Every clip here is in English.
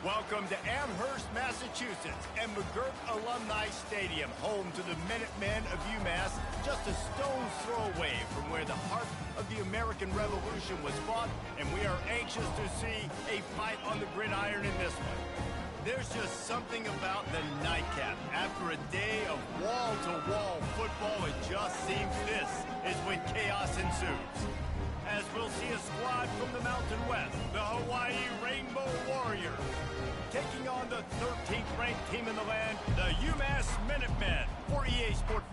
Welcome to Amherst, Massachusetts, and McGirt Alumni Stadium, home to the Minutemen of Umass, just a stone's throw away from where the heart of the American Revolution was fought, and we are anxious to see a fight on the gridiron in this one. There's just something about the nightcap. After a day of wall-to-wall football, it just seems this is when chaos ensues. As we'll see a squad from the Mountain West, the Hawaii Rainbow Warriors, taking on the 13th ranked team in the land, the UMass Minutemen, for EA Sports.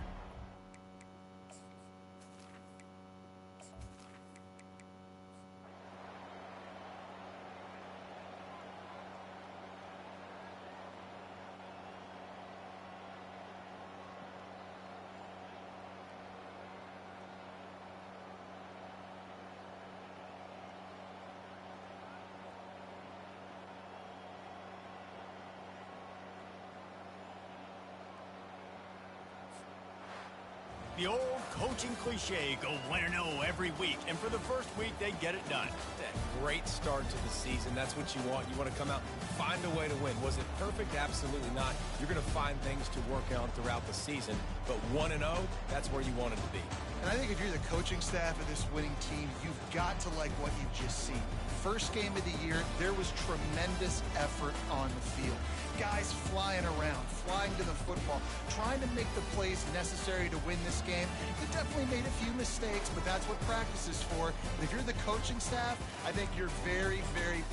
The old coaching cliche, go win or no every week, and for the first week, they get it done. That great start to the season. That's what you want. You want to come out, find a way to win. Was it perfect? Absolutely not. You're going to find things to work on throughout the season, but 1-0, that's where you want it to be. And I think if you're the coaching staff of this winning team, you've got to like what you've just seen. First game of the year, there was tremendous effort on the field. Guys flying around, flying to the football, trying to make the plays necessary to win this game. They definitely made a few mistakes, but that's what practice is for. And if you're the coaching staff, I think you're very, very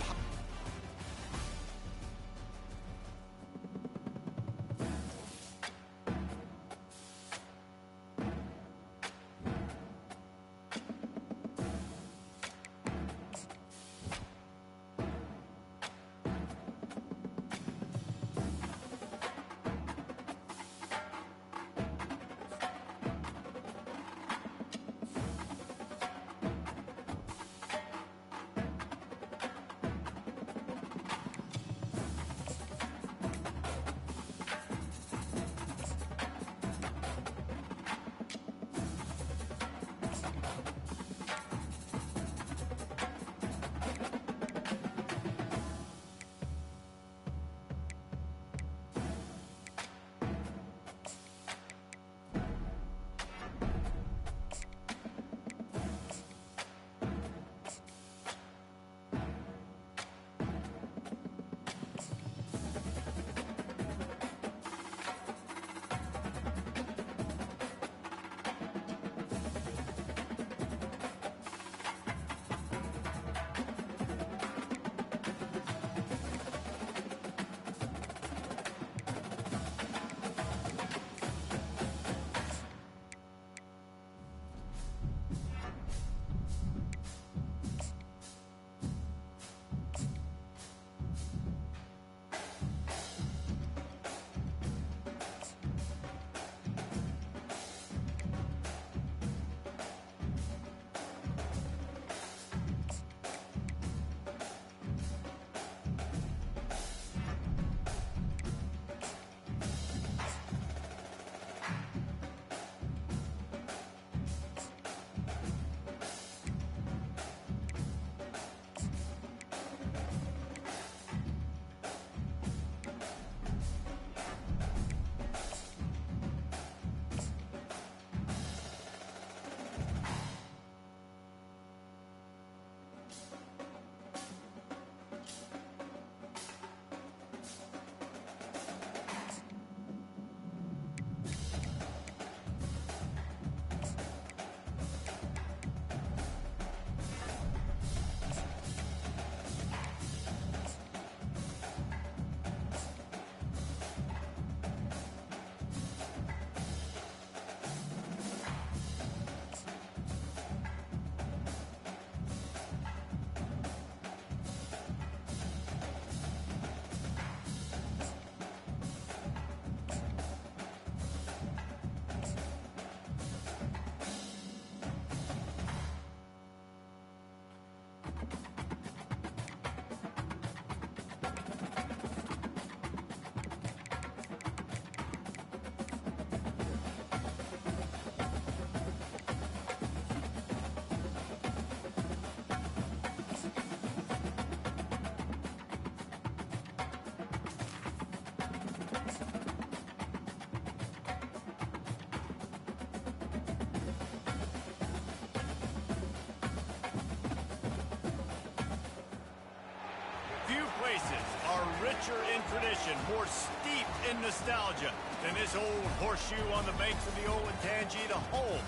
tradition, more steeped in nostalgia than this old horseshoe on the banks of the Olentangy, the home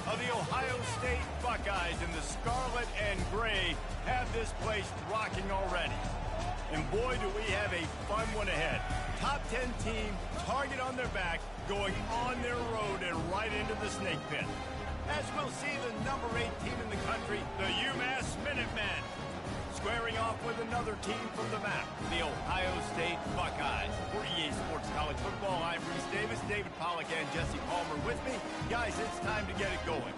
of the Ohio State Buckeyes. And the scarlet and gray have this place rocking already. And boy, do we have a fun one ahead. Top 10 team, target on their back, going on their road and right into the snake pit. As we'll see the number 8 team in the country, the UMass Minutemen, squaring off with another team from the map, the Ohio State Buckeyes. For EA Sports College Football, I'm Reese Davis, David Pollack, and Jesse Palmer with me. Guys, it's time to get it going.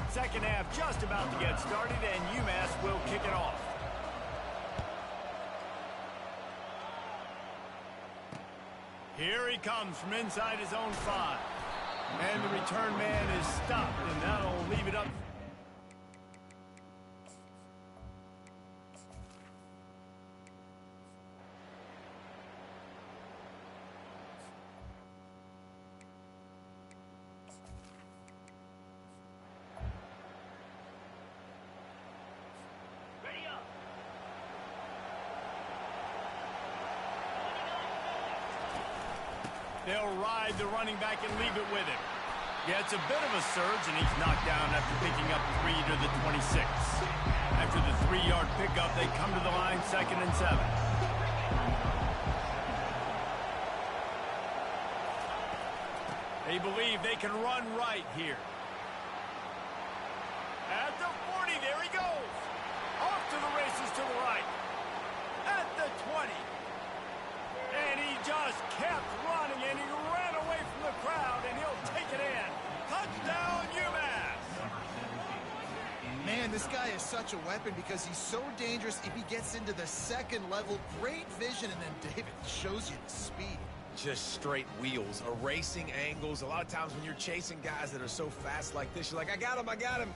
Second half just about to get started, and UMass will kick it off. Here he comes from inside his own 5. And the return man is stopped, and that'll leave it up. They'll ride the running back and leave it with him. Yeah, it's a bit of a surge, and he's knocked down after picking up 3 to the 26. After the 3-yard pickup, they come to the line, 2nd and 7. They believe they can run right here. At the 40, there he goes. Off to the races to the right. At the 20. And he just kept running, and he ran away from the crowd, and he'll take it in. Touchdown, UMass! Man, this guy is such a weapon because he's so dangerous if he gets into the second level. Great vision, and then David shows you the speed. Just straight wheels, erasing angles. A lot of times when you're chasing guys that are so fast like this, you're like, I got him, I got him.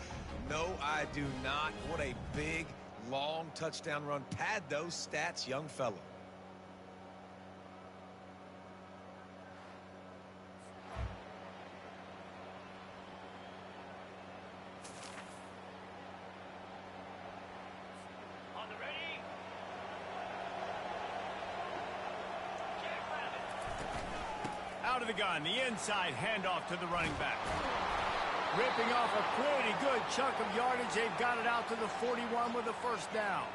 No, I do not. What a big, long touchdown run. Pad those stats, young fella. Out of the gun, the inside handoff to the running back. Ripping off a pretty good chunk of yardage. They've got it out to the 41 with a first down.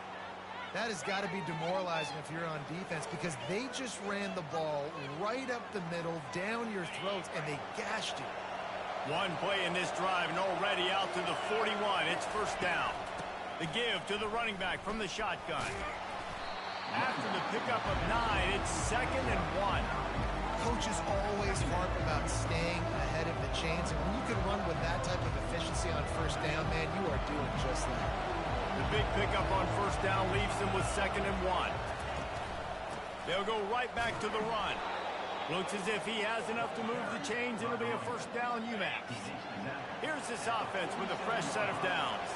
That has got to be demoralizing if you're on defense because they just ran the ball right up the middle, down your throats, and they gashed you. One play in this drive and already out to the 41. It's first down. The give to the running back from the shotgun. After the pickup of 9, it's 2nd and 1. Coaches always harp about staying ahead of the chains, and when you can run with that type of efficiency on first down, man, you are doing just that. The big pickup on first down leaves them with 2nd and 1. They'll go right back to the run. Looks as if he has enough to move the chains. It'll be a first down UMass. Here's this offense with a fresh set of downs.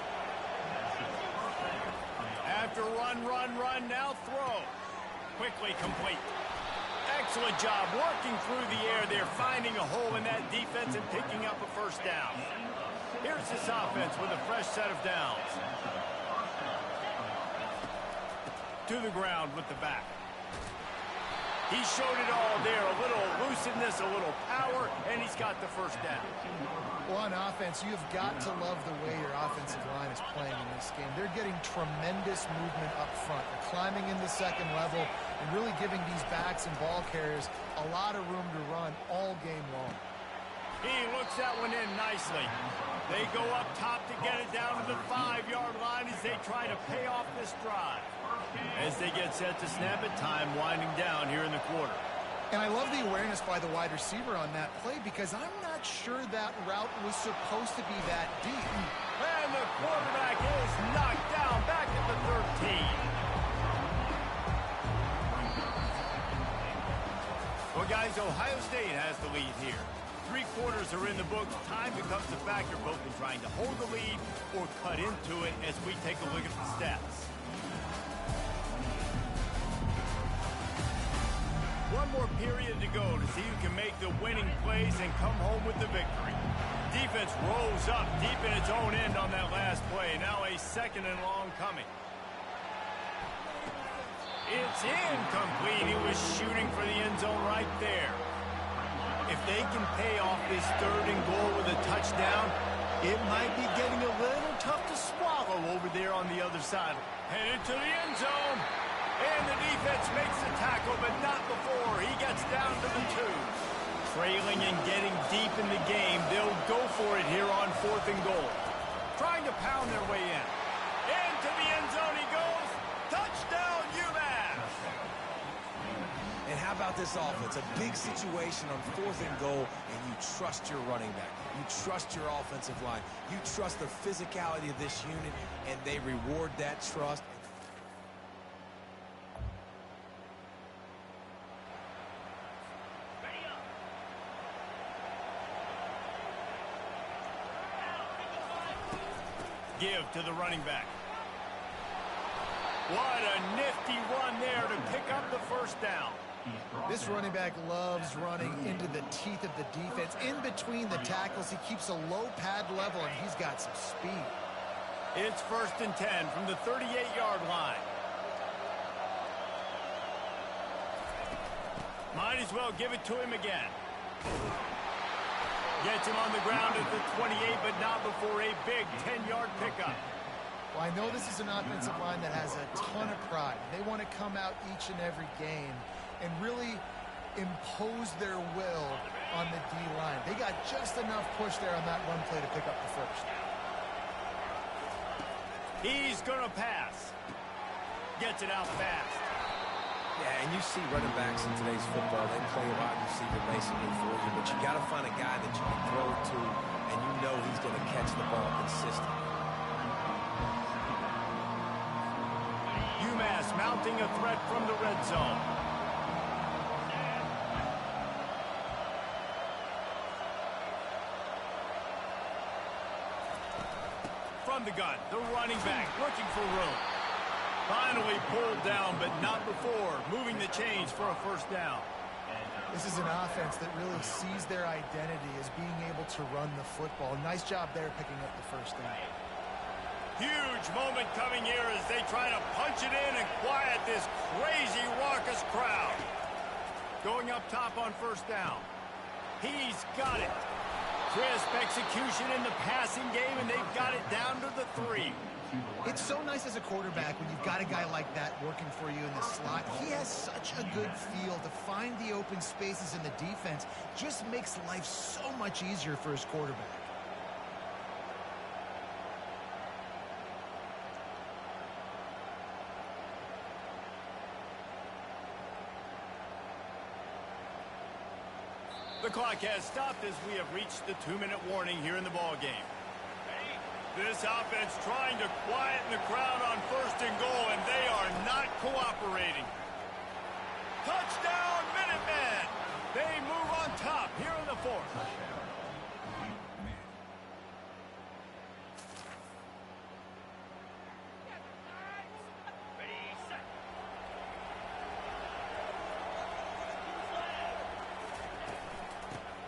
After run, now throw. Quickly complete. Excellent job working through the air. They're finding a hole in that defense and picking up a first down. Here's this offense with a fresh set of downs. To the ground with the back. He showed it all there. A little elusiveness, a little power, and he's got the first down. Well, on offense, you've got to love the way your offensive line is playing in this game. They're getting tremendous movement up front. They're climbing in the second level and really giving these backs and ball carriers a lot of room to run all game long. He looks that one in nicely. They go up top to get it down to the 5-yard line as they try to pay off this drive. As they get set to snap it, time winding down here in the quarter. And I love the awareness by the wide receiver on that play because I'm not sure that route was supposed to be that deep. And the quarterback is knocked down back at the 13. Well, guys, Ohio State has the lead here. 3 quarters are in the books. Time becomes a factor both in trying to hold the lead or cut into it as we take a look at the stats. One more period to go to see who can make the winning plays and come home with the victory. Defense rolls up deep in its own end on that last play. Now a 2nd and long coming. It's incomplete. He was shooting for the end zone right there. If they can pay off this 3rd and goal with a touchdown, it might be getting a little tough to swallow over there on the other side. Headed to the end zone. And the defense makes the tackle, but not before he gets down to the 2. Trailing and getting deep in the game, they'll go for it here on 4th and goal. Trying to pound their way in. Into the end zone he goes. Touchdown, Umass! And how about this offense? A big situation on 4th and goal, and you trust your running back. You trust your offensive line. You trust the physicality of this unit, and they reward that trust. Give to the running back. What a nifty run there to pick up the 1st down. This running back loves running into the teeth of the defense. In between the tackles, he keeps a low pad level, and he's got some speed. It's 1st and 10 from the 38-yard line. Might as well give it to him again. Gets him on the ground at the 28, but not before a big 10-yard pickup. Well, I know this is an offensive line that has a ton of pride. They want to come out each and every game and really impose their will on the D-line. They got just enough push there on that run play to pick up the 1st. He's going to pass. Gets it out fast. Yeah, and you see running backs in today's football, they play a wide receiver basically for you, but you got to find a guy that you can throw it to, and you know he's going to catch the ball consistently. Umass mounting a threat from the red zone. From the gun, the running back looking for room. Finally pulled down, but not before moving the chains for a 1st down. This is an offense that really sees their identity as being able to run the football. Nice job there picking up the 1st down. Huge moment coming here as they try to punch it in and quiet this crazy, raucous crowd. Going up top on 1st down. He's got it. Crisp execution in the passing game, and they've got it down to the 3. It's so nice as a quarterback when you've got a guy like that working for you in the slot. He has such a good feel to find the open spaces in the defense. Just makes life so much easier for his quarterback. The clock has stopped as we have reached the 2-minute warning here in the ballgame. This offense trying to quieten the crowd on 1st and goal, and they are not cooperating. Touchdown, Minutemen! They move on top here in the 4th.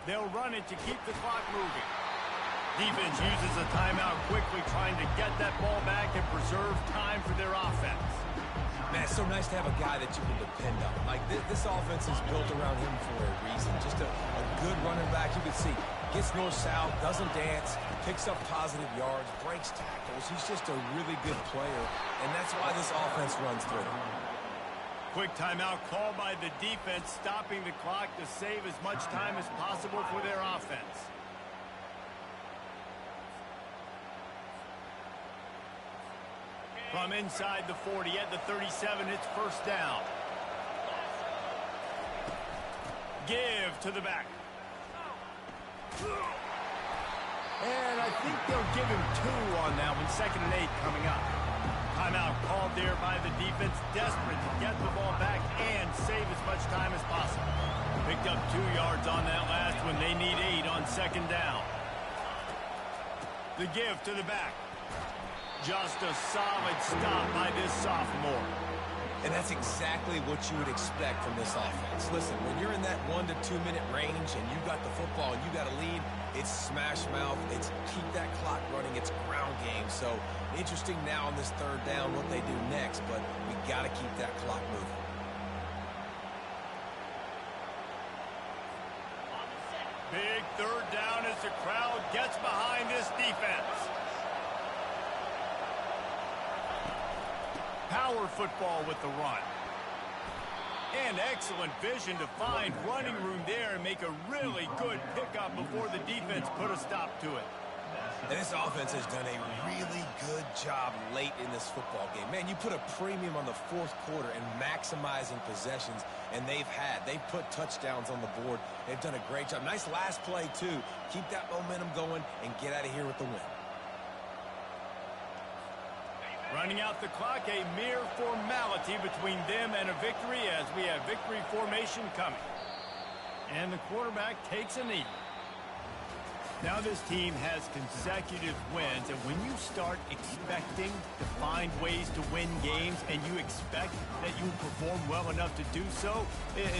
They'll run it to keep the clock moving. Defense uses a timeout quickly, trying to get that ball back and preserve time for their offense. Man, it's so nice to have a guy that you can depend on. Like, this offense is built around him for a reason. Just a good running back. You can see, gets north-south, doesn't dance, picks up positive yards, breaks tackles. He's just a really good player, and that's why this offense runs through. Quick timeout called by the defense, stopping the clock to save as much time as possible for their offense. From inside the 40 at the 37, it's 1st down. Give to the back. And I think they'll give him 2 on that one. 2nd and 8 coming up. Timeout called there by the defense, desperate to get the ball back and save as much time as possible. Picked up 2 yards on that last one. They need 8 on 2nd down. The give to the back. Just a solid stop by this sophomore. And that's exactly what you would expect from this offense. Listen, when you're in that 1 to 2 minute range and you got the football and you got a lead, it's smash mouth, it's keep that clock running, it's ground game. So interesting now on this 3rd down what they do next, but we got to keep that clock moving. Big 3rd down as the crowd gets behind this defense. Power football with the run. And excellent vision to find running room there and make a really good pickup before the defense put a stop to it. And this offense has done a really good job late in this football game. Man, you put a premium on the 4th quarter and maximizing possessions, and they've put touchdowns on the board. They've done a great job. Nice last play, too. Keep that momentum going and get out of here with the win. Running out the clock, a mere formality between them and a victory as we have victory formation coming. And the quarterback takes a knee. Now this team has consecutive wins, and when you start expecting to find ways to win games and you expect that you perform well enough to do so,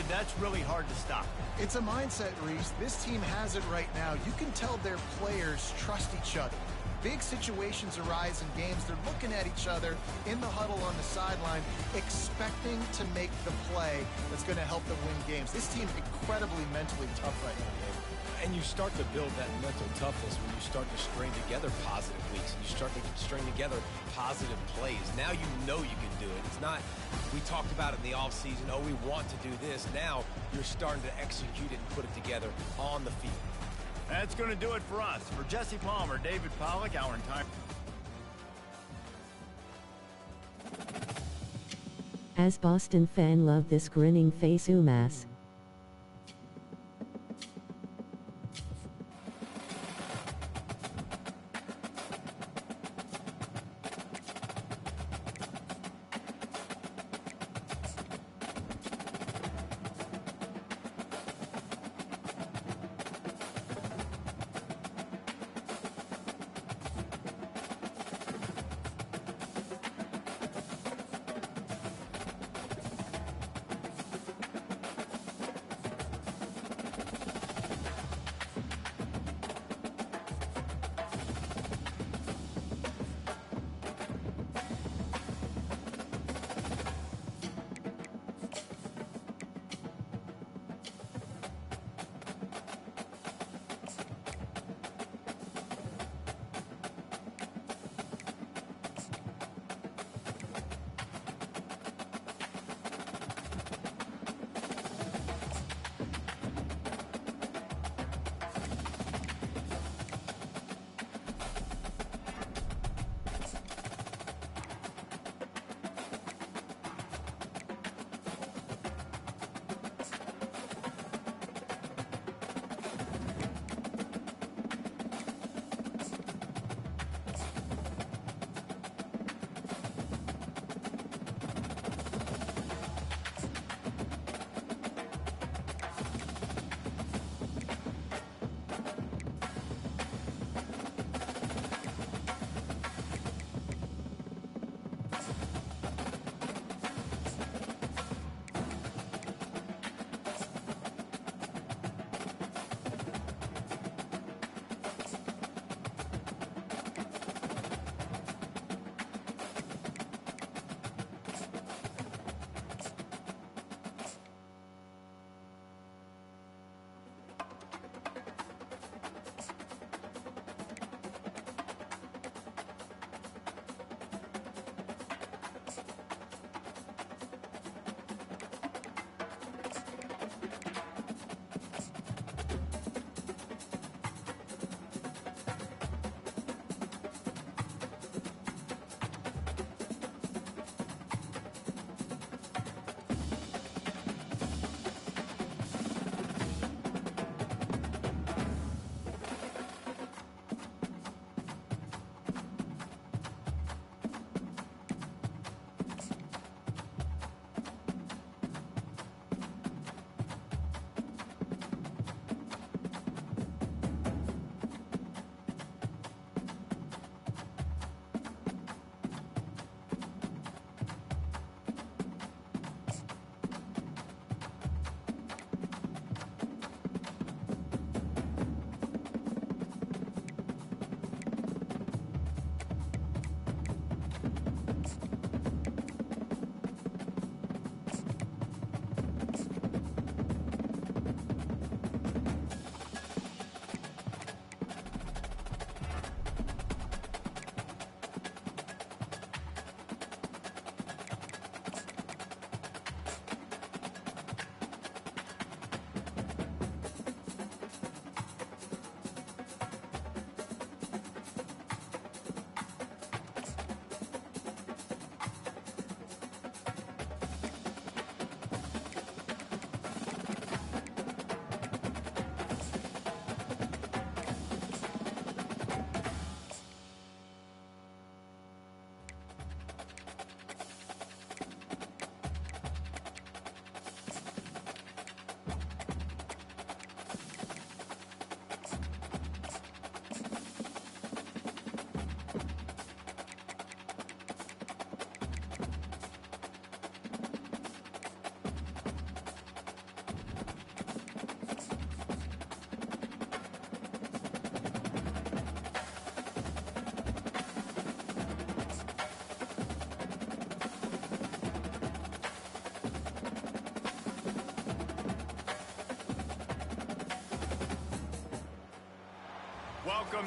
that's really hard to stop. It's a mindset, Reese. This team has it right now. You can tell their players trust each other. Big situations arise in games. They're looking at each other in the huddle on the sideline, expecting to make the play that's going to help them win games. This team's incredibly mentally tough right now, Dave. And you start to build that mental toughness when you start to string together positive weeks and you start to string together positive plays. Now you know you can do it. It's not, we talked about it in the offseason, oh, we want to do this. Now you're starting to execute it and put it together on the field. That's going to do it for us. For Jesse Palmer, David Pollack, our entire... As Boston fan, love this grinning face Umass.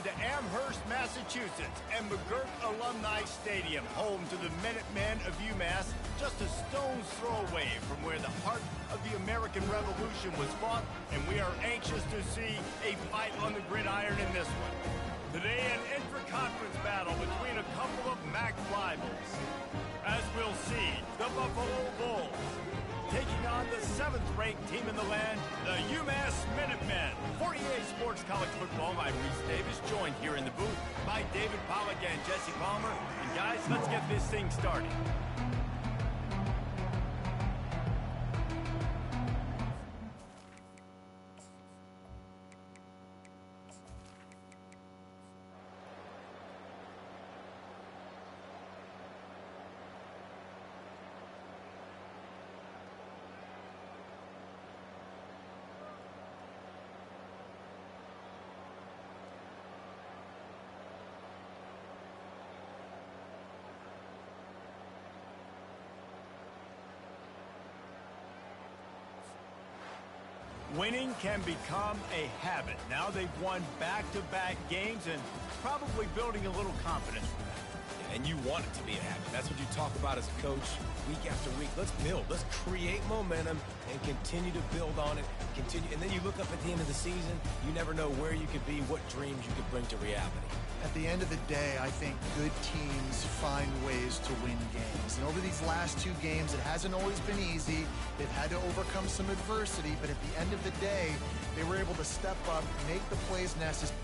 to Amherst, Massachusetts, and McGirt Alumni Stadium, home to the Minutemen of Umass, just a stone's throw away from where the heart of the American Revolution was fought, and we are anxious to see a fight on the gridiron in this one. Today, an intra-conference battle between a couple of MAC rivals. As we'll see, the Buffalo Bulls taking on the 7th-ranked team in the land, the Umass Minutemen. 48 Sports College Football, I'm Reese Davis, joined here in the booth by David Pollack and Jesse Palmer. And guys, let's get this thing started. Winning can become a habit. Now they've won back-to-back games and probably building a little confidence from that. And you want it to be a habit. That's what you talk about as a coach week after week. Let's build. Let's create momentum and continue to build on it. Continue, and then you look up at the end of the season, you never know where you could be, what dreams you could bring to reality. At the end of the day, I think good teams find ways to win games. And over these last 2 games, it hasn't always been easy. They've had to overcome some adversity, but at the end of the day, they were able to step up, make the plays necessary.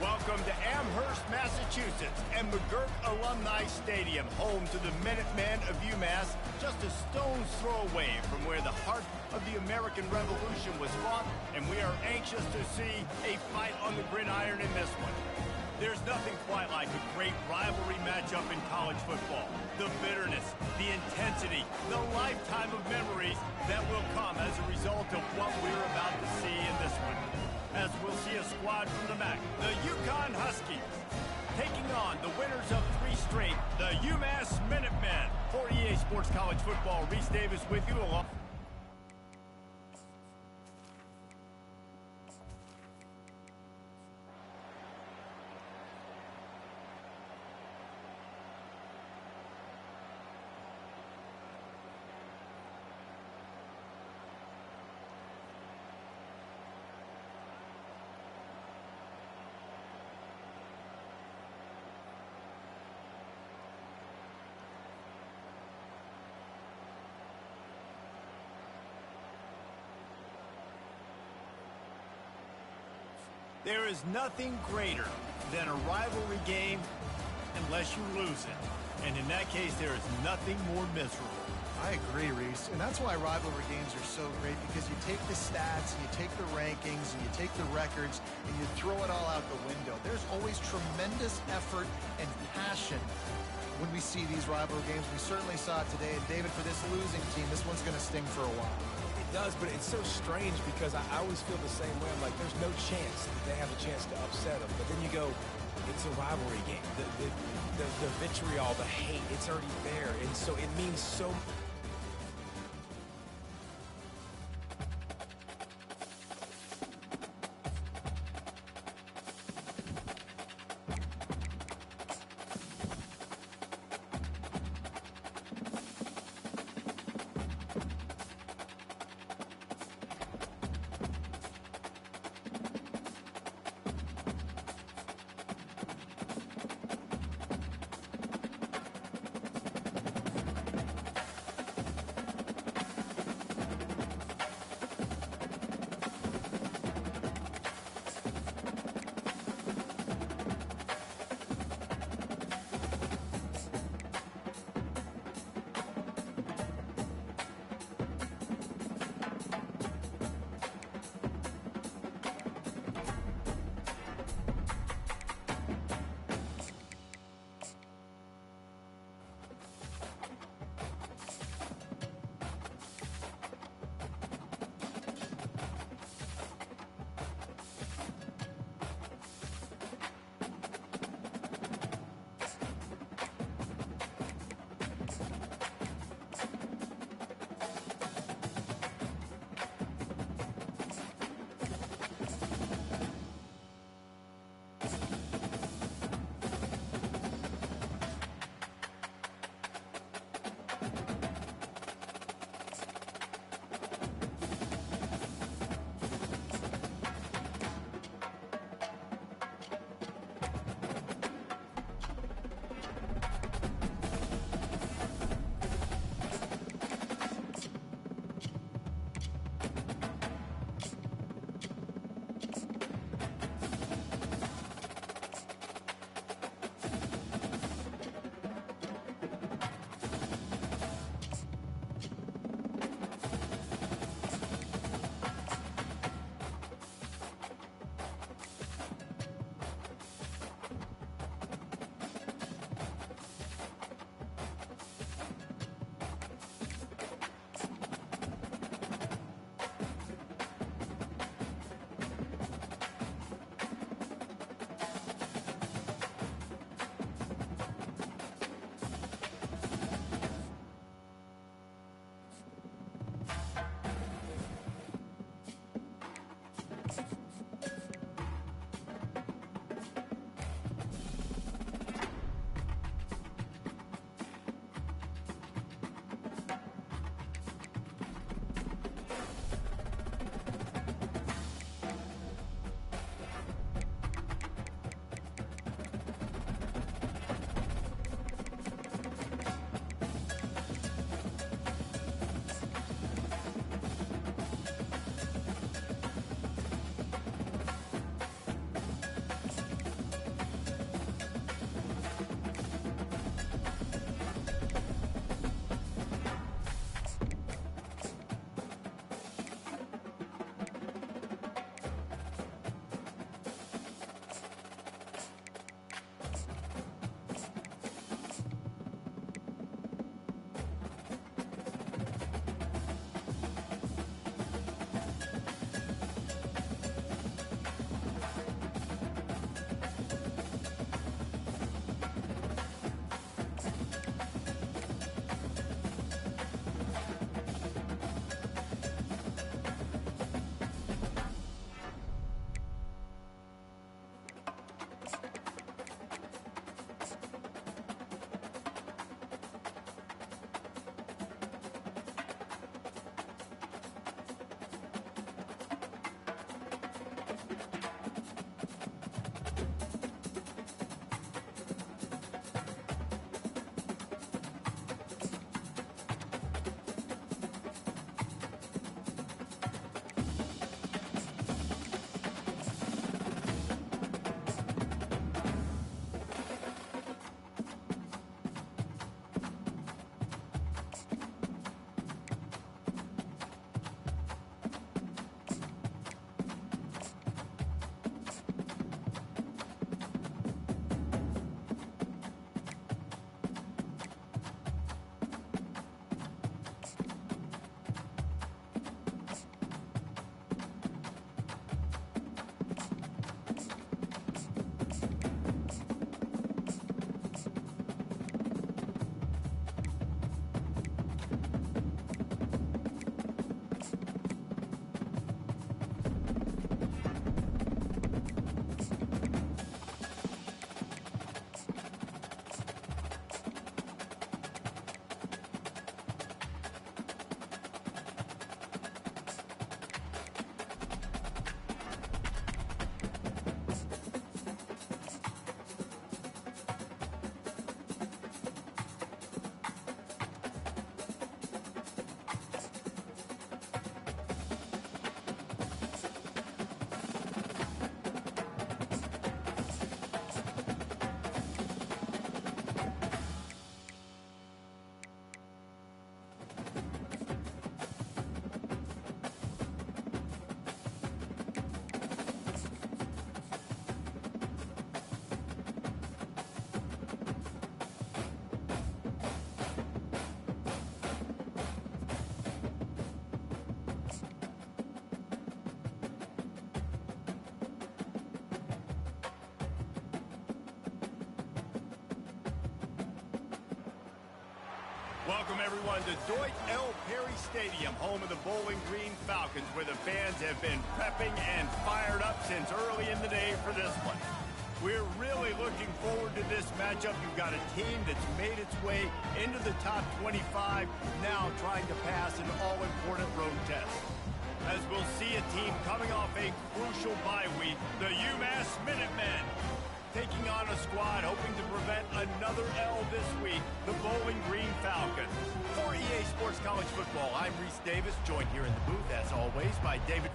Welcome to Amherst, Massachusetts, and McGirt Alumni Stadium, home to the Minutemen of Umass, just a stone's throw away from where the heart of the American Revolution was fought, and we are anxious to see a fight on the gridiron in this one. There's nothing quite like a great rivalry matchup in college football. The bitterness, the intensity, the lifetime of memories that will come as a result of what we're about to see in this one. As we'll see a squad from the MAC, the Yukon Huskies, taking on the winners of 3 straight, the Umass Minutemen. 48 Sports College Football, Reese Davis with you along. There is nothing greater than a rivalry game unless you lose it. And in that case, there is nothing more miserable. I agree, Reese. And that's why rivalry games are so great, because you take the stats, and you take the rankings, and you take the records, and you throw it all out the window. There's always tremendous effort and passion when we see these rivalry games. We certainly saw it today. And David, for this losing team, this one's going to sting for a while. It does, but it's so strange because I always feel the same way. I'm like, there's no chance that they have a chance to upset them. But then you go, it's a rivalry game. The vitriol, the hate, it's already there. And so it means so much. Welcome, everyone, to Dwight L. Perry Stadium, home of the Bowling Green Falcons, where the fans have been prepping and fired up since early in the day for this one. We're really looking forward to this matchup. You've got a team that's made its way into the top 25, now trying to pass an all-important road test. As we'll see a team coming off a crucial bye week, the Umass Minutemen, taking on a squad hoping to prevent another L this week, the Bowling Green Falcons. For EA Sports College Football, I'm Reese Davis, joined here in the booth, as always, by David.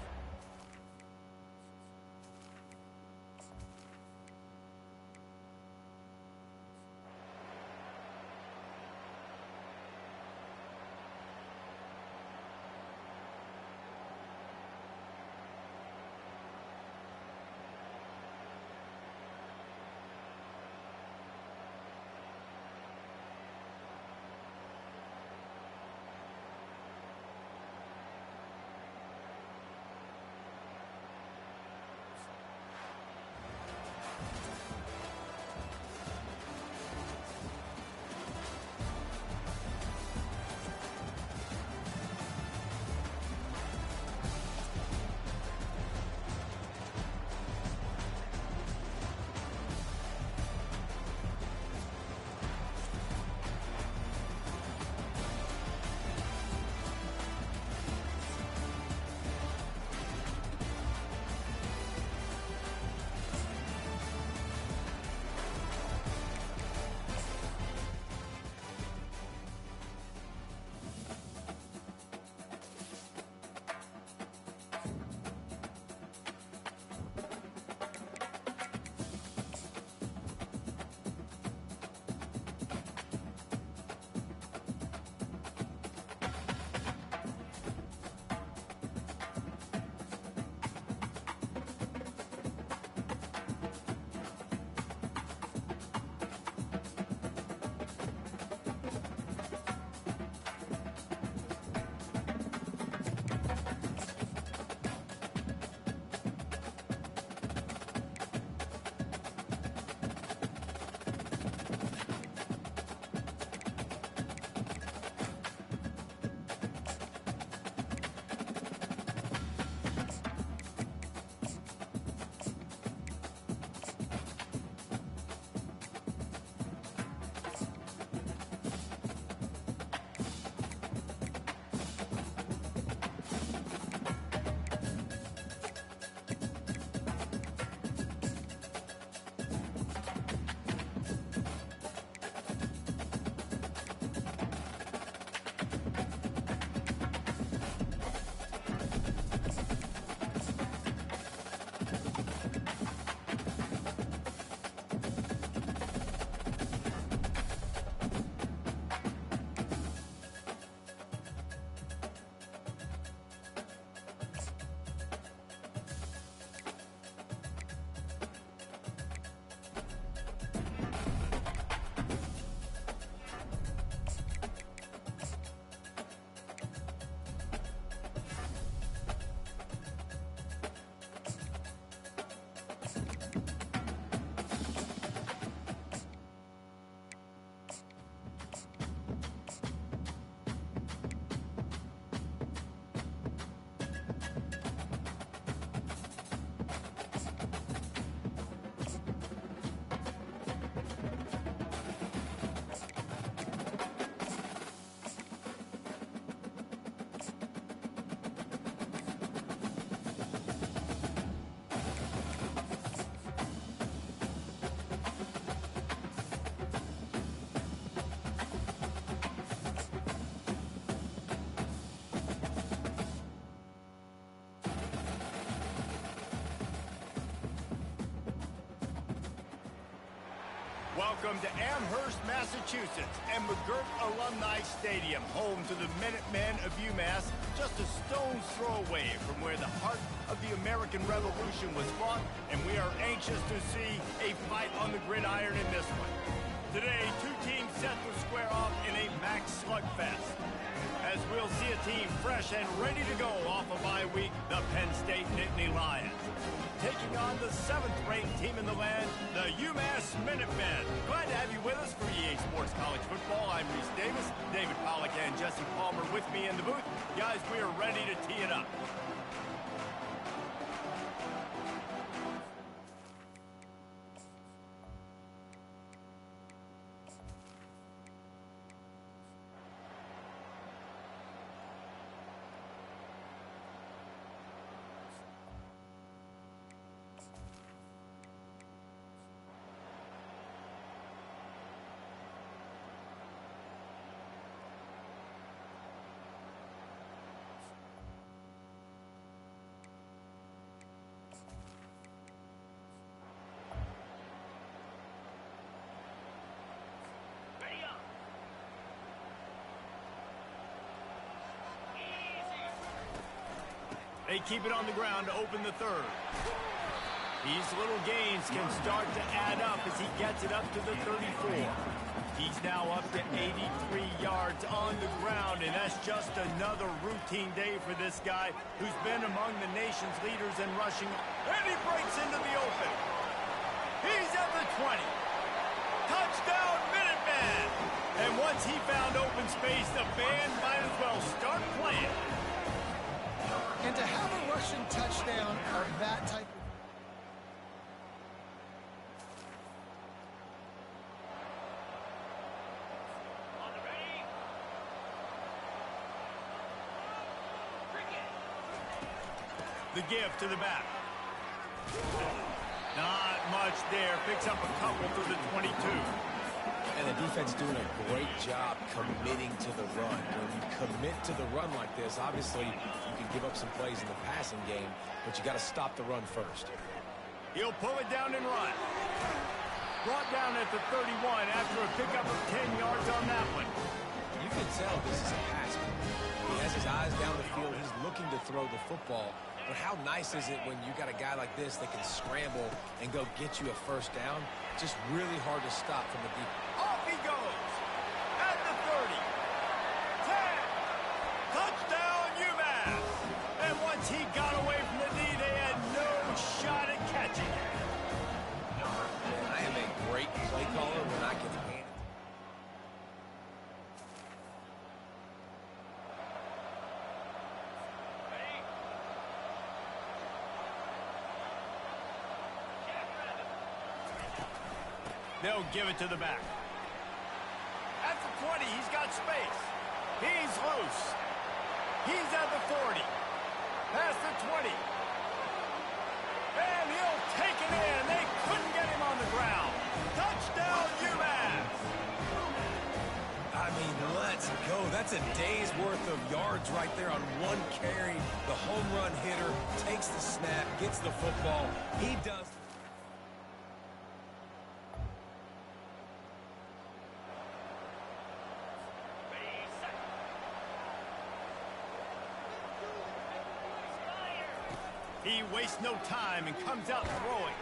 Welcome to Amherst, Massachusetts, and McGirt Alumni Stadium, home to the Minutemen of Umass, just a stone's throw away from where the heart of the American Revolution was fought, and we are anxious to see a fight on the gridiron in this one. Today, two teams set to square off in a max slugfest, as we'll see a team fresh and ready to go off a bye week, the Penn State Nittany Lions, taking on the 7th-ranked team in the land, the Umass Minutemen. Glad to have you with us for EA Sports College Football. I'm Reese Davis, David Pollack and Jesse Palmer with me in the booth. Guys, we are ready to tee it up. They keep it on the ground to open the third. These little gains can start to add up as he gets it up to the 34. He's now up to 83 yards on the ground, and that's just another routine day for this guy who's been among the nation's leaders in rushing, and he breaks into the open. He's at the 20. Touchdown, Minuteman! And once he found open space, the band might as well start playing. And to have a rushing touchdown of that type of... The give to the back. Not much there. Picks up a couple to the 22. And the defense doing a great job committing to the run. When you commit to the run like this, obviously you can give up some plays in the passing game, but you got to stop the run first. He'll pull it down and run. Brought down at the 31 after a pickup of 10 yards on that one. You can tell this is a pass play. He has his eyes down the field. He's looking to throw the football. But how nice is it when you got a guy like this that can scramble and go get you a first down? Just really hard to stop from the deep. Off he goes. At the 30. 10. Touchdown, UMass. And once he got away from the knee, they had no shot at catching it. I am a great play caller when I can hand it. They'll give it to the back. At the 20, he's got space. He's loose. He's at the 40. Past the 20. And he'll take it in. They couldn't get him on the ground. Touchdown, UMass. I mean, let's go. That's a day's worth of yards right there on one carry. The home run hitter takes the snap, gets the football. He does. He wastes no time and comes out throwing.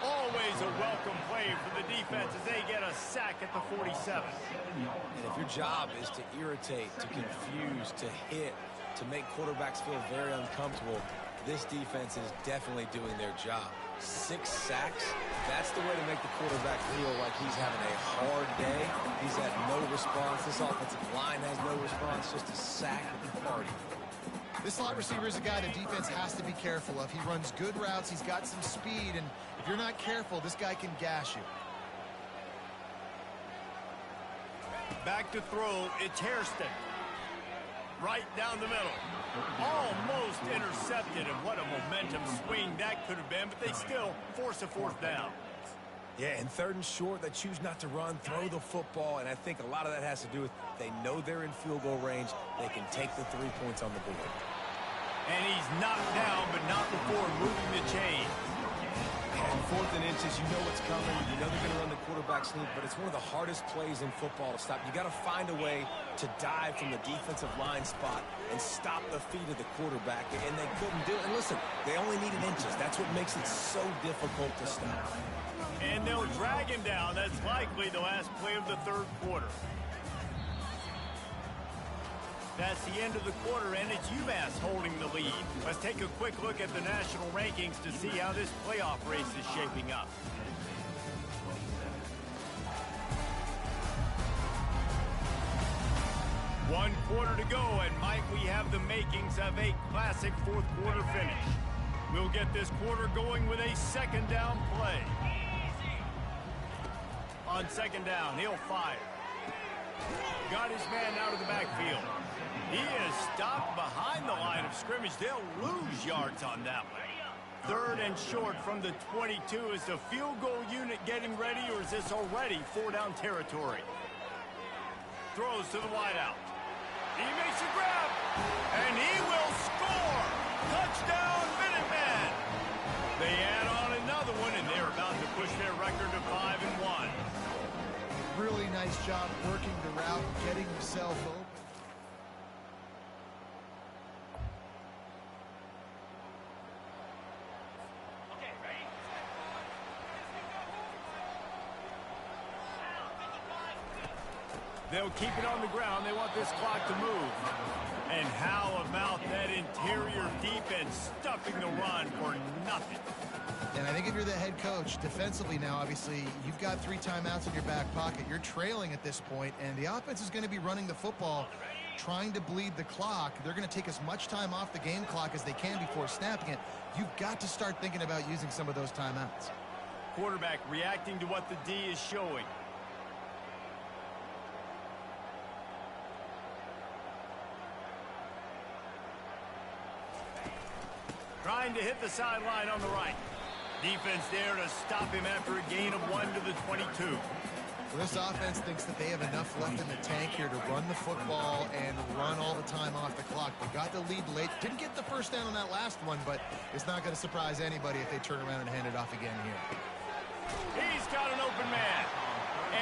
Always a welcome play for the defense as they get a sack at the 47. And if your job is to irritate, to confuse, to hit, to make quarterbacks feel very uncomfortable, this defense is definitely doing their job. 6 sacks, that's the way to make the quarterback feel like he's having a hard day. He's had no response. This offensive line has no response, just a sack party. This slot receiver is a guy the defense has to be careful of. He runs good routes. He's got some speed, and if you're not careful, this guy can gash you. Back to throw, it's Hairston. Right down the middle. Almost intercepted, and what a momentum swing that could have been, but they still force a 4th down. Yeah, and 3rd and short, they choose not to run, throw the football, and I think a lot of that has to do with they know they're in field goal range. They can take the 3 points on the board. And he's knocked down, but not before moving the chain. And 4th and inches. You know what's coming. You know they're going to run the quarterback sneak, but it's one of the hardest plays in football to stop. You got to find a way to dive from the defensive line spot and stop the feet of the quarterback, and they couldn't do it. And listen, they only needed inches. That's what makes it so difficult to stop. And they'll drag him down. That's likely the last play of the third quarter. That's the end of the quarter, and it's Umass holding the lead. Let's take a quick look at the national rankings to see how this playoff race is shaping up. One quarter to go, and might we have the makings of a classic fourth quarter finish. We'll get this quarter going with a second down play. On second down, he'll fire. Got his man out of the backfield. He is stopped behind the line of scrimmage. They'll lose yards on that one. Third and short from the 22. Is the field goal unit getting ready, or is this already four-down territory? Throws to the wideout. He makes a grab, and he will score. Touchdown, Minutemen. They add on another one, and they're about to push their record to 5-1. Really nice job working the route, getting himself open. They'll keep it on the ground. They want this clock to move. And how about that interior defense stuffing the run for nothing? And I think if you're the head coach, defensively now, obviously, you've got 3 timeouts in your back pocket. You're trailing at this point, and the offense is going to be running the football, trying to bleed the clock. They're going to take as much time off the game clock as they can before snapping it. You've got to start thinking about using some of those timeouts. Quarterback reacting to what the D is showing. Trying to hit the sideline on the right. Defense there to stop him after a gain of 1 to the 22. Well, this offense thinks that they have enough left in the tank here to run the football and run all the time off the clock. They got the lead late. Didn't get the first down on that last one, but it's not going to surprise anybody if they turn around and hand it off again here. He's got an open man.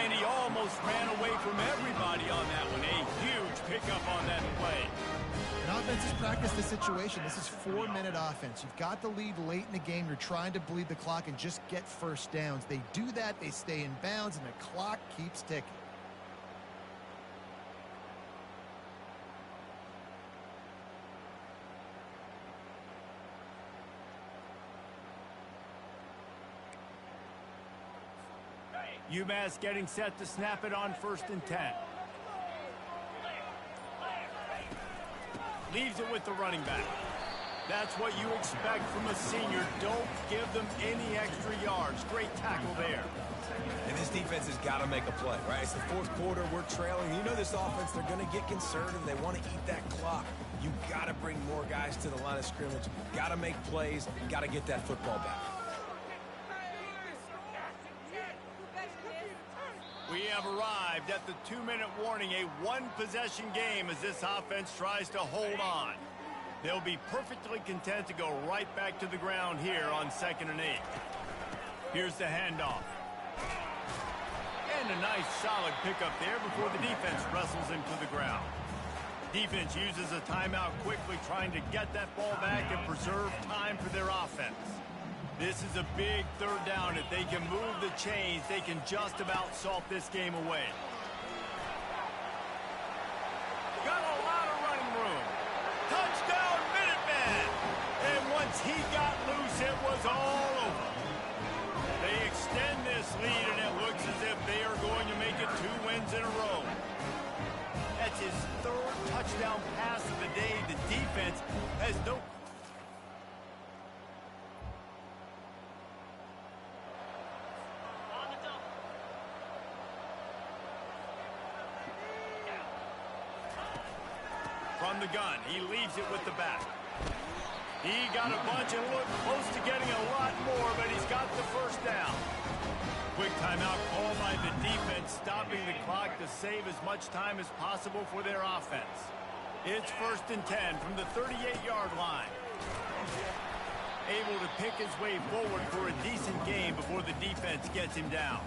And he almost ran away from everybody on that one. A huge pickup on that play. And offense has practiced this situation. This is 4-minute offense. You've got the lead late in the game. You're trying to bleed the clock and just get first downs. They do that. They stay in bounds, and the clock keeps ticking. Umass getting set to snap it on 1st and 10. Leaves it with the running back. That's what you expect from a senior. Don't give them any extra yards. Great tackle there. And this defense has got to make a play, right? It's the fourth quarter. We're trailing. You know this offense, they're going to get conservative. They want to eat that clock. You got to bring more guys to the line of scrimmage. Got to make plays. Got to get that football back. We have arrived at the 2-minute warning, a one-possession game as this offense tries to hold on. They'll be perfectly content to go right back to the ground here on 2nd and 8. Here's the handoff. And a nice solid pickup there before the defense wrestles him to the ground. Defense uses a timeout quickly, trying to get that ball back and preserve time for their offense. This is a big 3rd down. If they can move the chains, they can just about salt this game away. Got a lot of running room. Touchdown, Minutemen! And once he got loose, it was all over. They extend this lead, and it looks as if they are going to make it 2 wins in a row. That's his 3rd touchdown pass of the day. The defense has no... From the gun, he leaves it with the back. He got a bunch and looked close to getting a lot more, but he's got the first down. Quick timeout called by the defense, stopping the clock to save as much time as possible for their offense. It's 1st and 10 from the 38-yard line. able to pick his way forward for a decent game before the defense gets him down.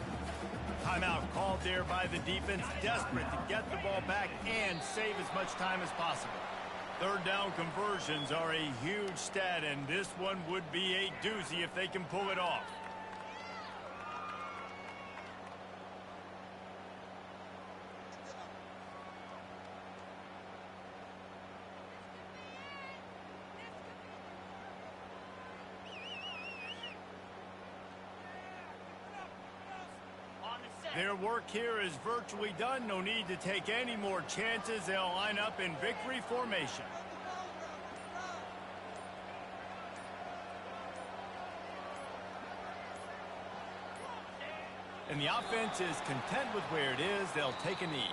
Timeout called there by the defense, desperate to get the ball back and save as much time as possible. Third down conversions are a huge stat, and this one would be a doozy if they can pull it off. Their work here is virtually done. No need to take any more chances. They'll line up in victory formation. And the offense is content with where it is. They'll take a knee.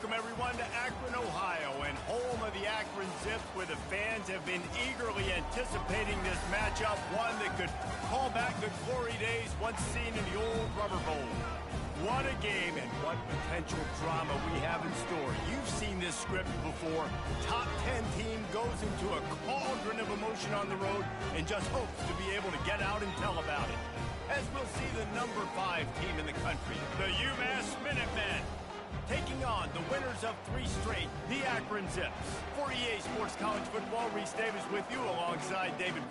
Welcome, everyone, to Akron, Ohio, and home of the Akron Zips, where the fans have been eagerly anticipating this matchup, one that could call back the glory days once seen in the old Rubber Bowl. What a game and what potential drama we have in store. You've seen this script before. Top 10 team goes into a cauldron of emotion on the road and just hopes to be able to get out and tell about it. As we'll see the number 5 team in the country, the Umass Minutemen, taking on the winners of 3 straight, the Akron Zips. For EA Sports College Football, Reese Davis with you alongside David.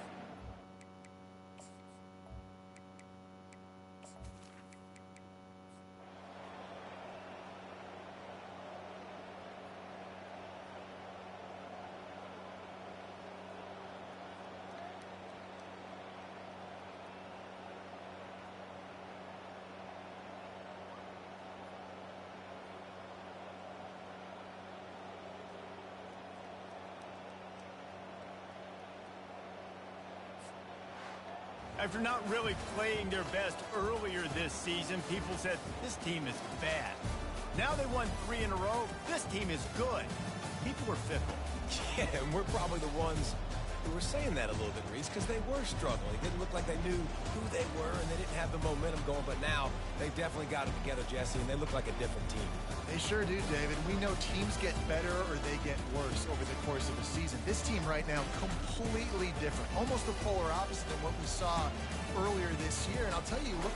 After not really playing their best earlier this season, people said, this team is bad. Now they won 3 in a row. This team is good. People are fickle. Yeah, and we're probably the ones who were saying that a little bit, Reese, because they were struggling. It didn't look like they knew who they were, and they didn't have the momentum going. But now they've definitely got it together, Jesse, and they look like a different team. They sure do, David. We know teams get better or they get worse over the course of a season. This team right now, completely different. Almost the polar opposite of what we saw earlier this year. And I'll tell you, look.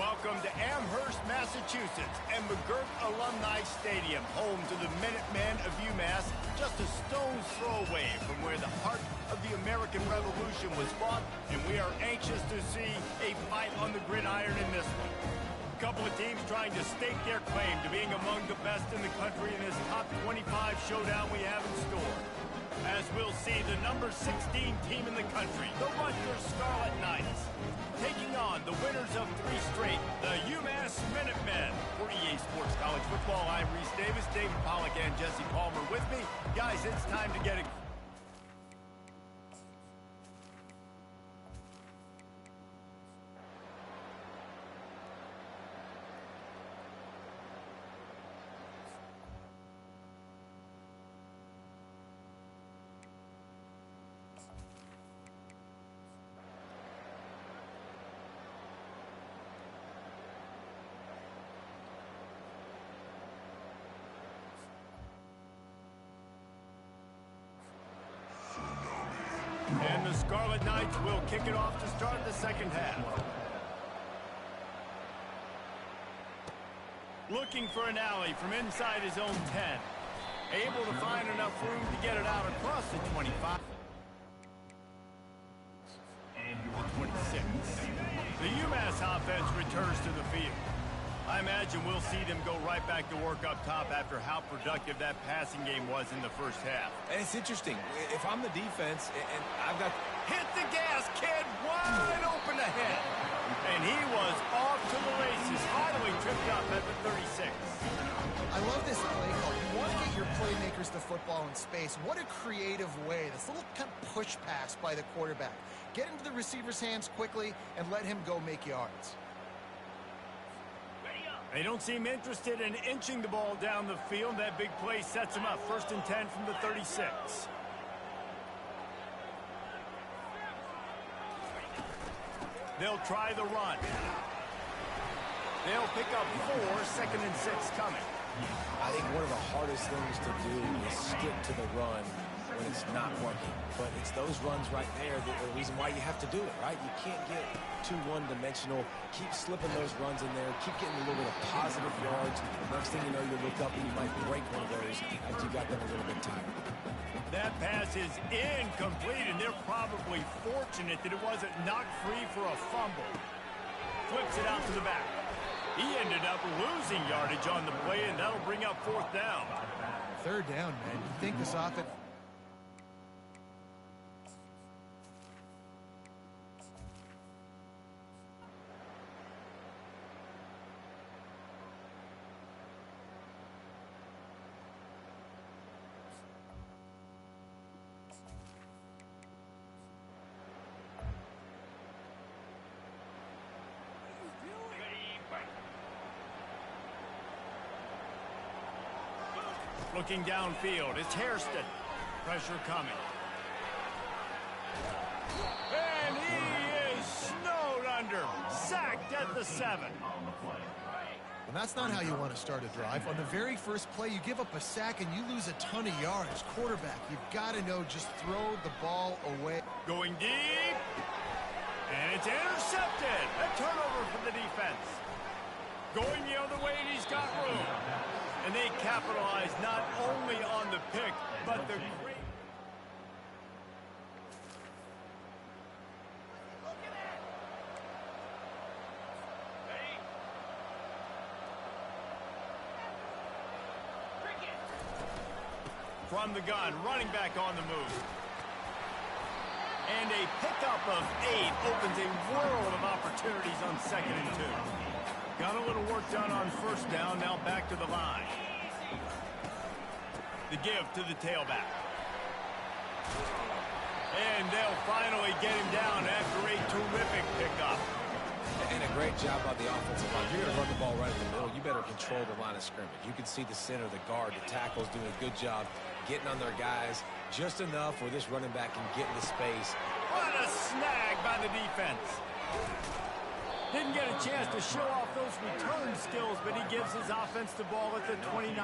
Welcome to Amherst, Massachusetts, and McGirt Alumni Stadium, home to the Minutemen of Umass, just a stone's throw away from where the heart of the American Revolution was fought, and we are anxious to see a fight on the gridiron in this one. A couple of teams trying to stake their claim to being among the best in the country in this top 25 showdown we have in store. As we'll see, the number 16 team in the country, the Rutgers Scarlet Knights, taking on the winners of 3 straight, the Umass Minutemen. For EA Sports College Football, I'm Reese Davis, David Pollack, and Jesse Palmer with me. Guys, it's time to get it. And the Scarlet Knights will kick it off to start the second half. Looking for an alley from inside his own 10. Able to find enough room to get it out across the 25. And 26. The UMass offense returns to the field. I imagine we'll see them go right back to work up top after how productive that passing game was in the first half. And it's interesting. If I'm the defense and I've got... Hit the gas, kid! Wide open ahead. And he was off to the races, finally tripped up at the 36. I love this play call. You want to get your playmakers the football in space. What a creative way. This little kind of push pass by the quarterback. Get into the receiver's hands quickly and let him go make yards. They don't seem interested in inching the ball down the field. That big play sets them up. 1st and 10 from the 36. They'll try the run. They'll pick up 4, 2nd and 6 coming. I think one of the hardest things to do is stick to the run when it's not working. But it's those runs right there that are the reason why you have to do it, right? You can't get too one-dimensional. Keep slipping those runs in there. Keep getting a little bit of positive yards. Next thing you know, you look up and you might break one of those after you got them a little bit tired. That pass is incomplete, and they're probably fortunate that it wasn't knocked free for a fumble. Flips it out to the back. He ended up losing yardage on the play, and that'll bring up 4th down. 3rd down, man. You think this offense... Looking downfield, it's Hairston. Pressure coming. And he is snowed under. Sacked at the 7. And that's not how you want to start a drive. On the very first play, you give up a sack and you lose a ton of yards. Quarterback, you've got to know, just throw the ball away. Going deep. And it's intercepted. A turnover for the defense. Going the other way, and he's got room. And they capitalize not only on the pick, but the great... From the gun, running back on the move. And a pickup of 8 opens a world of opportunities on 2nd and 2. Got a little work done on 1st down, now back to the line. The give to the tailback. And they'll finally get him down after a terrific pickup. And a great job by the offensive line. You're going to run the ball right in the middle. You better control the line of scrimmage. You can see the center, the guard, the tackles doing a good job getting on their guys just enough where this running back can get into space. What a snag by the defense. Didn't get a chance to show off those return skills, but he gives his offense the ball at the 29.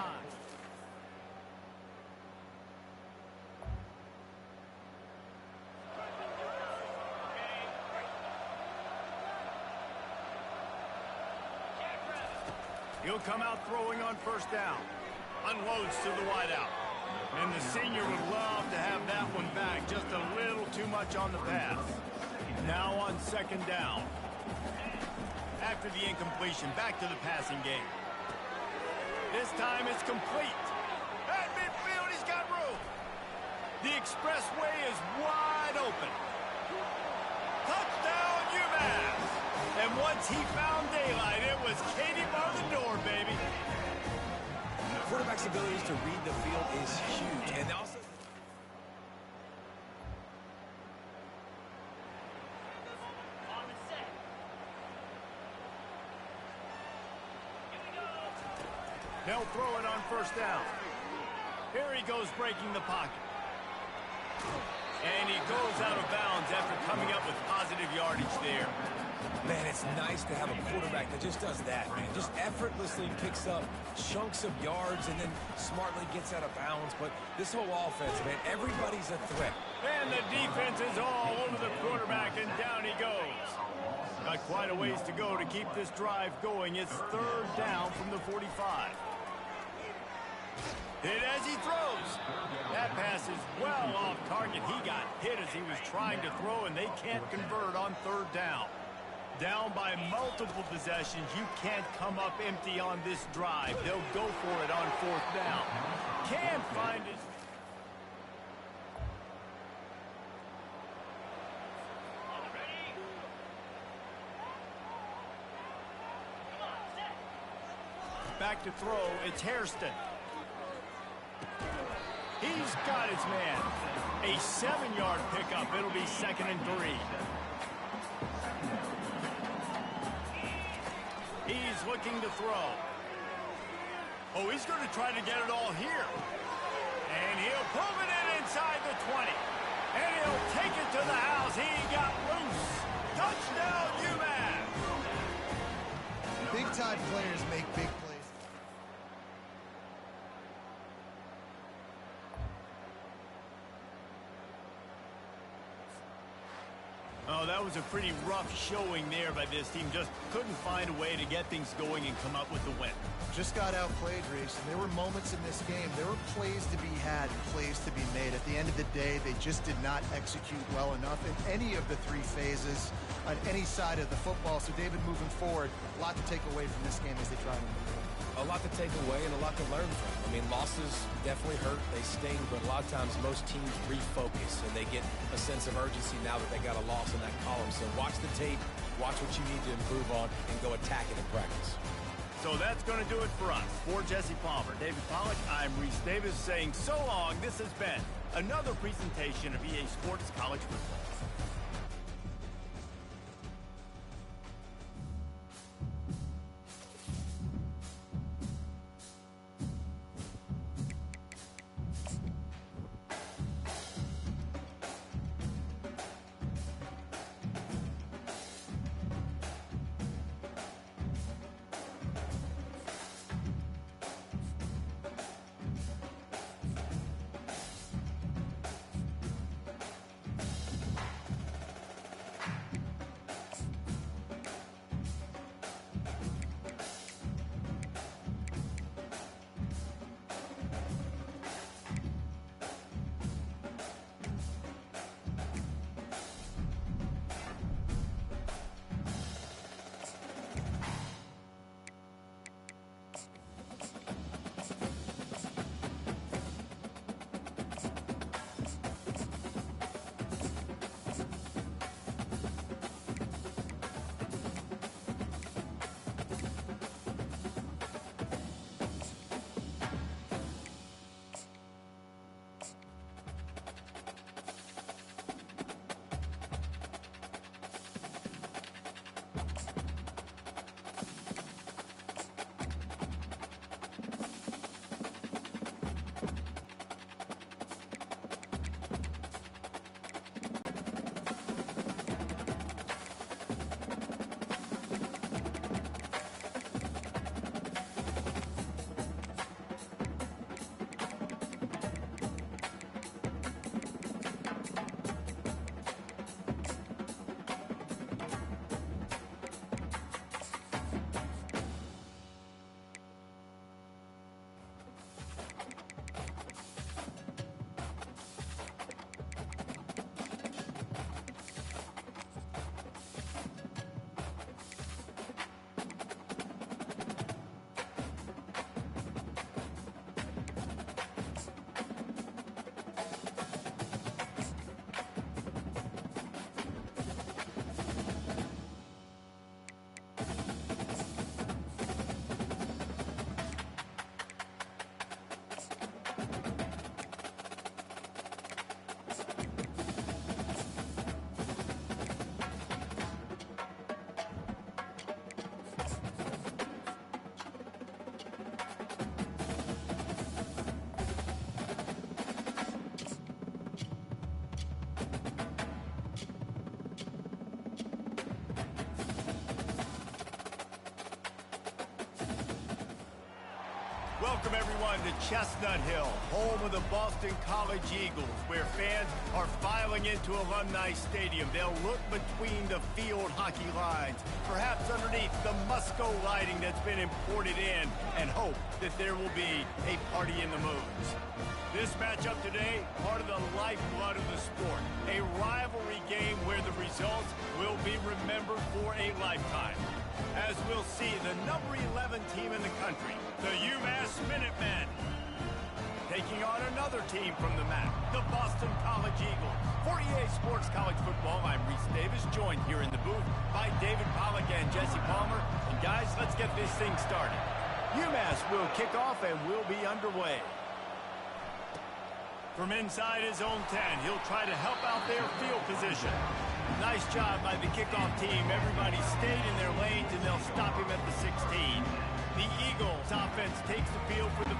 He'll come out throwing on first down. Unloads to the wideout. And the senior would love to have that one back. Just a little too much on the pass. Now on second down. After the incompletion, back to the passing game. This time it's complete. At midfield, he's got room. The expressway is wide open. Touchdown, Umass. And once he found daylight, it was Katie bar the door, baby. The quarterback's ability to read the field is huge. And also... They'll throw it on first down. Here he goes breaking the pocket. And he goes out of bounds after coming up with positive yardage there. Man, it's nice to have a quarterback that just does that, man. Just effortlessly picks up chunks of yards and then smartly gets out of bounds. But this whole offense, man, everybody's a threat. And the defense is all over the quarterback, and down he goes. Got quite a ways to go to keep this drive going. It's third down from the 45. Hit as he throws. That pass is well off target. He got hit as he was trying to throw, and they can't convert on third down. Down by multiple possessions. You can't come up empty on this drive. They'll go for it on fourth down. Can't find it. Back to throw. It's Hairston. He's got his man. A 7-yard pickup. It'll be 2nd and 3. He's looking to throw. Oh, he's going to try to get it all here. And he'll pull it in inside the 20. And he'll take it to the house. He got loose. Touchdown, Umass. Big-time players make big plays. Oh, that was a pretty rough showing there by this team. Just couldn't find a way to get things going and come up with the win. Just got outplayed, Reese, and there were moments in this game. There were plays to be had and plays to be made. At the end of the day, they just did not execute well enough in any of the 3 phases on any side of the football. So, David, moving forward, a lot to take away from this game as they try to move forward. A lot to take away and a lot to learn from. I mean, losses definitely hurt. They sting, but a lot of times most teams refocus and they get a sense of urgency now that they got a loss in that column. So watch the tape, watch what you need to improve on, and go attack it in practice. So that's going to do it for us. For Jesse Palmer, David Pollack, I'm Reese Davis saying so long. This has been another presentation of EA Sports College Football. Welcome, everyone, to Chestnut Hill, home of the Boston College Eagles, where fans are filing into Alumni Stadium. They'll look between the field hockey lines, perhaps underneath the Musco lighting that's been imported in, and hope that there will be a party in the moons. This matchup today, part of the lifeblood of the sport, a rivalry game where the results will be remembered for a lifetime. As we'll see, the number 11 team in the country, the Umass Minutemen, taking on another team from the MAC, the Boston College Eagles. For EA Sports College Football, I'm Reese Davis, joined here in the booth by David Pollack and Jesse Palmer. And guys, let's get this thing started. Umass will kick off and we'll be underway. From inside his own 10, he'll try to help out their field position. Nice job by the kickoff team. Everybody stayed in their lanes, and they'll stop him at the 16. The Eagles offense takes the field for the...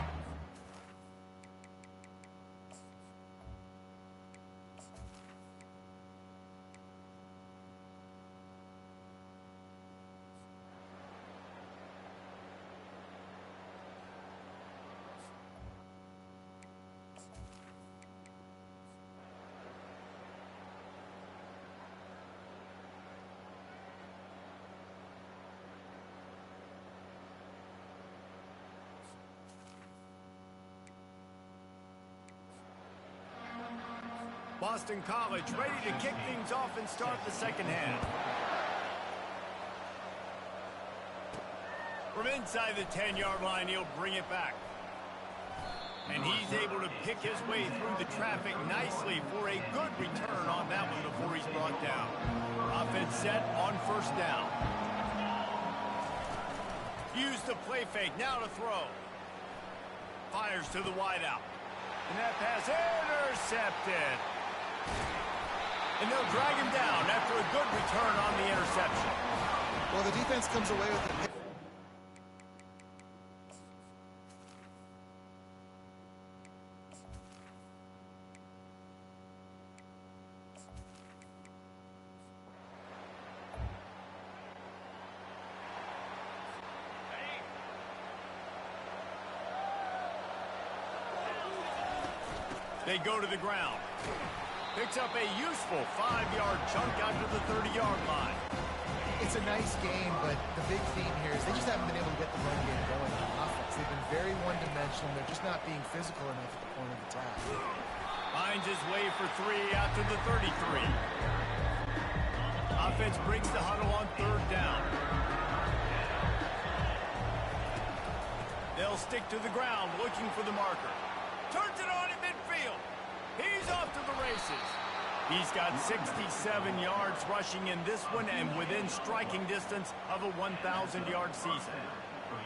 Boston College ready to kick things off and start the second half. From inside the 10-yard line, he'll bring it back. And he's able to pick his way through the traffic nicely for a good return on that one before he's brought down. Offense set on first down. Use the play fake, now to throw. Fires to the wideout. And that pass intercepted. And they'll drag him down after a good return on the interception. Well, the defense comes away with it. They go to the ground. Picks up a useful 5-yard chunk out to the 30-yard line. It's a nice game, but the big theme here is they just haven't been able to get the run game going on offense. They've been very one-dimensional. They're just not being physical enough at the point of attack. Finds his way for 3 out to the 33. Offense breaks the huddle on third down. They'll stick to the ground looking for the marker. Turns it on in midfield. He's off to the races. He's got 67 yards rushing in this one and within striking distance of a 1,000-yard season.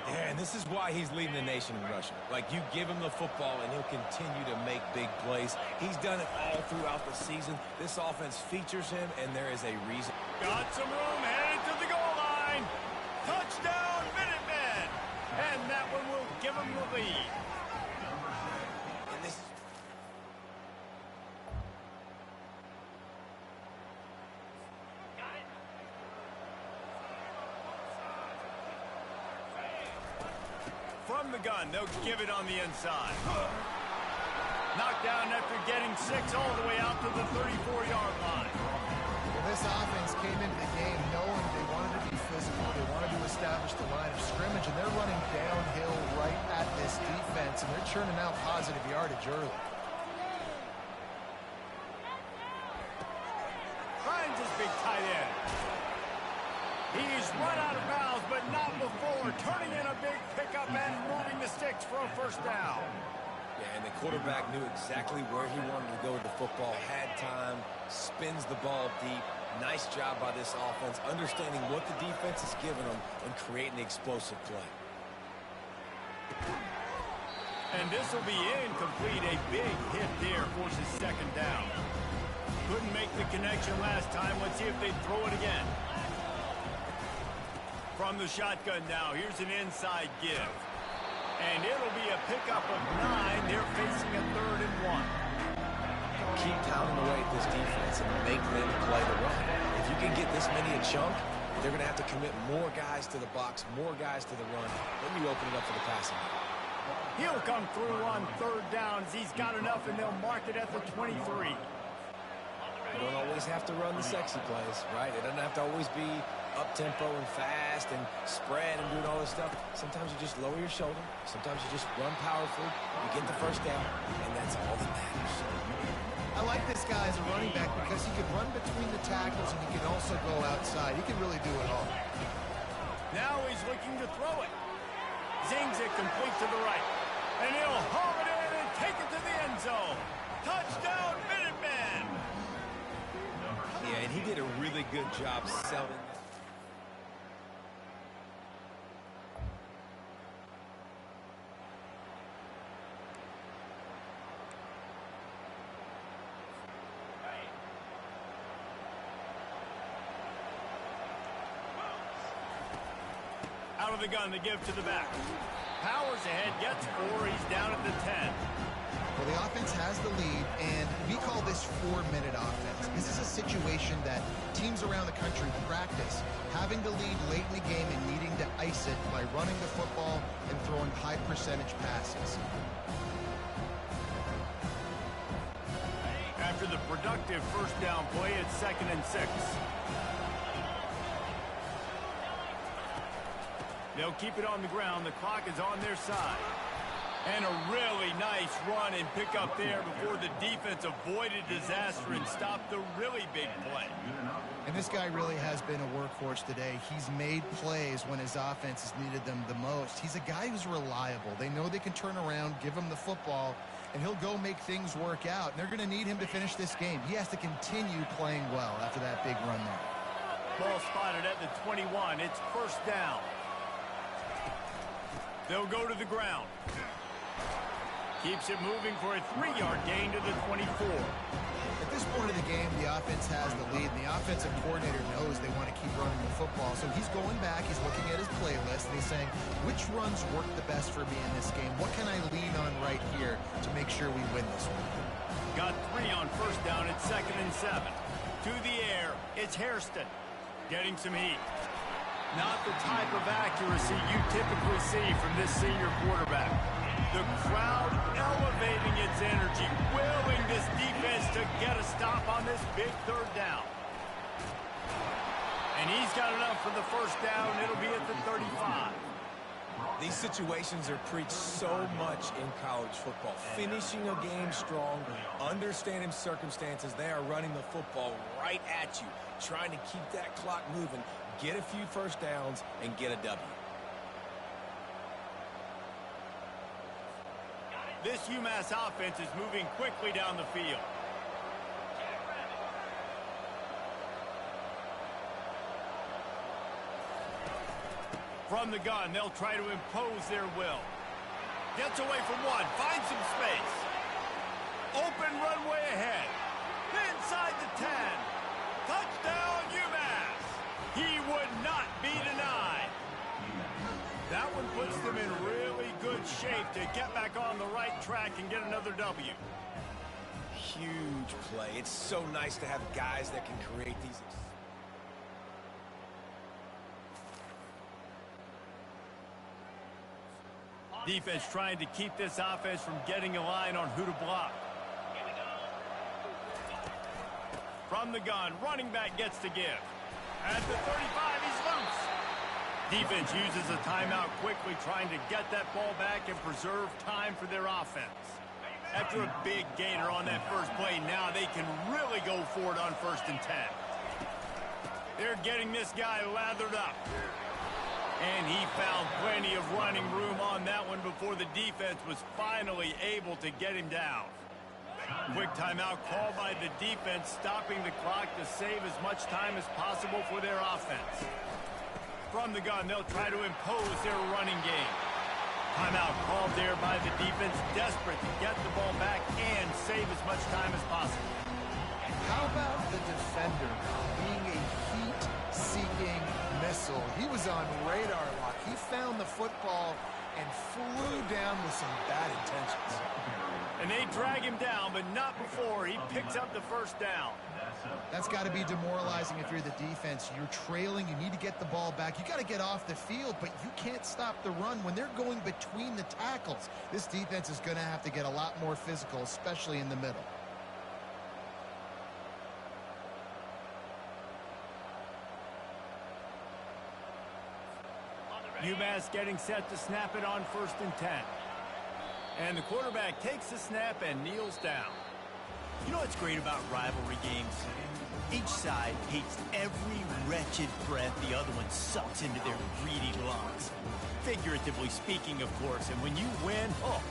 Yeah, and this is why he's leading the nation in rushing. Like, you give him the football, and he'll continue to make big plays. He's done it all throughout the season. This offense features him, and there is a reason. Got some room, headed to the goal line. Touchdown, Minutemen! And that one will give him the lead. And this... From the gun, they'll give it on the inside. Knocked down after getting 6 all the way out to the 34-yard line. Well, this offense came into the game knowing they wanted to be physical. They wanted to establish the line of scrimmage, and they're running downhill right at this defense, and they're churning out positive yardage early. Finds his big tight end. He's run out of bounds, but not before. Turning in a big pickup and moving the sticks for a first down. Yeah, and the quarterback knew exactly where he wanted to go with the football, had time, spins the ball deep. Nice job by this offense, understanding what the defense is giving them and creating the explosive play. And this will be incomplete. A big hit there forces second down. Couldn't make the connection last time. Let's see if they throw it again. From the shotgun now, here's an inside give. And it'll be a pickup of 9. They're facing a 3rd and 1. Keep pounding away at this defense and make them play the run. If you can get this many a chunk, they're going to have to commit more guys to the box, more guys to the run. Then you open it up for the passing game. He'll come through on third downs. He's got enough, and they'll mark it at the 23. You don't always have to run the sexy plays, right? It doesn't have to always be up-tempo and fast and spread and doing all this stuff. Sometimes you just lower your shoulder. Sometimes you just run powerful. You get the first down, and that's all that matters. I like this guy as a running back because he can run between the tackles and he can also go outside. He can really do it all. Now he's looking to throw it. Zings it complete to the right. And he'll haul it in and take it to the end zone. Touchdown, Minutemen! Yeah, and he did a really good job selling this. Out of the gun to give to the back. Powers ahead, gets 4. He's down at the 10. Well, the offense has the lead, and we call this 4-minute offense. This is a situation that teams around the country practice, having the lead late in the game and needing to ice it by running the football and throwing high-percentage passes. After the productive first down play, it's 2nd and 6. They'll keep it on the ground. The clock is on their side. And a really nice run and pick up there before the defense avoided disaster and stopped the really big play. And this guy really has been a workhorse today. He's made plays when his offense has needed them the most. He's a guy who's reliable. They know they can turn around, give him the football, and he'll go make things work out. And they're going to need him to finish this game. He has to continue playing well after that big run there. Ball spotted at the 21. It's first down. They'll go to the ground. Keeps it moving for a 3-yard gain to the 24. At this point of the game, the offense has the lead, and the offensive coordinator knows they want to keep running the football. So he's going back, he's looking at his playlist, and he's saying, which runs work the best for me in this game? What can I lean on right here to make sure we win this one? Got 3 on first down. It's 2nd and 7. To the air, it's Hairston. Getting some heat. Not the type of accuracy you typically see from this senior quarterback. The crowd elevating its energy, willing this defense to get a stop on this big third down. And he's got enough for the first down. It'll be at the 35. These situations are preached so much in college football. Finishing a game strong, understanding circumstances. They are running the football right at you, trying to keep that clock moving, get a few first downs, and get a W. This UMass offense is moving quickly down the field. From the gun, they'll try to impose their will. Gets away from one, finds some space. Open runway ahead. Inside the 10. Touchdown, UMass. He would not be denied. That one puts them in really good shape to get back on the right track and get another W. Huge play. It's so nice to have guys that can create these. Defense trying to keep this offense from getting a line on who to block. From the gun, running back gets to give. At the 35, he's loose. Defense uses a timeout quickly, trying to get that ball back and preserve time for their offense. After a big gainer on that first play, now they can really go for it on 1st and 10. They're getting this guy lathered up. And he found plenty of running room on that one before the defense was finally able to get him down. Quick timeout called by the defense, stopping the clock to save as much time as possible for their offense. From the gun, they'll try to impose their running game. Timeout called there by the defense, desperate to get the ball back and save as much time as possible. How about the defender being a heat-seeking missile? He was on radar lock. He found the football and flew down with some bad intentions. And they drag him down, but not before he picks up the first down. That's got to be demoralizing if you're the defense. You're trailing. You need to get the ball back. You got to get off the field, but you can't stop the run when they're going between the tackles. This defense is going to have to get a lot more physical, especially in the middle. Umass getting set to snap it on 1st and 10. And the quarterback takes the snap and kneels down. You know what's great about rivalry games? Each side hates every wretched breath the other one sucks into their greedy lungs. Figuratively speaking, of course. And when you win, oh,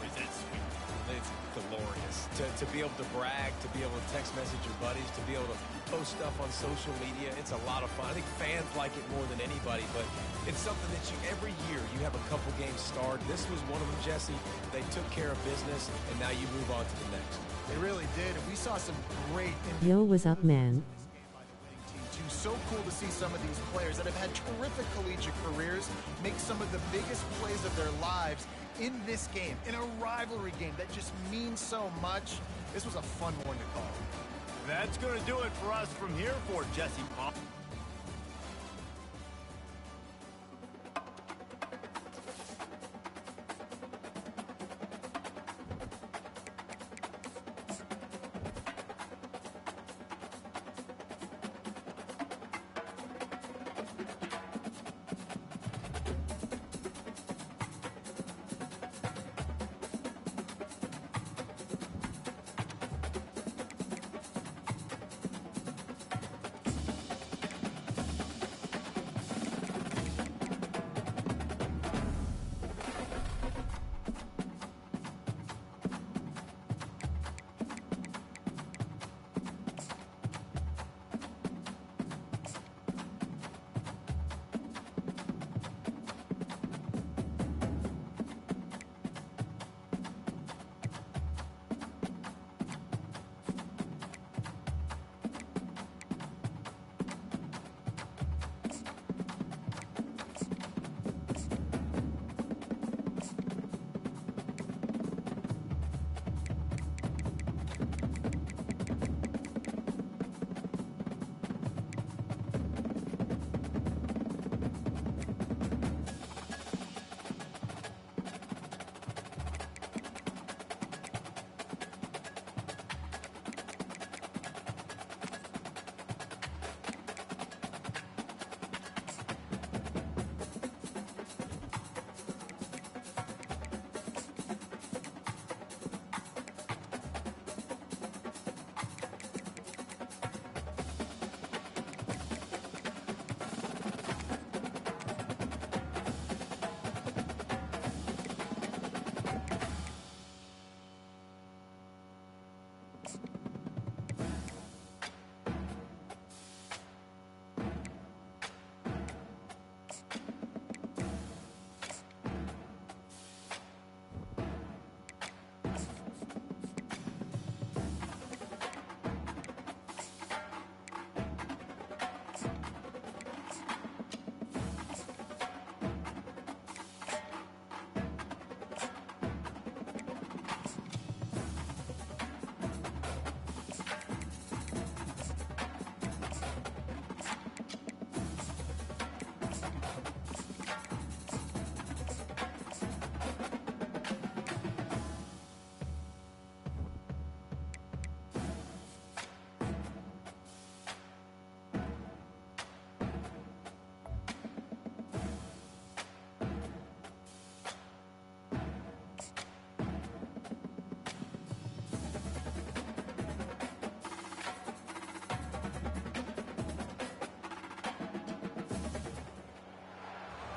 is that sweet. It's glorious to be able to brag, to be able to text message your buddies, to be able to post stuff on social media. It's a lot of fun. I think fans like it more than anybody, but it's something that every year you have a couple games starred. This was one of them, Jesse. They took care of business, and now you move on to the next. They really did, and we saw some great... Yo, what's up, man? So cool to see some of these players that have had terrific collegiate careers make some of the biggest plays of their lives in this game, in a rivalry game that just means so much. This was a fun one to call. That's going to do it for us from here for Jesse Palmer.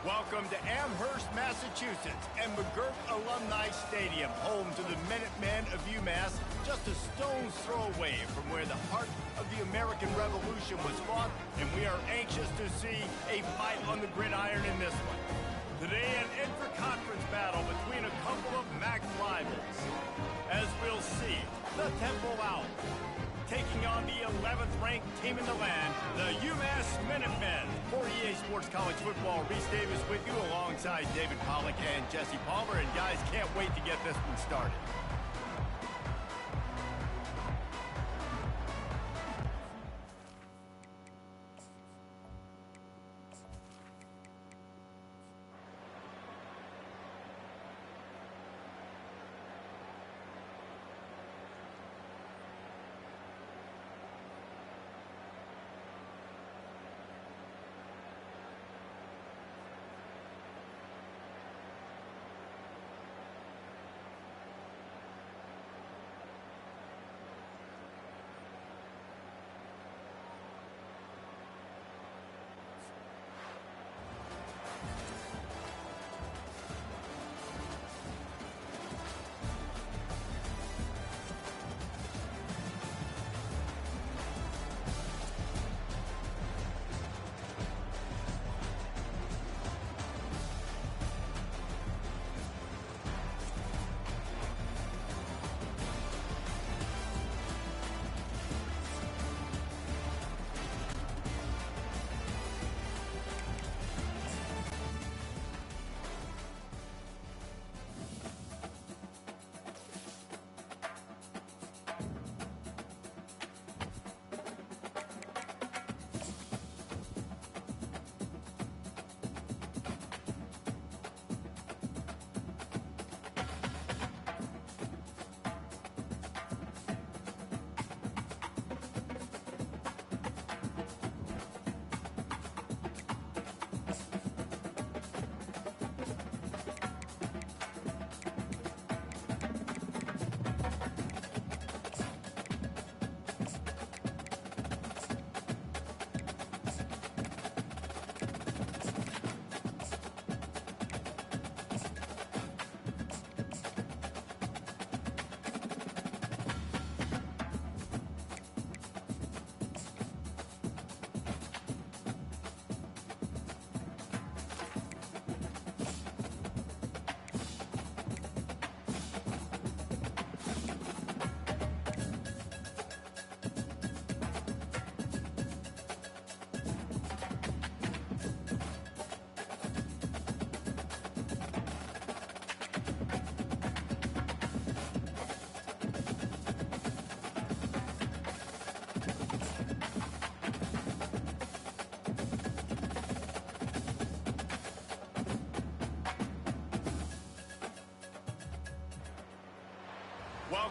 Welcome to Amherst, Massachusetts, and McGirt Alumni Stadium, home to the Minutemen of Umass, just a stone's throw away from where the heart of the American Revolution was fought, and we are anxious to see a fight on the gridiron in this one. Today, an intra-conference battle between a couple of MAC rivals. As we'll see, the Temple Owls taking on the 11th ranked team in the land, the Umass Minutemen. For EA Sports College Football, Reese Davis with you alongside David Pollack and Jesse Palmer. And guys, can't wait to get this one started.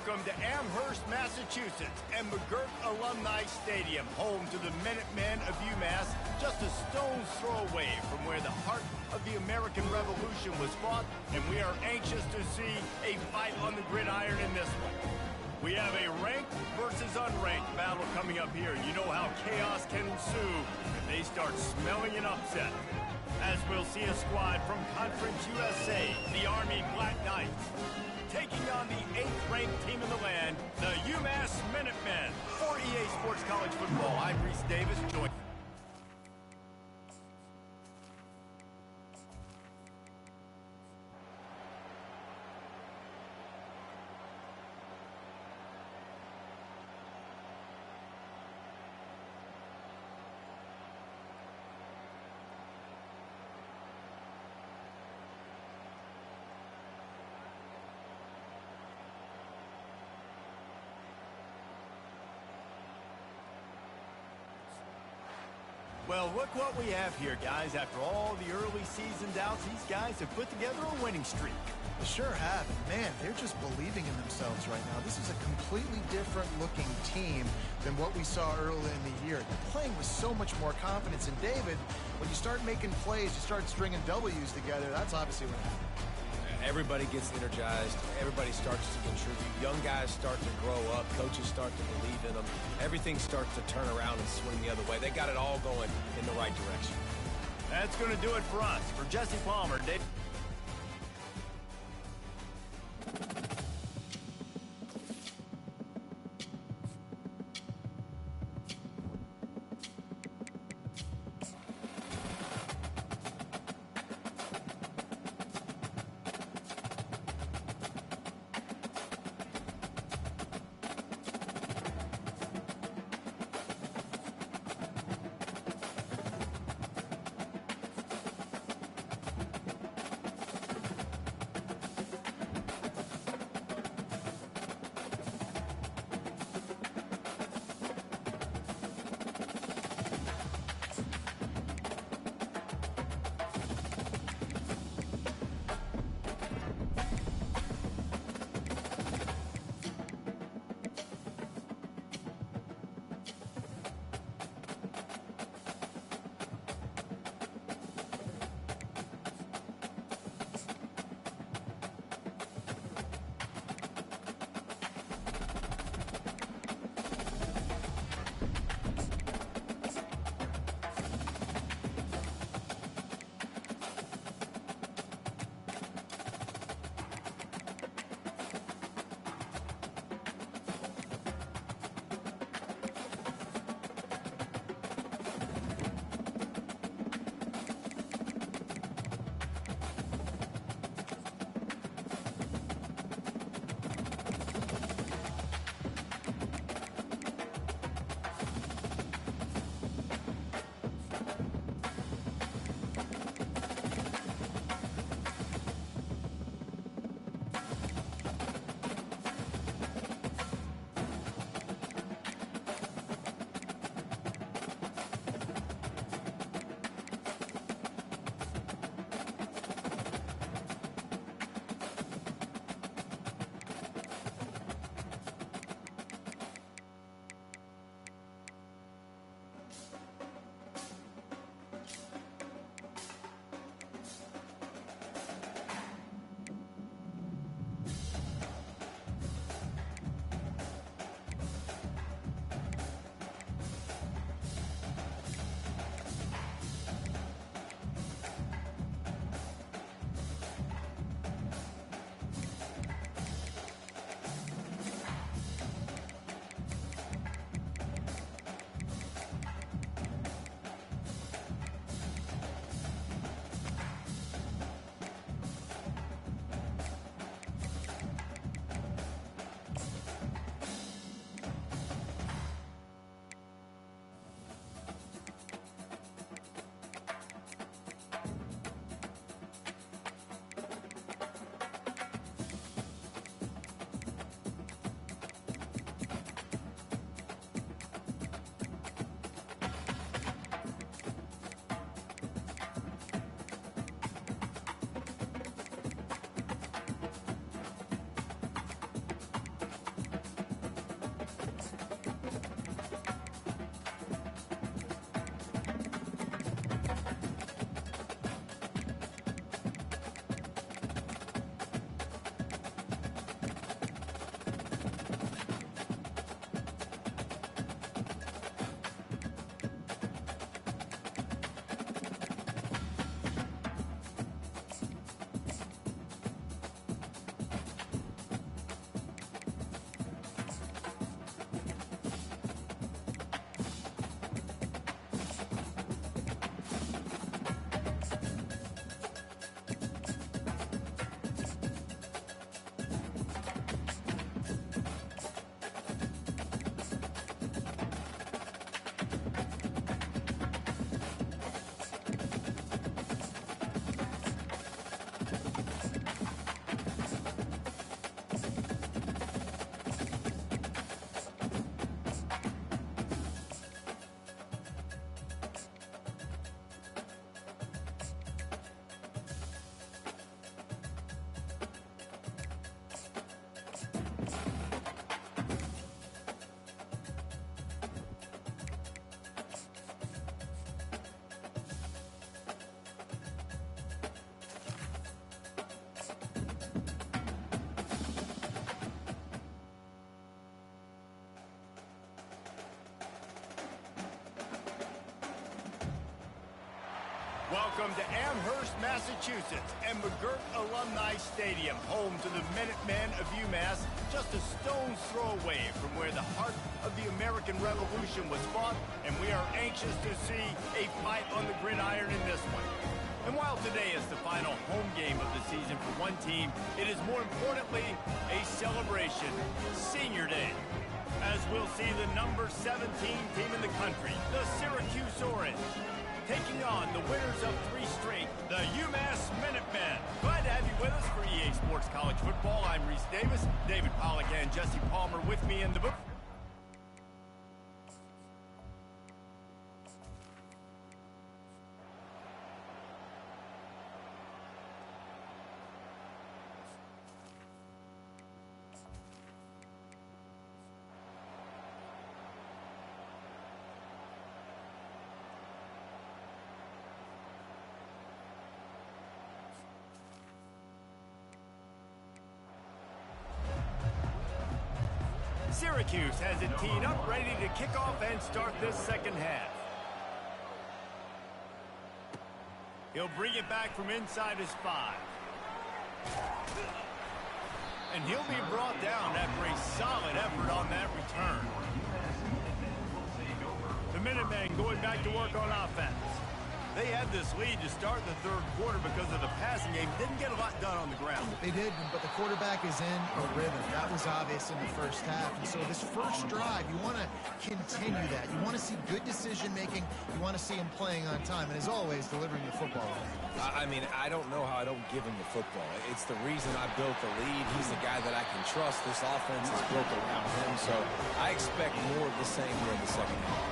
Welcome to Amherst, Massachusetts, and McGirt Alumni Stadium, home to the Minutemen of Umass, just a stone's throw away from where the heart of the American Revolution was fought, and we are anxious to see a fight on the gridiron in this one. We have a ranked versus unranked battle coming up here. You know how chaos can ensue if they start smelling an upset. As we'll see a squad from Conference USA, the Army Black Knights, taking on the 8th-ranked team in the land, the UMass Minutemen. For EA Sports College Football, I'm Reese Davis. Join. Well, look what we have here, guys. After all the early season doubts, these guys have put together a winning streak. They sure have. And man, they're just believing in themselves right now. This is a completely different looking team than what we saw early in the year. They're playing with so much more confidence. And David, when you start making plays, you start stringing W's together, that's obviously what happened. Everybody gets energized. Everybody starts to contribute. Young guys start to grow up. Coaches start to believe in them. Everything starts to turn around and swing the other way. They got it all going in the right direction. That's going to do it for us. For Jesse Palmer, Dave. Welcome to Amherst, Massachusetts, and McGirt Alumni Stadium, home to the Minutemen of Umass, just a stone's throw away from where the heart of the American Revolution was fought, and we are anxious to see a fight on the gridiron in this one. And while today is the final home game of the season for one team, it is more importantly a celebration, Senior Day, as we'll see the number 17 team in the country, the Syracuse Orange, taking on the winners of 3 straight, the UMass Minutemen. Glad to have you with us for EA Sports College Football. I'm Reese Davis, David Pollack and Jesse Palmer with me in the booth. Syracuse has it teed up, ready to kick off and start this second half. He'll bring it back from inside his 5. And he'll be brought down after a solid effort on that return. The Minutemen going back to work on offense. They had this lead to start the third quarter because of the passing game. Didn't get a lot done on the ground. They did, but the quarterback is in a rhythm. That was obvious in the first half. And so this first drive, you want to continue that. You want to see good decision-making. You want to see him playing on time. And as always, delivering the football. I mean, I don't know how I don't give him the football. It's the reason I built the lead. He's the guy that I can trust. This offense is built around him. So I expect more of the same here in the second half.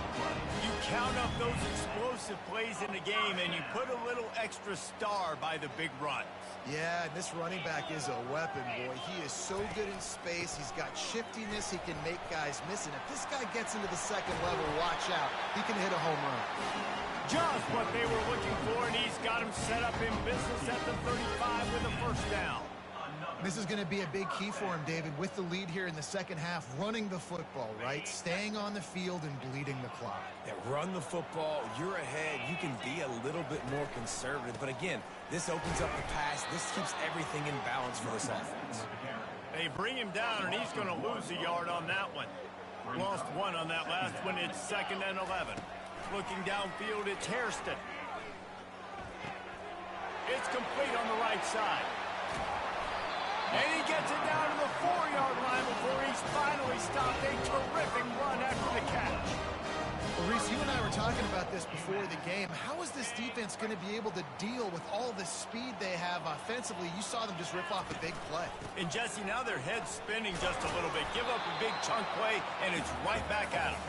You count up those explosive plays in the game, and you put a little extra star by the big runs. Yeah, and this running back is a weapon, boy. He is so good in space. He's got shiftiness. He can make guys miss. And if this guy gets into the second level, watch out. He can hit a home run. Just what they were looking for, and he's got him set up in business at the 35 with a first down. This is going to be a big key for him, David, with the lead here in the second half, running the football, right? Staying on the field and bleeding the clock. Yeah, run the football. You're ahead. You can be a little bit more conservative. But again, this opens up the pass. This keeps everything in balance for this offense. They bring him down, and he's going to lose a yard on that one. Lost 1 on that last one. It's 2nd and 11. Looking downfield, it's Hairston. It's complete on the right side. And he gets it down to the 4-yard line before he's finally stopped. A terrific run after the catch. Well, Reese, you and I were talking about this before the game. How is this defense going to be able to deal with all the speed they have offensively? You saw them just rip off a big play. And Jesse, now their head's spinning just a little bit. Give up a big chunk play, and it's right back at him.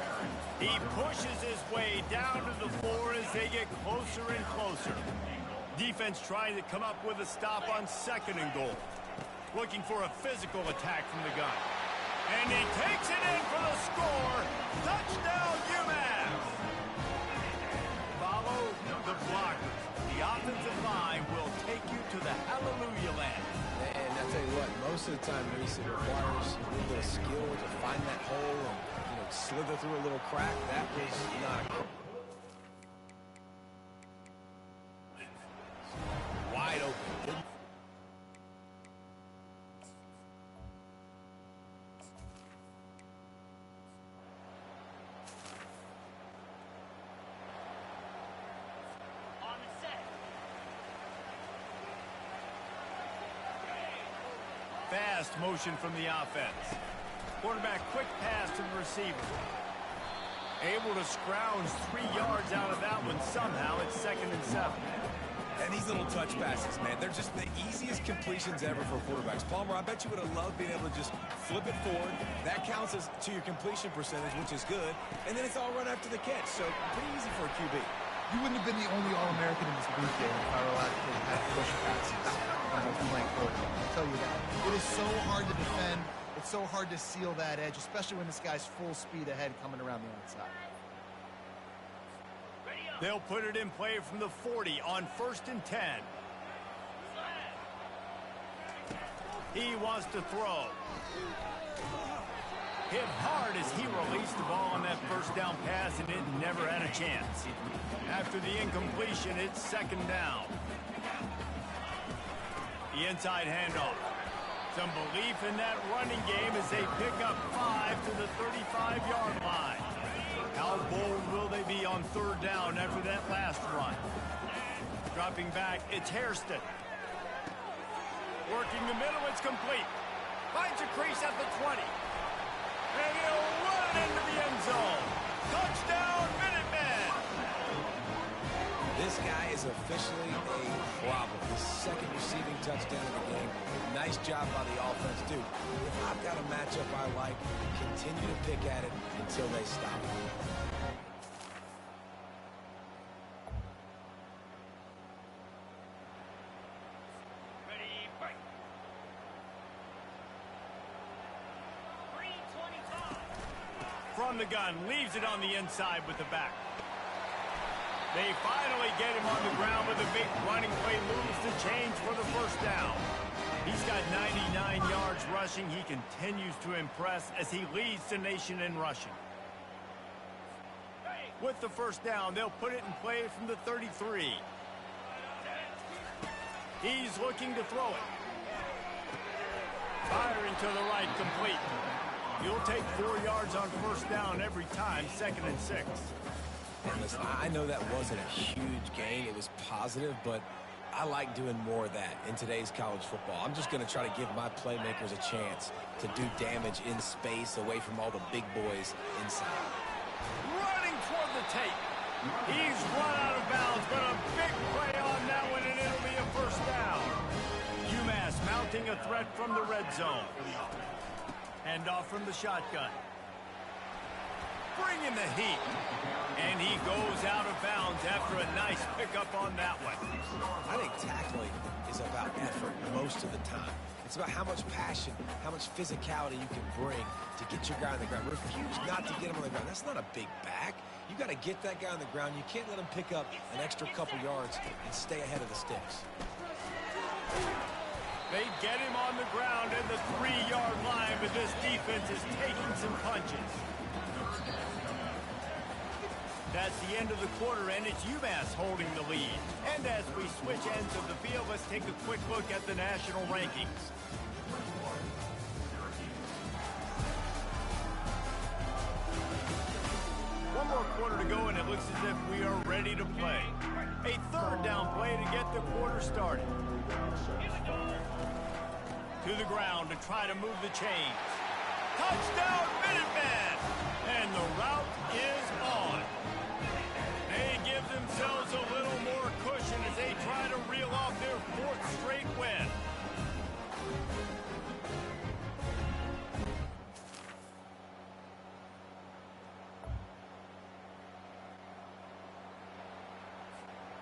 He pushes his way down to the floor as they get closer and closer. Defense trying to come up with a stop on 2nd and goal. Looking for a physical attack from the gun. And he takes it in for the score. Touchdown, UMass! Follow the blockers. The offensive line will take you to the hallelujah land. And I'll tell you what, most of the time, Reese, it requires a little bit of skill to find that hole and, slither through a little crack. That was not wide open. Fast motion from the offense. Quarterback quick pass to the receiver. Able to scrounge 3 yards out of that one somehow. It's 2nd and 7. And these little touch passes, man, they're just the easiest completions ever for quarterbacks. Palmer, I bet you would have loved being able to just flip it forward. That counts as to your completion percentage, which is good. And then it's all run after the catch, so pretty easy for a QB. You wouldn't have been the only All-American in this booth game if I were allowed to have push passes on the flank quarterback. I'll tell you that. It is so hard to defend. It's so hard to seal that edge, especially when this guy's full speed ahead coming around the outside. They'll put it in play from the 40 on 1st and 10. He wants to throw. Hit hard as he released the ball on that first touchdown pass, and it never had a chance. After the incompletion, it's second down. The inside handoff. Some belief in that running game as they pick up 5 to the 35-yard line. How bold will they be on third down after that last run? Dropping back, it's Hairston. Working the middle, it's complete. Finds a crease at the 20. And he'll run into the end zone. Touchdown, Minutemen! This guy is officially a problem. His second receiving touchdown of the game. Nice job by the offense, dude. If I've got a matchup I like, continue to pick at it until they stop. Ready, break. 3:25. From the gun, leaves it on the inside with the back. They finally get him on the ground with a big running play, moves the change for the first down. He's got 99 yards rushing. He continues to impress as he leads the nation in rushing. With the first down, they'll put it in play from the 33. He's looking to throw it. Firing to the right, complete. You'll take 4 yards on first down every time, 2nd and 6. And listen, I know that wasn't a huge gain. It was positive, but I like doing more of that in today's college football. I'm just going to try to give my playmakers a chance to do damage in space away from all the big boys inside. Running toward the tape. He's run out of bounds, but a big play on that one, and it'll be a first down. Umass mounting a threat from the red zone. Handoff from the shotgun. Bringing the heat. And he goes out of bounds after a nice pickup on that one. I think tackling is about effort most of the time. It's about how much passion, how much physicality you can bring to get your guy on the ground. Refuse not to get him on the ground. That's not a big back. You got to get that guy on the ground. You can't let him pick up an extra couple yards and stay ahead of the sticks. They get him on the ground at the 3-yard line, but this defense is taking some punches. That's the end of the quarter, and it's UMass holding the lead. And as we switch ends of the field, let's take a quick look at the national rankings. One more quarter to go, and it looks as if we are ready to play. A third down play to get the quarter started. To the ground to try to move the chains. Touchdown, Minutemen! And the route is on. They give themselves a little more cushion as they try to reel off their 4th straight win.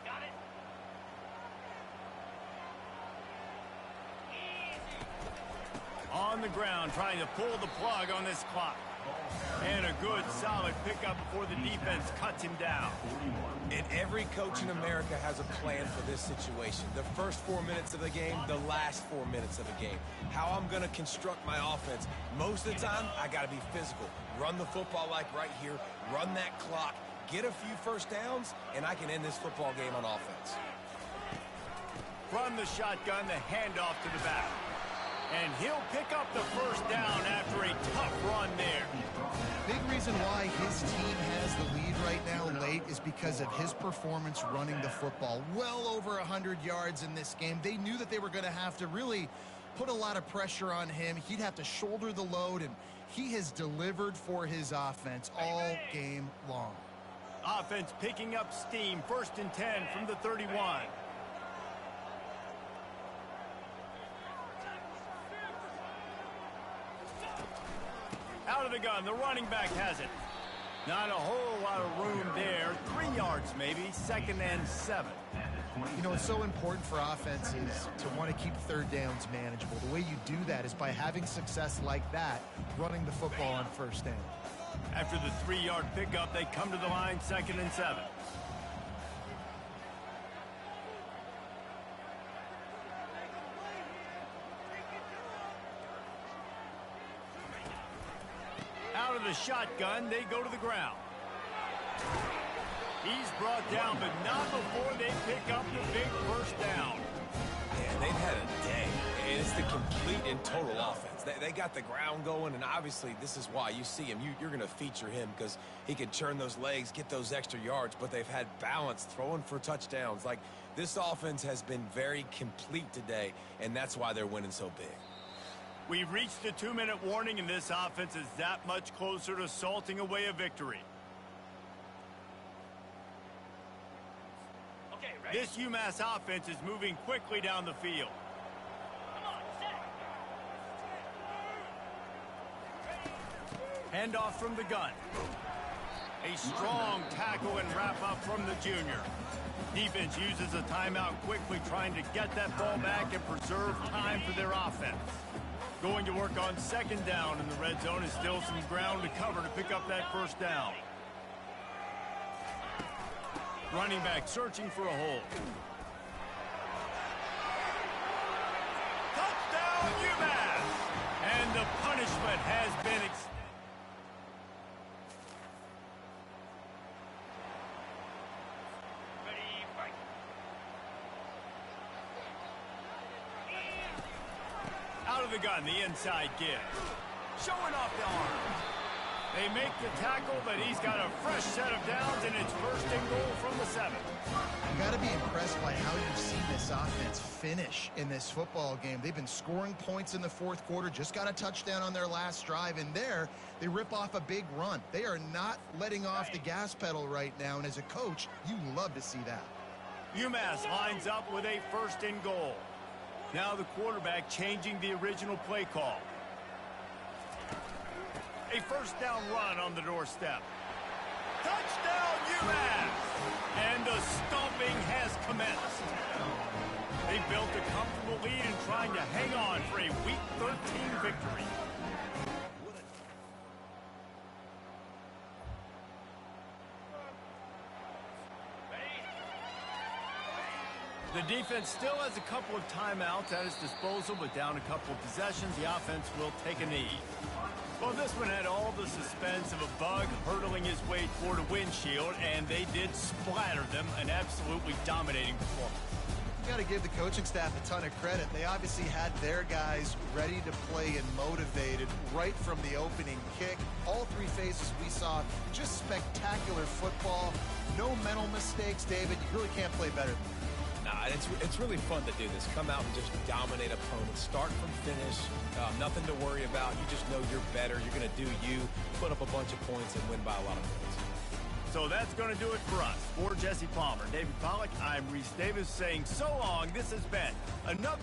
Got it. On the ground, trying to pull the plug on this clock. And a good, solid pickup before the defense cuts him down. And every coach in America has a plan for this situation. The first 4 minutes of the game, the last 4 minutes of the game. How I'm going to construct my offense. Most of the time, I got to be physical. Run the football like right here. Run that clock. Get a few first downs, and I can end this football game on offense. From the shotgun, the handoff to the back. And he'll pick up the first down after a tough run there. Big reason why his team has the lead right now late is because of his performance running the football. Well over 100 yards in this game. They knew that they were going to have to really put a lot of pressure on him. He'd have to shoulder the load, and he has delivered for his offense all game long. Offense picking up steam. 1st and 10 from the 31. Out of the gun, the running back has it. Not a whole lot of room there. 3 yards maybe, 2nd and 7. You know, it's so important for offenses to want to keep third downs manageable. The way you do that is by having success like that, running the football on first down. After the 3-yard pickup, they come to the line, 2nd and 7. Out of the shotgun, they go to the ground. He's brought down, but not before they pick up the big first down. Yeah, they've had a day. And it's the complete and total offense. They got the ground going, and obviously this is why you see him. You're going to feature him because he can turn those legs, get those extra yards, but they've had balance, throwing for touchdowns. Like, this offense has been very complete today, and that's why they're winning so big. We've reached the 2-minute warning, and this offense is that much closer to salting away a victory. Okay, ready? This UMass offense is moving quickly down the field. Come on, set. Handoff from the gun. A strong tackle and wrap-up from the junior. Defense uses a timeout quickly, trying to get that ball back and preserve time for their offense. Going to work on second down in the red zone is still some ground to cover to pick up that first down. Running back searching for a hole. Touchdown, UMass! And the punishment has been Ready, fight. out of the gun, the inside give. Showing off the arm. They make the tackle, but he's got a fresh set of downs, and it's first and goal from the 7. You got to be impressed by how you've seen this offense finish in this football game. They've been scoring points in the fourth quarter, just got a touchdown on their last drive, and there they rip off a big run. They are not letting off the gas pedal right now, and as a coach, you love to see that. UMass lines up with a first and goal. Now the quarterback changing the original play call. A first down run on the doorstep. Touchdown, UMass! And the stomping has commenced. They built a comfortable lead and trying to hang on for a Week 13 victory. The defense still has a couple of timeouts at its disposal, but down a couple of possessions, the offense will take a knee. Well, this one had all the suspense of a bug hurtling his way toward a windshield, and they did splatter them, an absolutely dominating performance. You got to give the coaching staff a ton of credit. They obviously had their guys ready to play and motivated right from the opening kick. All three phases we saw, just spectacular football. No mental mistakes, David. You really can't play better than that. Nah, it's really fun to do this. Come out and just dominate opponents. Start from finish. Nothing to worry about. You just know you're better. You're going to do you, put up a bunch of points, and win by a lot of points. So that's going to do it for us. For Jesse Palmer, David Pollack, I'm Reese Davis saying so long. This has been another...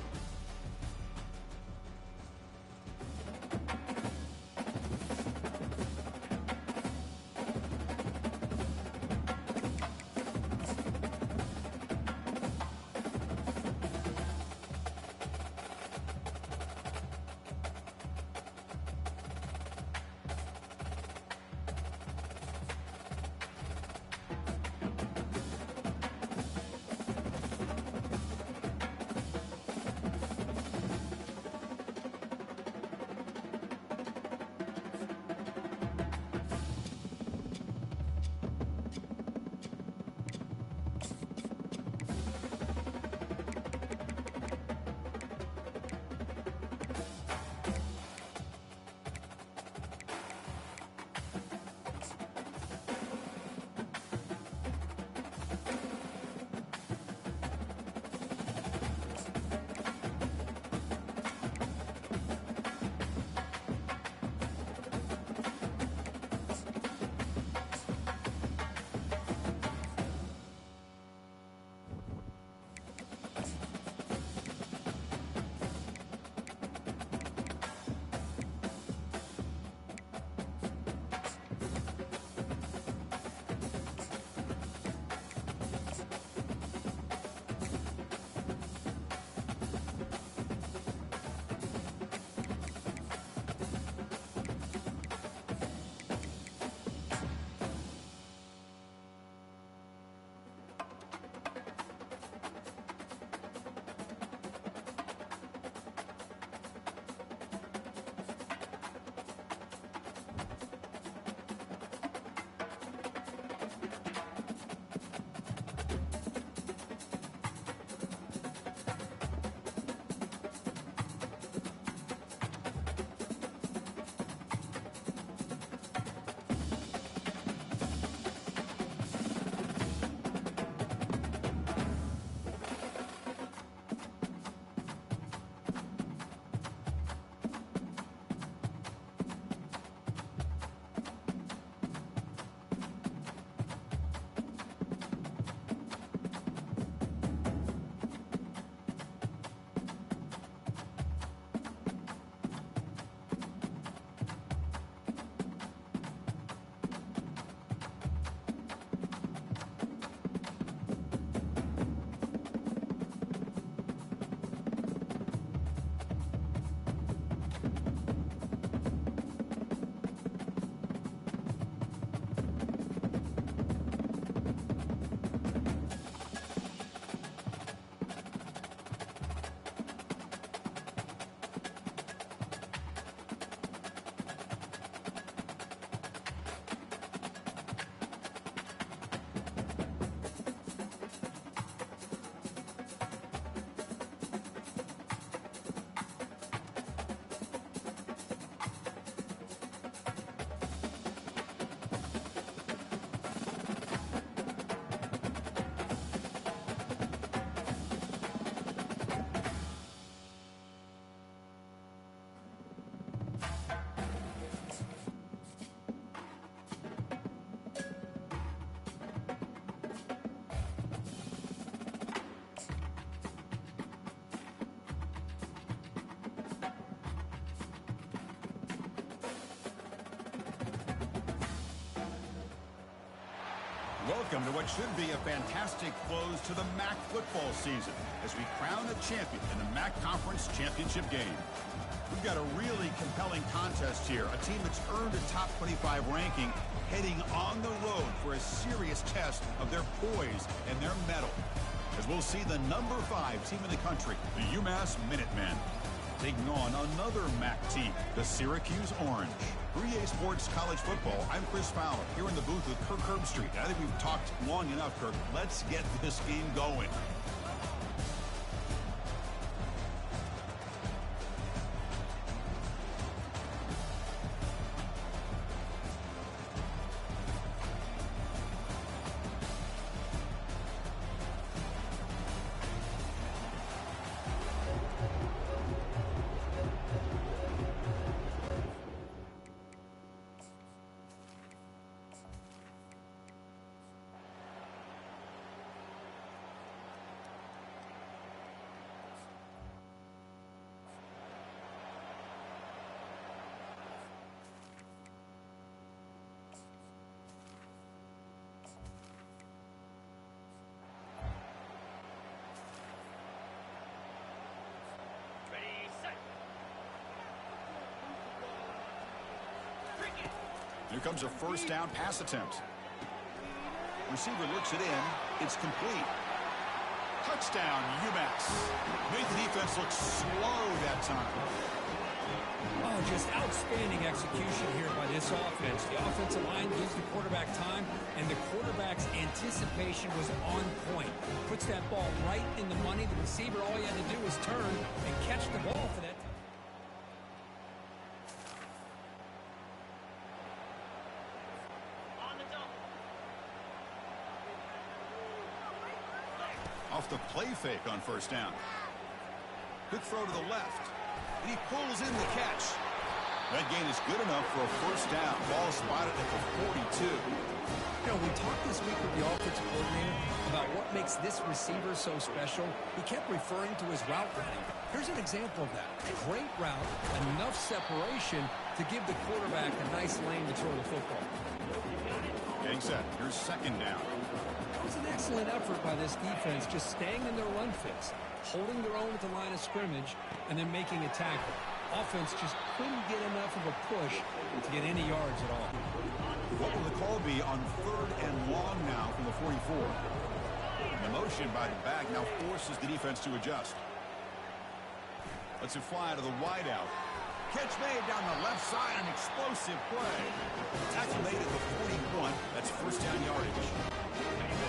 Welcome to what should be a fantastic close to the MAC football season as we crown a champion in the MAC Conference Championship game. We've got a really compelling contest here, a team that's earned a top 25 ranking heading on the road for a serious test of their poise and their mettle. As we'll see the number 5 team in the country, the UMass Minutemen, taking on another MAC team, the Syracuse Orange. For EA Sports College Football, I'm Chris Fowler, here in the booth with Kirk Herbstreit. I think we've talked long enough, Kirk. Let's get this game going. Here comes a first down pass attempt. Receiver looks it in. It's complete. Touchdown, UMass. Made the defense look slow that time. Oh, just outstanding execution here by this offense. The offensive line gives the quarterback time, and the quarterback's anticipation was on point. Puts that ball right in the money. The receiver, all he had to do was turn and catch the ball for that. Off the play fake on first down. Quick throw to the left. And he pulls in the catch. That gain is good enough for a first down. Ball spotted at the 42. You know, we talked this week with the offensive coordinator about what makes this receiver so special. He kept referring to his route running. Here's an example of that. Great route, enough separation to give the quarterback a nice lane to throw the football. Getting set. Here's second down. It was an excellent effort by this defense, just staying in their run fits, holding their own at the line of scrimmage, and then making a tackle. Offense just couldn't get enough of a push to get any yards at all. What will the call be on 3rd and long now from the 44? And the motion by the back now forces the defense to adjust. Lets it fly to the wideout. Catch made down the left side, an explosive play. Tackle made at the 41. That's first down yardage.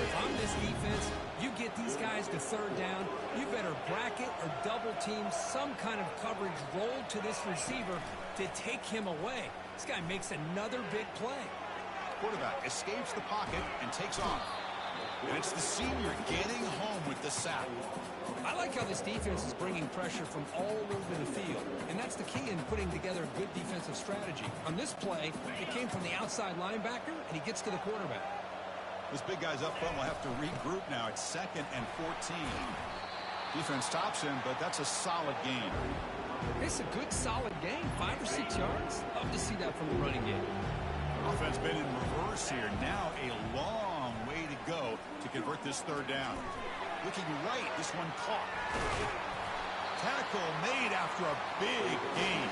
If I'm this defense, you get these guys to 3rd down, you better bracket or double team some kind of coverage roll to this receiver to take him away. This guy makes another big play. Quarterback escapes the pocket and takes off. And it's the senior getting home with the sack. I like how this defense is bringing pressure from all over the field, and that's the key in putting together a good defensive strategy. On this play, it came from the outside linebacker, and he gets to the quarterback. This big guy's up front will have to regroup now. It's 2nd and 14. Defense stops him, but that's a solid gain. It's a good, solid gain. 5 or 6 yards. Love to see that from the running game. Offense been in reverse here. Now a long way to go to convert this 3rd down. Looking right, this one caught. Tackle made after a big gain.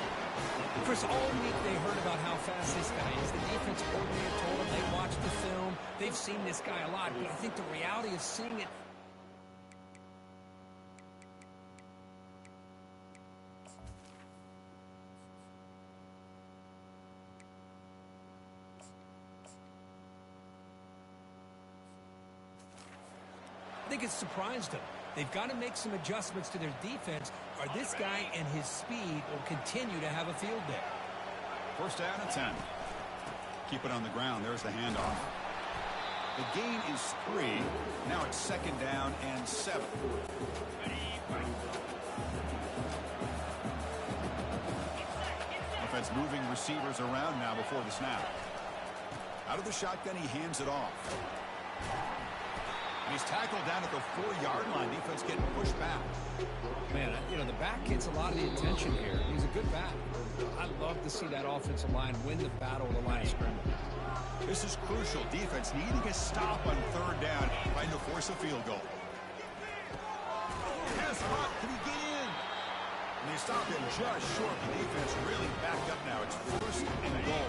Chris, all week they heard about how fast this guy is. The defense coordinator told them they watched the film. They've seen this guy a lot, but I think the reality of seeing it. I think it's surprised them. They've got to make some adjustments to their defense, or this guy and his speed will continue to have a field day. First down and 10. Keep it on the ground. There's the handoff. The gain is 3. Now it's 2nd down and 7. Offense moving receivers around now before the snap. Out of the shotgun, he hands it off. And he's tackled down at the 4-yard line. Defense getting pushed back. Man, the back gets a lot of the attention here. He's a good back. I love to see that offensive line win the battle of the line of scrimmage. This is crucial. Defense needing a stop on 3rd down, trying to force a field goal. Pass hot. Can he get in? And they stop him just short. The defense really backed up now. It's 1st and goal.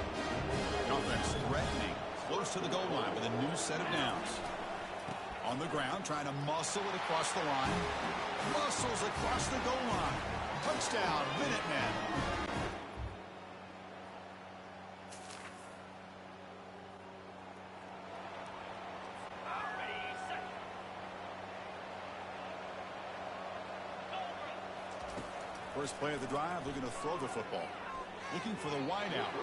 The offense threatening, close to the goal line with a new set of downs. On the ground, trying to muscle it across the line. Muscles across the goal line. Touchdown, Minutemen. First play of the drive, looking to throw the football. Looking for the wideout.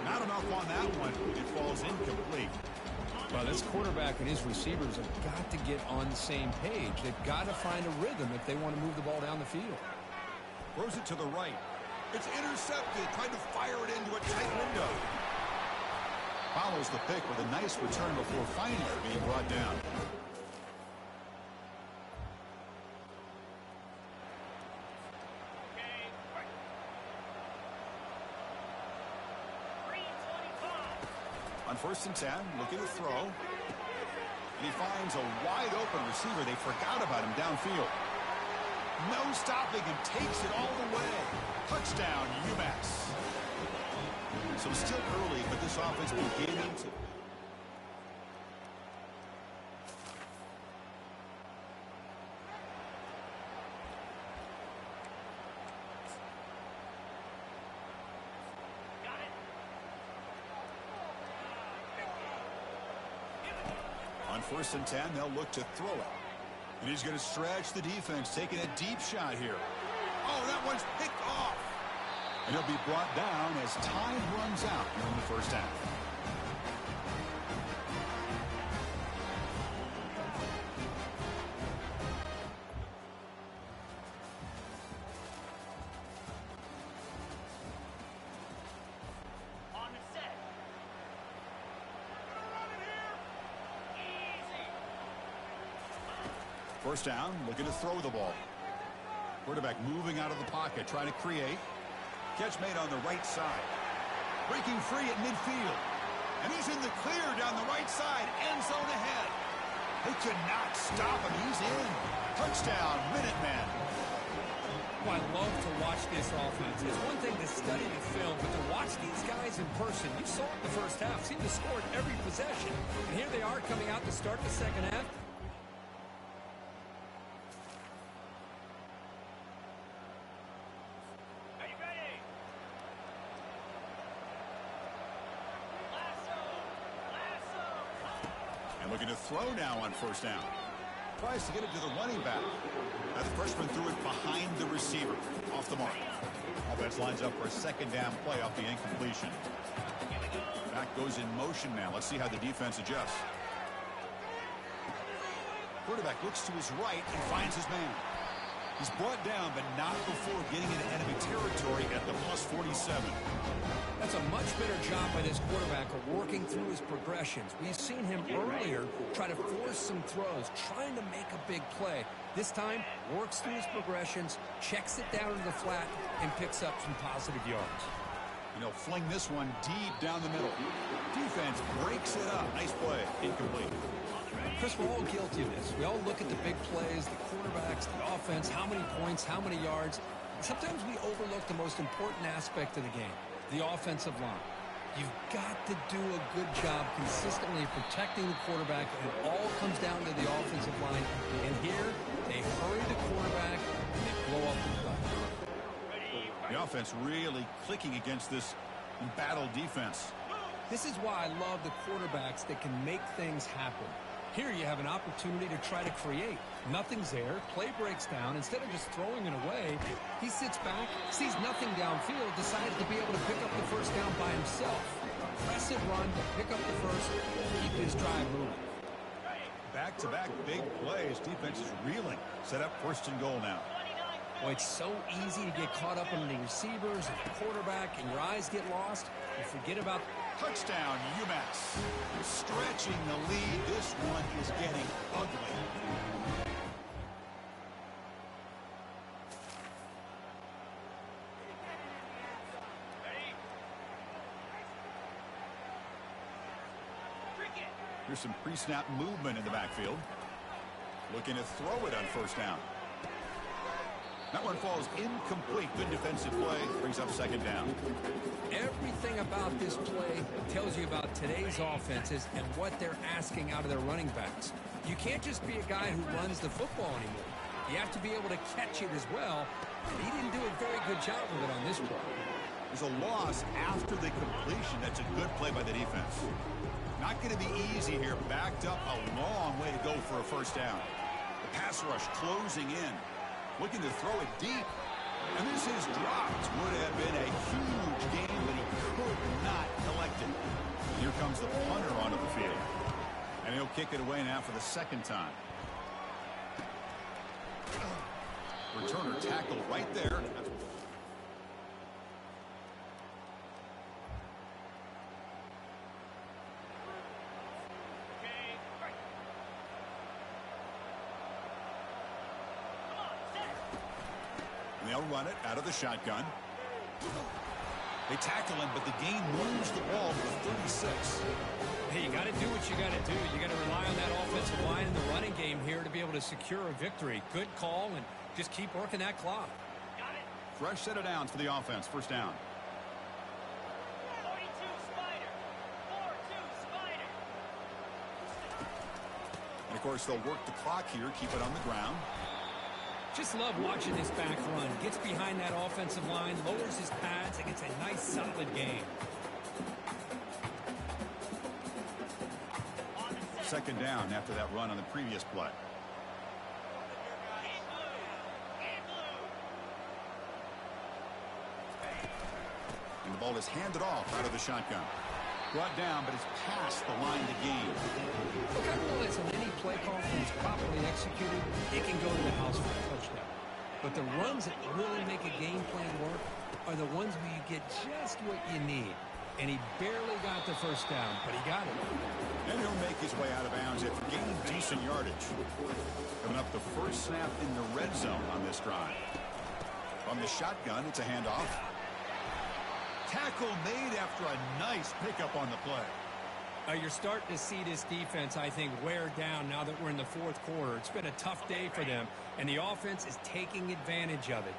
Not enough on that one. It falls incomplete. Well, this quarterback and his receivers have got to get on the same page. They've got to find a rhythm if they want to move the ball down the field. Throws it to the right. It's intercepted. Trying to fire it into a tight window. Follows the pick with a nice return before finally being brought down. On 1st and 10, looking to throw. And he finds a wide-open receiver. They forgot about him downfield. No stopping him. Takes it all the way. Touchdown, Umass. So still early, but this offense beginning to... On 1st and 10, they'll look to throw it. And he's going to stretch the defense, taking a deep shot here. Oh, that one's picked off. And he'll be brought down as time runs out in the 1st half. On the set. Easy. 1st down, looking to throw the ball. Quarterback moving out of the pocket, trying to create. Catch made on the right side. Breaking free at midfield. And he's in the clear down the right side. End zone ahead. They could not stop him. He's in. Touchdown, Minutemen. Oh, I love to watch this offense. It's one thing to study the film, but to watch these guys in person. You saw it in the 1st half. Seemed to score at every possession. And here they are coming out to start the 2nd half. Looking to throw now on 1st down. Tries to get it to the running back. Now the freshman threw it behind the receiver. Off the mark. Offense lines up for a 2nd down play off the incompletion. Back goes in motion now. Let's see how the defense adjusts. Quarterback looks to his right and finds his man. He's brought down, but not before getting into enemy territory at the +47. That's a much better job by this quarterback of working through his progressions. We've seen him earlier try to force some throws, trying to make a big play. This time, works through his progressions, checks it down into the flat, and picks up some positive yards. Fling this one deep down the middle. Defense breaks it up. Nice play. Incomplete. Chris, we're all guilty of this. We all look at the big plays, the quarterbacks, the offense, how many points, how many yards. Sometimes we overlook the most important aspect of the game, the offensive line. You've got to do a good job consistently protecting the quarterback, and it all comes down to the offensive line. And here, they hurry the quarterback, and they blow up the play. The offense really clicking against this embattled defense. This is why I love the quarterbacks that can make things happen. Here you have an opportunity to try to create. Nothing's there. Play breaks down. Instead of just throwing it away, he sits back, sees nothing downfield, decides to be able to pick up the 1st down by himself. Impressive run to pick up the 1st, keep his drive moving. Back-to-back big plays. Defense is reeling. Set up 1st and goal now. Boy, it's so easy to get caught up in the receivers and the quarterback, and your eyes get lost. You forget about Touchdown, Umass. Stretching the lead. This one is getting ugly. Here's some pre-snap movement in the backfield. Looking to throw it on first down. That one falls incomplete. Good defensive play. Brings up second down. Everything about this play tells you about today's offenses and what they're asking out of their running backs. You can't just be a guy who runs the football anymore. You have to be able to catch it as well. And he didn't do a very good job of it on this play. There's a loss after the completion. That's a good play by the defense. Not going to be easy here. Backed up a long way to go for a first down. The pass rush closing in. Looking to throw it deep. And this is dropped. Would have been a huge game, but he could not collect it. Here comes the punter onto the field. And he'll kick it away now for the second time. Returner tackle right there. They'll run it out of the shotgun. They tackle him, but the game moves the ball to the 36. Hey, you got to do what you got to do. You got to rely on that offensive line in the running game here to be able to secure a victory. Good call, and just keep working that clock. Fresh set of downs for the offense. First down. 42 Spider. 4-2 Spider. And, of course, they'll work the clock here, keep it on the ground. Just love watching this back run. Gets behind that offensive line, lowers his pads, and gets a nice, solid game. Second down after that run on the previous play. And the ball is handed off out of the shotgun. Brought down, but it's past the line to gain. Look, I realize in any play call that is properly executed, it can go to the house for a touchdown. But the runs that really make a game plan work are the ones where you get just what you need. And he barely got the first down, but he got it. And he'll make his way out of bounds after gaining decent yardage. Coming up the first snap in the red zone on this drive. From the shotgun, it's a handoff. Tackle made after a nice pickup on the play. You're starting to see this defense, I think, wear down now that we're in the fourth quarter. It's been a tough day for them, and the offense is taking advantage of it.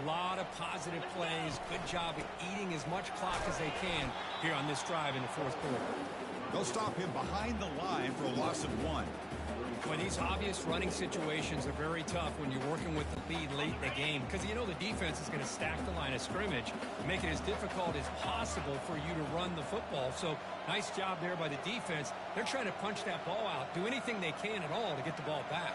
A lot of positive plays. Good job of eating as much clock as they can here on this drive in the fourth quarter. They'll stop him behind the line for a loss of 1. Well, these obvious running situations are very tough when you're working with the lead late in the game because you know the defense is going to stack the line of scrimmage, make it as difficult as possible for you to run the football. So nice job there by the defense. They're trying to punch that ball out, do anything they can at all to get the ball back.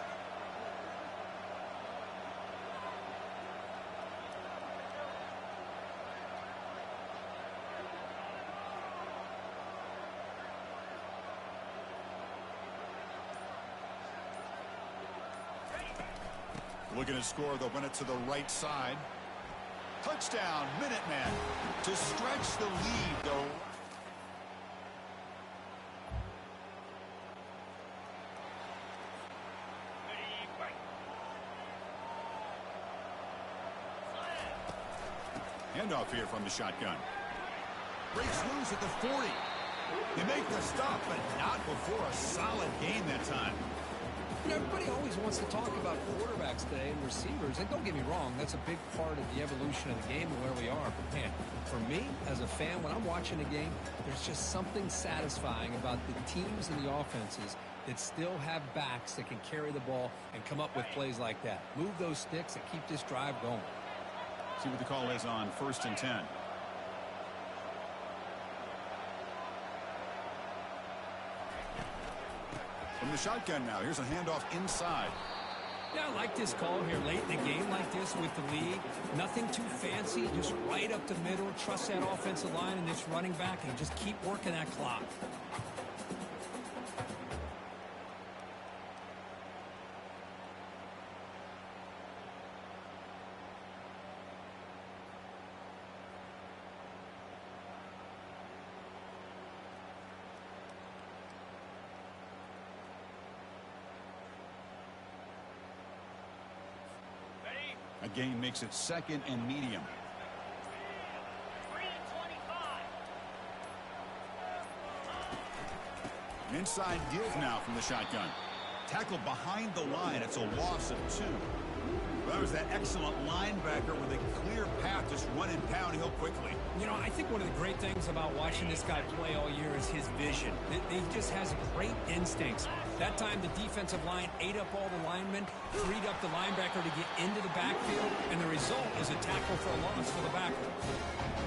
Looking to score, they'll run it to the right side. Touchdown, Minutemen. To stretch the lead, though. Handoff here from the shotgun. Breaks loose at the 40. They make the stop, but not before a solid gain that time. You know, everybody always wants to talk about quarterbacks today and receivers. And don't get me wrong, that's a big part of the evolution of the game and where we are. But, man, for me, as a fan, when I'm watching a game, there's just something satisfying about the teams and the offenses that still have backs that can carry the ball and come up with plays like that. Move those sticks and keep this drive going. See what the call is on 1st and 10. From the shotgun now, here's a handoff inside. Yeah, I like this call here late in the game like this with the lead. Nothing too fancy, just right up the middle. Trust that offensive line and this running back and just keep working that clock. gain makes it 2nd and medium. 3 and 25. Inside give now from the shotgun. Tackled behind the line. It's a loss of 2. That was that excellent linebacker with a clear path, just running downhill quickly. You know, I think one of the great things about watching this guy play all year is his vision. He just has great instincts. That time, the defensive line ate up all the linemen, freed up the linebacker to get into the backfield, and the result is a tackle for a loss for the backer.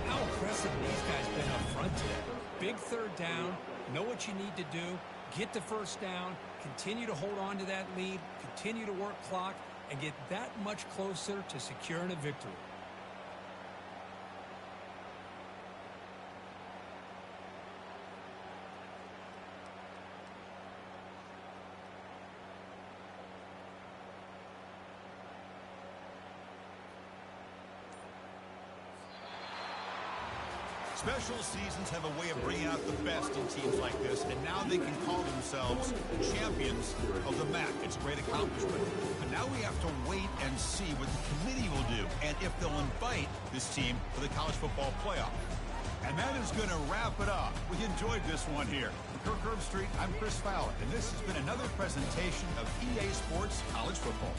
How impressive these guys been up front today. Big 3rd down, know what you need to do, get the 1st down, continue to hold on to that lead, continue to work clock, and get that much closer to securing a victory. Special seasons have a way of bringing out the best in teams like this, and now they can call themselves champions of the MAC. It's a great accomplishment. But now we have to wait and see what the committee will do, and if they'll invite this team for the college football playoff. And that is going to wrap it up. We enjoyed this one here. From Kirk Street, I'm Chris Fowler, and this has been another presentation of EA Sports College Football.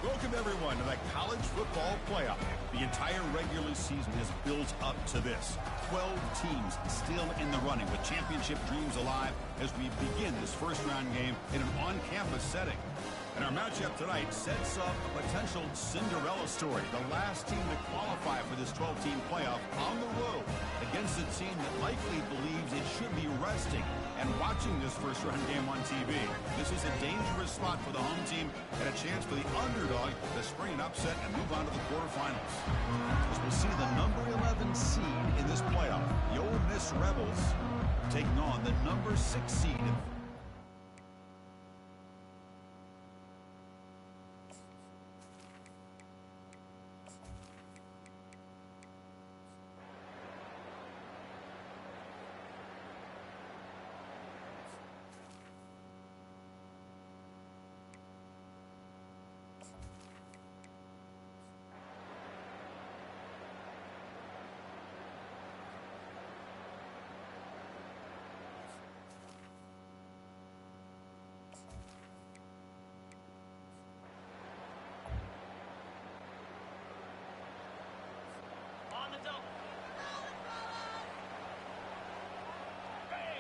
Welcome, everyone, to the college football playoff. The entire regular season has built up to this. 12 teams still in the running with championship dreams alive as we begin this first-round game in an on-campus setting. And our matchup tonight sets up a potential Cinderella story. The last team to qualify for this 12-team playoff on the road against a team that likely believes it should be resting and watching this first-round game on TV. This is a dangerous spot for the home team and a chance for the underdog to spring an upset and move on to the quarterfinals. As we'll see the number 11 seed in this playoff, the Ole Miss Rebels taking on the number 6 seed.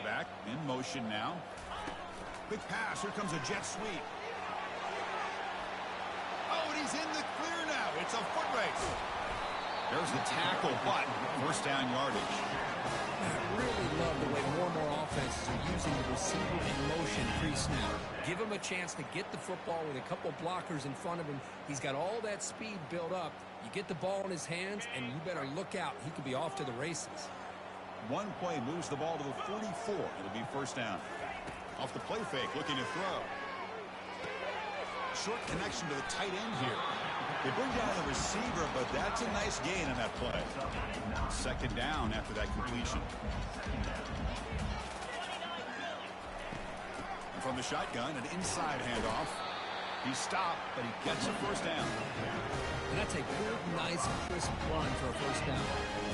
Back in motion now. Quick pass. Here comes a jet sweep. Oh, and he's in the clear now. It's a foot race. There's the tackle, but first down yardage. I really love the way more and more offenses are using the receiver in motion pre-snap. Give him a chance to get the football with a couple blockers in front of him. He's got all that speed built up. You get the ball in his hands, and you better look out. He could be off to the races. One play moves the ball to the 44. It'll be first down. Off the play fake, looking to throw. Short connection to the tight end here. They bring down the receiver, but that's a nice gain on that play. Second down after that completion. And from the shotgun, an inside handoff. He stopped, but he gets a first down. And that's a good, nice, crisp run for a first down.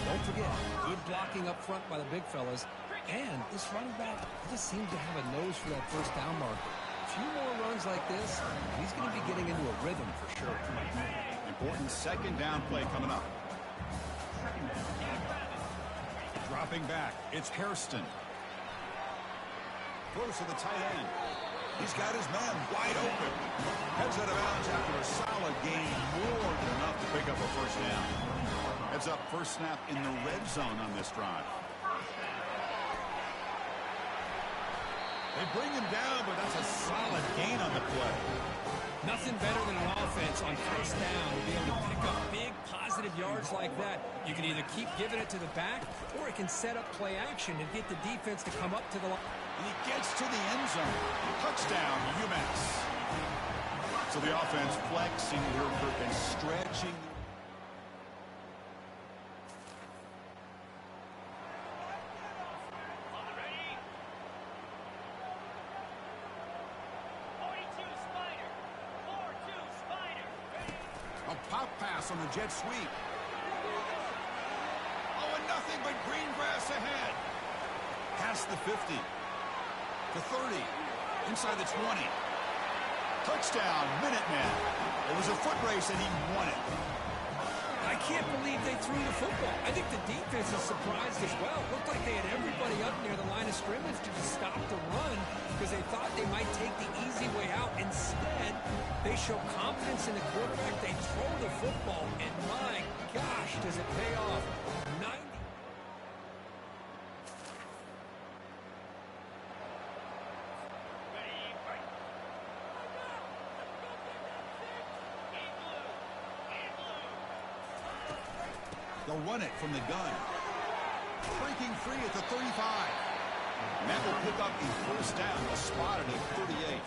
Don't forget, good blocking up front by the big fellas. And this running back just seems to have a nose for that first down marker. A few more runs like this, he's going to be getting into a rhythm for sure. Important second down play coming up. Dropping back, it's Hairston. Throws to the tight end. He's got his man wide open. Heads out of bounds after a solid gain, more than enough to pick up a first down. Heads up, first snap in the red zone on this drive. They bring him down, but that's a solid gain on the play. Nothing better than an offense on first down to be able to pick up big positive yards like that. You can either keep giving it to the back, or it can set up play action and get the defense to come up to the line. And he gets to the end zone. Touchdown, Umass. So the offense flexing here and stretching. A pop pass on the jet sweep. Oh, and nothing but green grass ahead. Past the 50. To 30. Inside the 20. Touchdown, Minutemen. It was a foot race and he won it. I can't believe they threw the football. I think the defense is surprised as well. It looked like they had everybody up near the line of scrimmage to just stop the run because they thought they might take the easy way out. Instead, they show confidence in the quarterback. They throw the football, and my gosh, does it pay off. 90. They'll run it from the gun. Breaking free at the 35. And that will pick up the first down. They'll spot it at 38.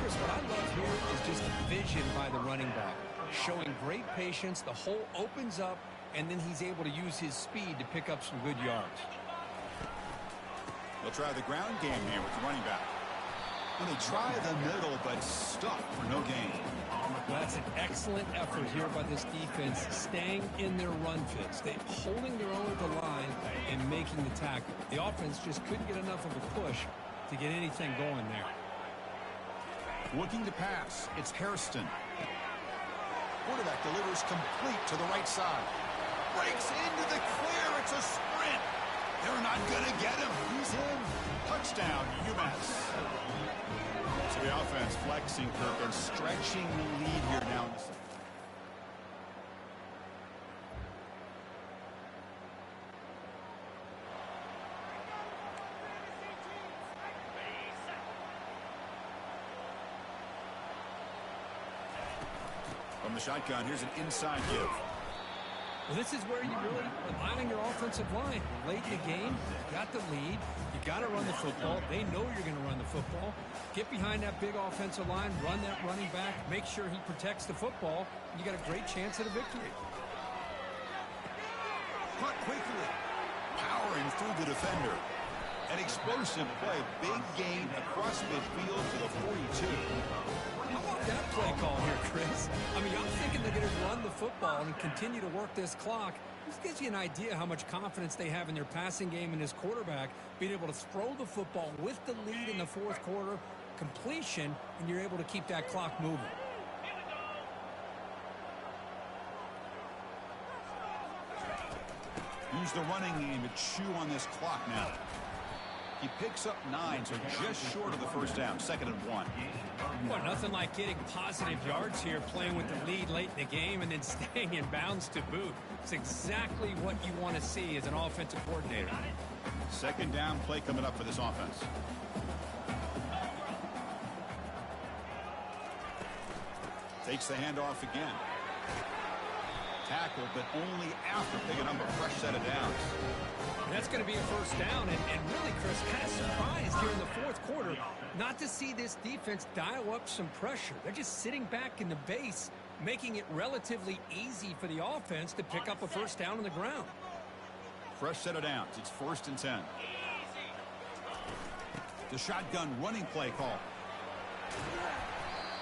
Chris, what I love here is just vision by the running back. Showing great patience. The hole opens up, and then he's able to use his speed to pick up some good yards. They'll try the ground game here with the running back. And they try the middle, but stuck for no gain. Well, that's an excellent effort here by this defense, staying in their run fits. They're holding their own at the line and making the tackle. The offense just couldn't get enough of a push to get anything going there. Looking to pass, it's Hairston. Quarterback delivers complete to the right side. Breaks into the clear. It's a sprint. They're not going to get him. He's in. Touchdown, Umass. So the offense flexing, Kirk, and stretching the lead here now. From the shotgun, here's an inside give. Well, this is where you really rely on your offensive line. Late in the game, you got the lead. You got to run the football. They know you're going to run the football. Get behind that big offensive line, run that running back, make sure he protects the football. You got a great chance at a victory. Caught quickly, powering through the defender. An explosive play, big gain across midfield to the 42. How about that play call here, Chris? I mean, I'm thinking they're going to run the football and continue to work this clock. This gives you an idea how much confidence they have in their passing game and his quarterback, being able to throw the football with the lead in the fourth quarter, completion, and you're able to keep that clock moving. Use the running game to chew on this clock now. He picks up 9, so just short of the first down, 2nd and 1. Well, nothing like getting positive yards here, playing with the lead late in the game and then staying in bounds to boot. It's exactly what you want to see as an offensive coordinator. 2nd down play coming up for this offense. Takes the handoff again. Tackle, but only after picking up a fresh set of downs. That's going to be a first down, and really, Chris, kind of surprised here in the fourth quarter not to see this defense dial up some pressure. They're just sitting back in the base, making it relatively easy for the offense to pick up a first down on the ground. Fresh set of downs. It's 1st and 10. The shotgun running play call.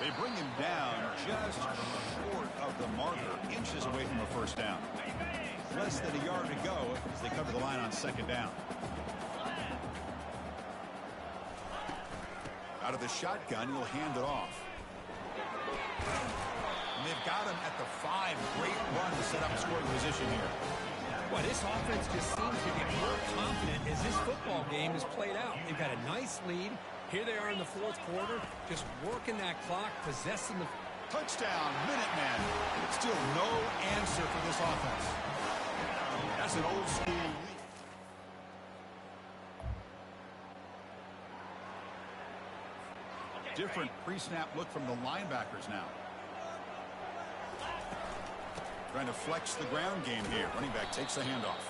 They bring him down just short of the marker, inches away from a first down. Less than a yard to go as they cover the line on 2nd down. Out of the shotgun, he'll hand it off. And they've got him at the 5. Great run to set up scoring position here. Well, this offense just seems to get more confident as this football game is played out. They've got a nice lead. Here they are in the fourth quarter, just working that clock, possessing the... Touchdown, Minutemen. Still no answer for this offense. That's an old school lead. Different pre-snap look from the linebackers now. Trying to flex the ground game here. Running back takes the handoff.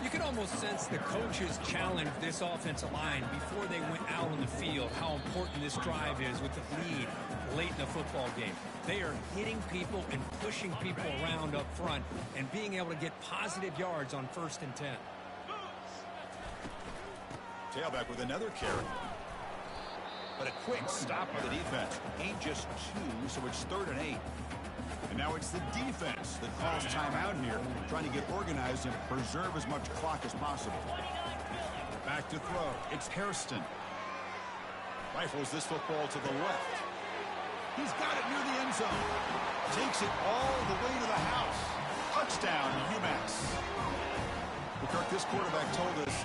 You can almost sense the coaches challenged this offensive line before they went out on the field, how important this drive is with the lead late in the football game. They are hitting people and pushing people around up front and being able to get positive yards on 1st and 10. Tailback with another carry. But a quick stop by the defense. Ain't just 2, so it's 3rd and 8. And now it's the defense that calls timeout here, trying to get organized and preserve as much clock as possible. Back to throw. It's Hairston. Rifles this football to the left. He's got it near the end zone. Takes it all the way to the house. Touchdown, Umass. Well, Kirk, this quarterback told us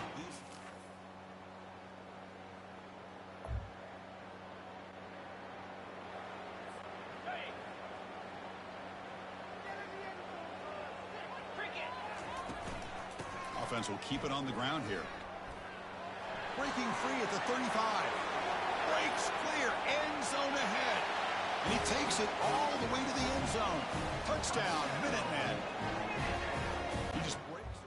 offense will keep it on the ground here. Breaking free at the 35. Breaks clear. End zone ahead. And he takes it all the way to the end zone. Touchdown, Minutemen. He just breaks.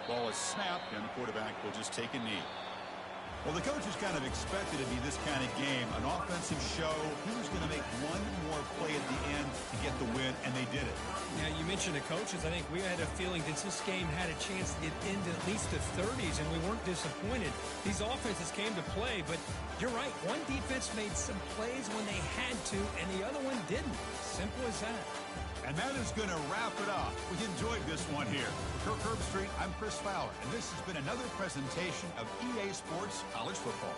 Ball is snapped, and the quarterback will just take a knee. Well, the coaches kind of expected it to be this kind of game, an offensive show. He was going to make one more play at the end to get the win, and they did it. Yeah, you mentioned the coaches. I think we had a feeling that this game had a chance to get into at least the 30s, and we weren't disappointed. These offenses came to play, but you're right. One defense made some plays when they had to, and the other one didn't. Simple as that. And that is going to wrap it up. We enjoyed this one here. For Kirk Herbstreit, I'm Chris Fowler, and this has been another presentation of EA Sports College Football.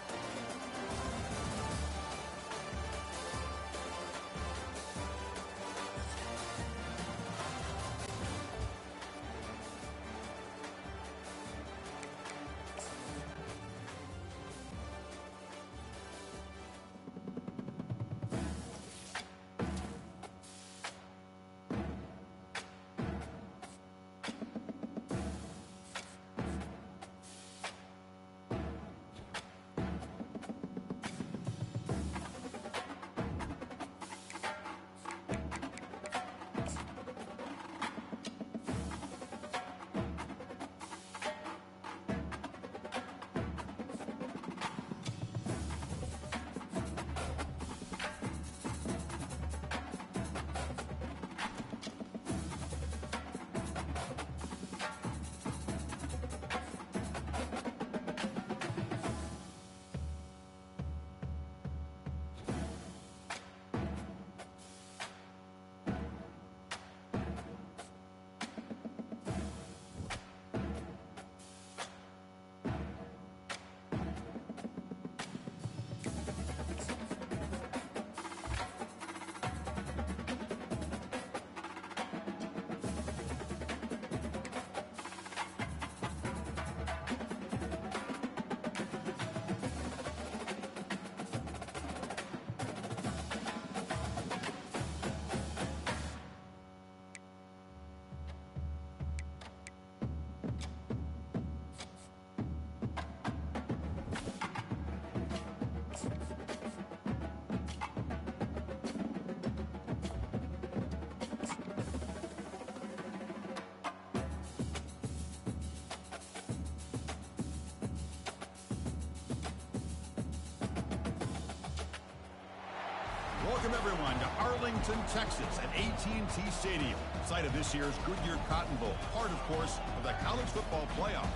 Welcome, everyone, to Arlington, Texas at AT&T Stadium, site of this year's Goodyear Cotton Bowl, part, of course, of the college football playoff.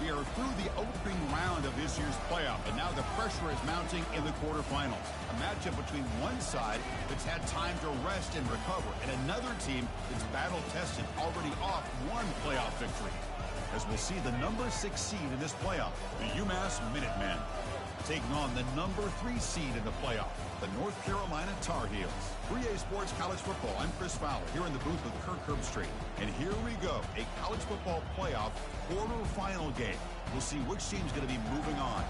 We are through the opening round of this year's playoff, and now the pressure is mounting in the quarterfinals. A matchup between one side that's had time to rest and recover, and another team that's battle-tested, already off one playoff victory. As we'll see the number 6 seed in this playoff, the Umass Minutemen, taking on the number 3 seed in the playoff, the North Carolina Tar Heels. 3A Sports College Football. I'm Chris Fowler here in the booth with Kirk Herbstreit. And here we go, a college football playoff quarterfinal game. We'll see which team's going to be moving on.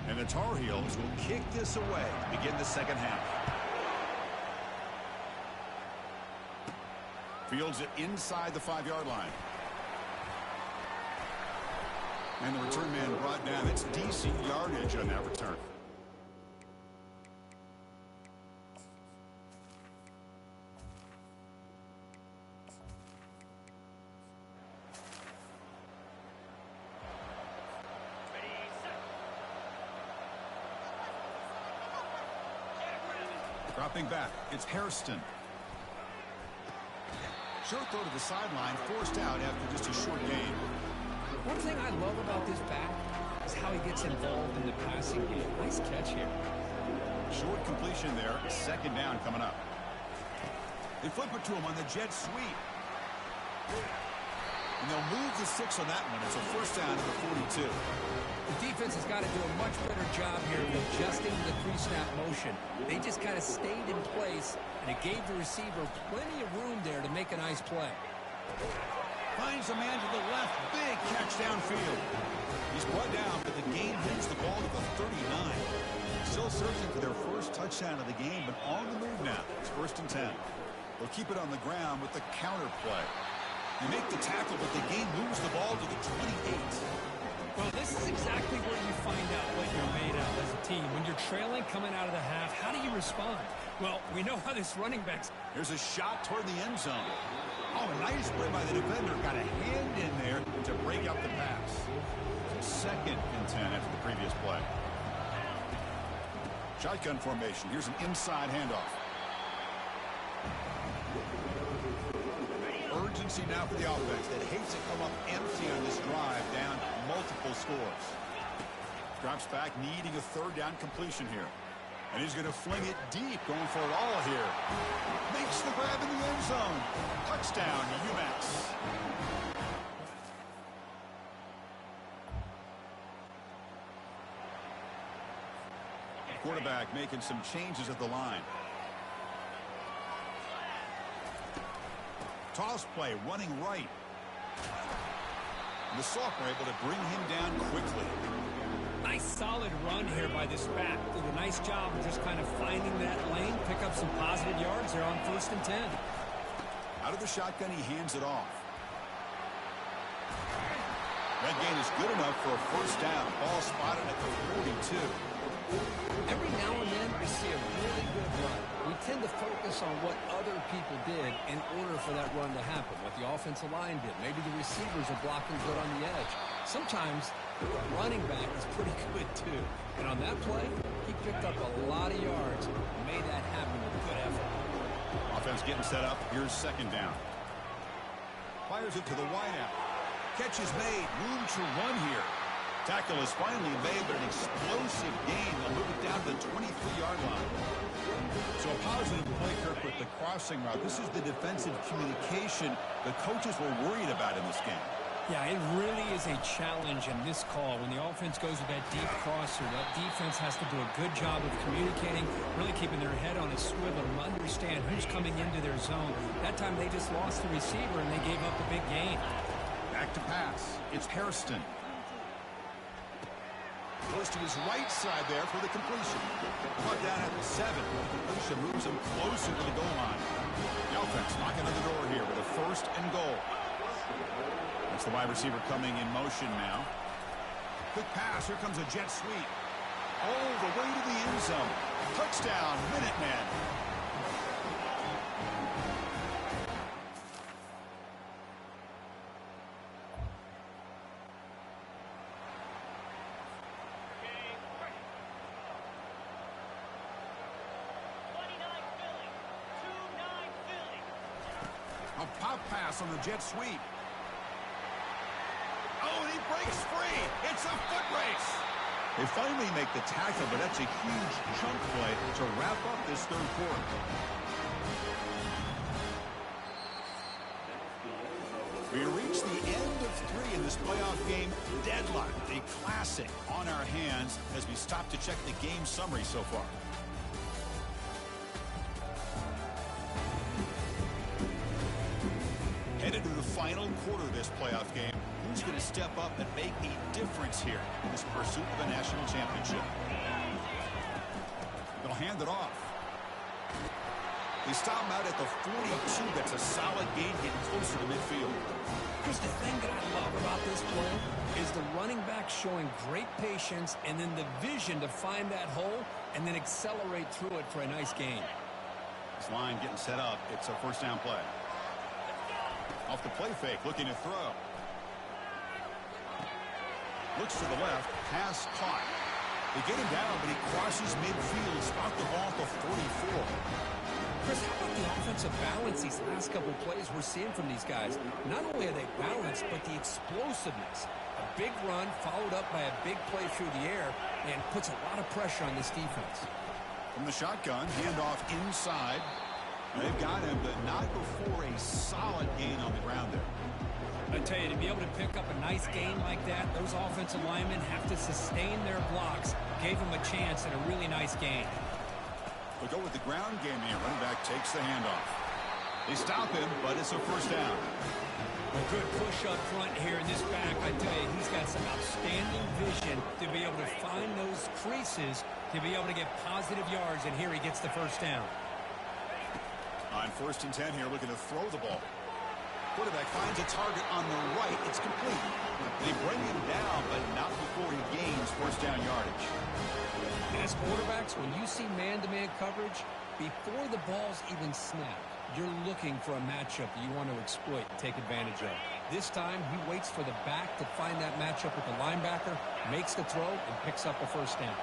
And the Tar Heels will kick this away to begin the second half. Fields it inside the 5-yard line. And the return man brought down. It's decent yardage on that return. Dropping back, it's Hairston. Short throw to the sideline, forced out after just a short gain. One thing I love about this back is how he gets involved in the passing game. Nice catch here. Short completion there, second down coming up. They flip it to him on the jet sweep. And they'll move the 6 on that one. It's a first down to the 42. The defense has got to do a much better job here of adjusting the pre-snap motion. They just kind of stayed in place, and it gave the receiver plenty of room there to make a nice play. Finds a man to the left. Big catch downfield. He's brought down, but the game hits the ball to the 39. Still searching for their first touchdown of the game, but on the move now. It's 1st and 10. They'll keep it on the ground with the counter play. They make the tackle, but the game moves the ball to the 28. Well, this is exactly where you find out what you're made of as a team. When you're trailing coming out of the half, how do you respond? Well, we know how this running back's... Here's a shot toward the end zone. Oh, a nice play by the defender. Got a hand in there to break up the pass. 2nd and 10 after the previous play. Shotgun formation. Here's an inside handoff. Urgency now for the offense that hates to come up empty on this drive, down multiple scores. Drops back, needing a 3rd down completion here. And he's going to fling it deep, going for it all here. Makes the grab in the end zone. Touchdown, Umass. Quarterback making some changes at the line. Toss play, running right. And the sophomore able to bring him down quickly. Nice solid run here by this back. Did a nice job of just kind of finding that lane, pick up some positive yards there on 1st and 10. Out of the shotgun, he hands it off. That gain is good enough for a first down. Ball spotted at the 42. Every now and then we see a really good run. We tend to focus on what other people did in order for that run to happen, what the offensive line did. Maybe the receivers are blocking good on the edge. Sometimes the running back is pretty good too. And on that play, he picked up a lot of yards and made that happen with good effort. Offense getting set up. Here's 2nd down. Fires it to the wideout. Catch is made. Room to run here. Tackle is finally made, but an explosive gain. They'll move it down to the 23-yard line. So a positive play, Kirk, with the crossing route. This is the defensive communication the coaches were worried about in this game. Yeah, it really is a challenge in this call. When the offense goes with that deep crosser, that defense has to do a good job of communicating, really keeping their head on a swivel and understand who's coming into their zone. That time they just lost the receiver and they gave up a big gain. Back to pass. It's Hairston. Goes to his right side there for the completion. Caught down at the 7. The completion moves him closer to the goal line. The offense knocking on the door here with a 1st and goal. That's the wide receiver coming in motion now. Quick pass. Here comes a jet sweep. All the way to the end zone. Touchdown, Minutemen. A pop pass on the jet sweep. Oh, and he breaks free. It's a foot race. They finally make the tackle, but that's a huge chunk play to wrap up this 3rd quarter. We reach the end of 3 in this playoff game. Deadlock, a classic on our hands as we stop to check the game summary so far. Headed to the final quarter of this playoff game. Who's going to step up and make a difference here in this pursuit of a national championship? They'll hand it off. They stop him out at the 42. That's a solid gain getting closer to midfield. Chris, the thing that I love about this play is the running back showing great patience and then the vision to find that hole and then accelerate through it for a nice gain. This line getting set up. It's a 1st down play. Off the play fake, looking to throw. Looks to the left, pass caught. They get him down, but he crosses midfield and spot the ball at the 44. Chris, how about the offensive balance these last couple plays we're seeing from these guys? Not only are they balanced, but the explosiveness. A big run followed up by a big play through the air and puts a lot of pressure on this defense. From the shotgun, handoff inside. They've got him, but not before a solid gain on the ground there. I tell you, to be able to pick up a nice gain like that, those offensive linemen have to sustain their blocks. Gave them a chance and a really nice gain. We'll go with the ground game here. Running back takes the handoff. They stop him, but it's a 1st down. A good push up front here in this back. I tell you, he's got some outstanding vision to be able to find those creases, to be able to get positive yards, and here he gets the 1st down. On 1st and 10 here, looking to throw the ball. Quarterback finds a target on the right. It's complete. They bring him down, but not before he gains 1st down yardage. As quarterbacks, when you see man-to-man coverage, before the ball's even snapped, you're looking for a matchup that you want to exploit and take advantage of. This time, he waits for the back to find that matchup with the linebacker, makes the throw, and picks up a 1st down.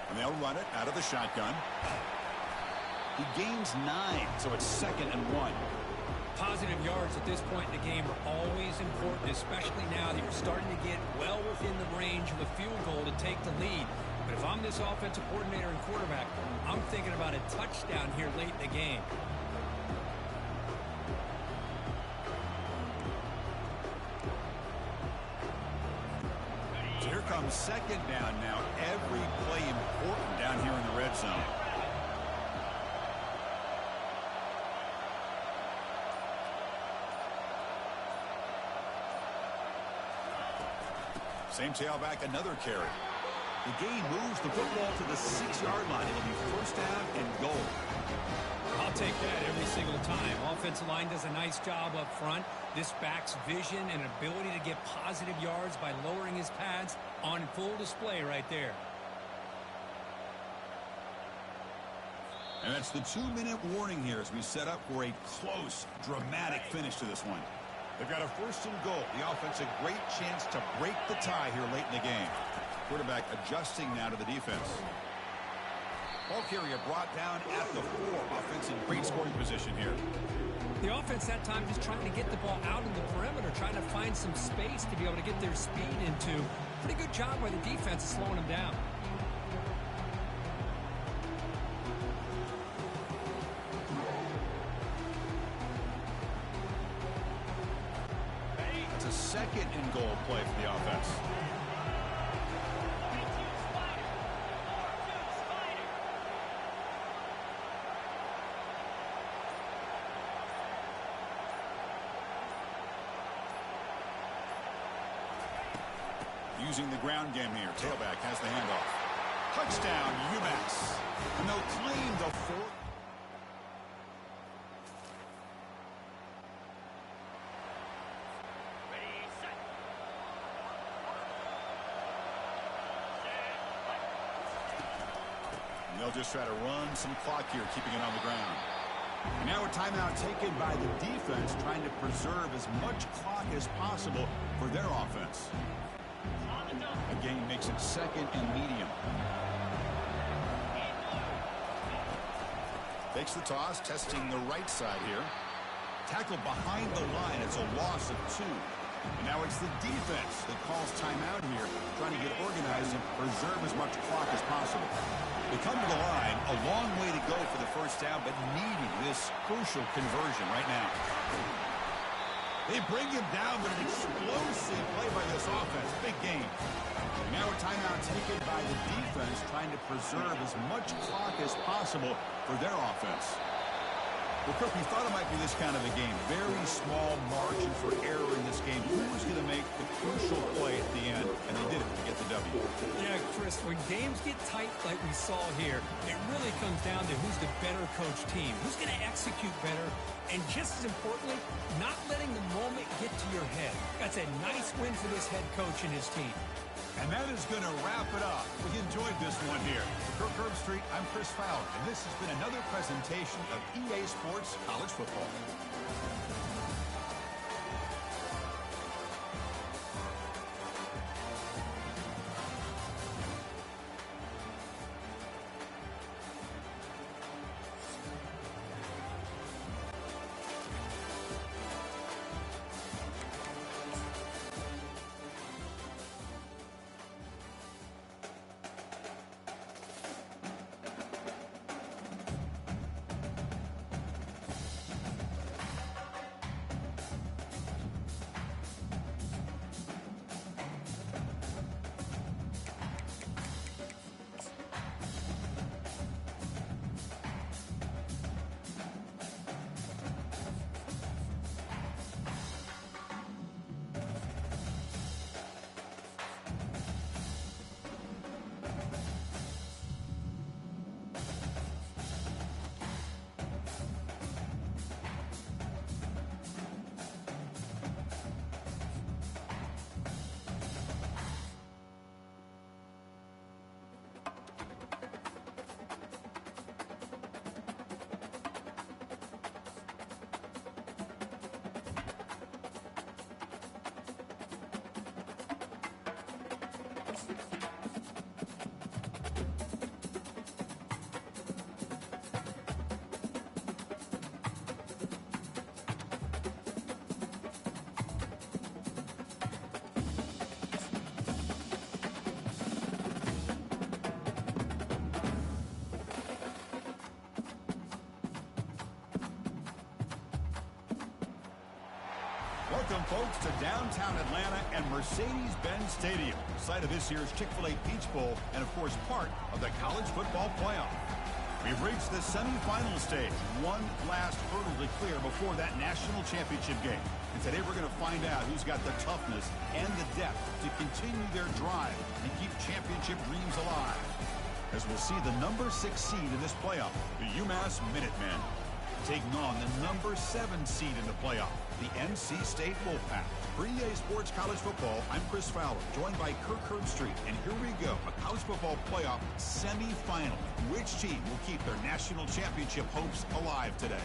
And they'll run it out of the shotgun. He gains 9, so it's 2nd and 1. Positive yards at this point in the game are always important, especially now that you're starting to get well within the range of a field goal to take the lead. But if I'm this offensive coordinator and quarterback, I'm thinking about a touchdown here late in the game. So here comes 2nd down now. Every play important down here in the red zone. Same tailback, another carry. The gain moves the football to the 6-yard line. It'll be 1st down and goal. I'll take that every single time. Offensive line does a nice job up front. This back's vision and ability to get positive yards by lowering his pads on full display right there. And that's the 2-minute warning here as we set up for a close, dramatic finish to this one. They've got a 1st and goal. The offense a great chance to break the tie here late in the game. Quarterback adjusting now to the defense. Ball carrier brought down at the 4. Offense in great scoring position here. The offense that time just trying to get the ball out in the perimeter, trying to find some space to be able to get their speed into. Pretty good job by the defense of slowing them down. It's a second and goal play for the offense. Using the ground game here. Tailback has the handoff. Touchdown, Umass. And they'll claim the fourth. They'll just try to run some clock here, keeping it on the ground. And now a timeout taken by the defense, trying to preserve as much clock as possible for their offense. Again, makes it second and medium. Takes the toss, testing the right side here. Tackled behind the line. It's a loss of 2. And now it's the defense that calls timeout here, trying to get organized and preserve as much clock as possible. They come to the line, a long way to go for the first down, but needing this crucial conversion right now. They bring him down, but an explosive play by this offense. Big game. And now a timeout taken by the defense, trying to preserve as much clock as possible for their offense. Well, Kirk, we thought it might be this kind of a game. Very small margin for error in this game. Who was going to make the crucial play at the end? And they did it to get the W. Yeah, Chris, when games get tight like we saw here, it really comes down to who's the better coach team. Who's going to execute better? And just as importantly, not letting the moment get to your head. That's a nice win for this head coach and his team. And that is going to wrap it up. We enjoyed this one here. For Kirk Herbstreit, I'm Chris Fowler, and this has been another presentation of EA Sports College Football. Welcome, folks, to downtown Atlanta and Mercedes-Benz Stadium, site of this year's Chick-fil-A Peach Bowl and, of course, part of the college football playoff. We've reached the semifinal stage, one last hurdle to clear before that national championship game. And today we're going to find out who's got the toughness and the depth to continue their drive and keep championship dreams alive. As we'll see the number 6 seed in this playoff, the Umass Minutemen, taking on the number 7 seed in the playoff, the NC State Wolfpack. For EA Sports College Football, I'm Chris Fowler, joined by Kirk Herbstreit. And here we go, a college football playoff semifinal. Which team will keep their national championship hopes alive today?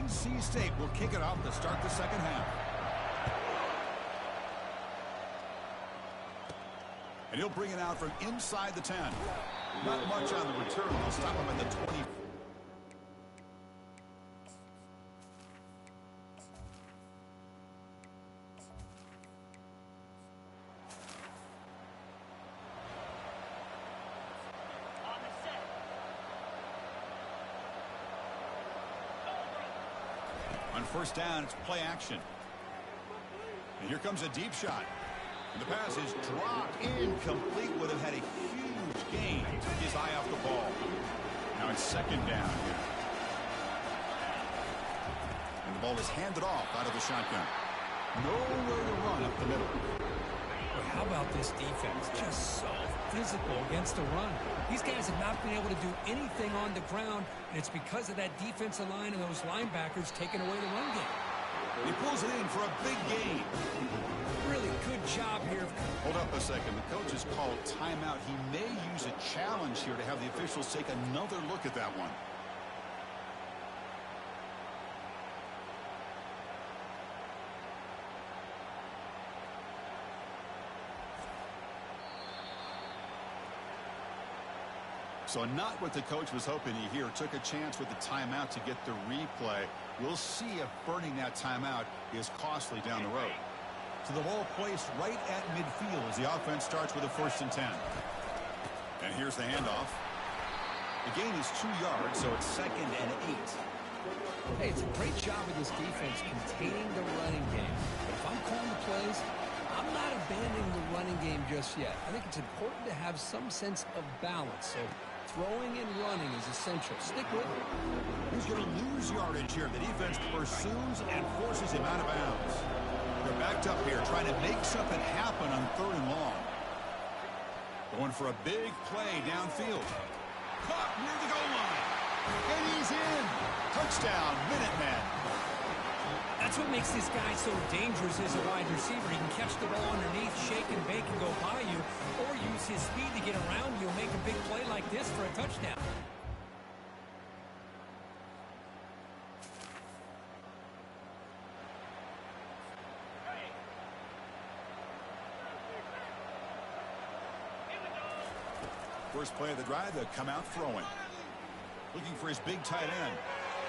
NC State will kick it off to start the second half. And he'll bring it out from inside the 10. Not much on the return. They'll stop him at the 20. On first down, it's play action. And here comes a deep shot. And the pass is dropped incomplete. Would have had a huge gain. Took his eye off the ball. Now it's second down here. And the ball is handed off out of the shotgun. Nowhere to run up the middle. Well, how about this defense? Just so physical against the run. These guys have not been able to do anything on the ground, and it's because of that defensive line and those linebackers taking away the run game. He pulls it in for a big gain. Really good job here. Hold up a second. The coach has called timeout. He may use a challenge here to have the officials take another look at that one. So not what the coach was hoping to hear. Took a chance with the timeout to get the replay. We'll see if burning that timeout is costly down the road. So the ball placed right at midfield as the offense starts with a 1st and 10. And here's the handoff. The gain is 2 yards, so it's 2nd and 8. Hey, it's a great job of this defense containing the running game. But if I'm calling the plays, I'm not abandoning the running game just yet. I think it's important to have some sense of balance. So throwing and running is essential. Stick with it. He's going to lose yardage here. The defense pursues and forces him out of bounds. They're backed up here trying to make something happen on 3rd and long. Going for a big play downfield. Caught near the goal line. And he's in. Touchdown, Minutemen. That's what makes this guy so dangerous as a wide receiver. He can catch the ball underneath, shake and bake and go by you, or use his speed to get around you and make a big play like this for a touchdown. First play of the drive, they'll come out throwing. Looking for his big tight end.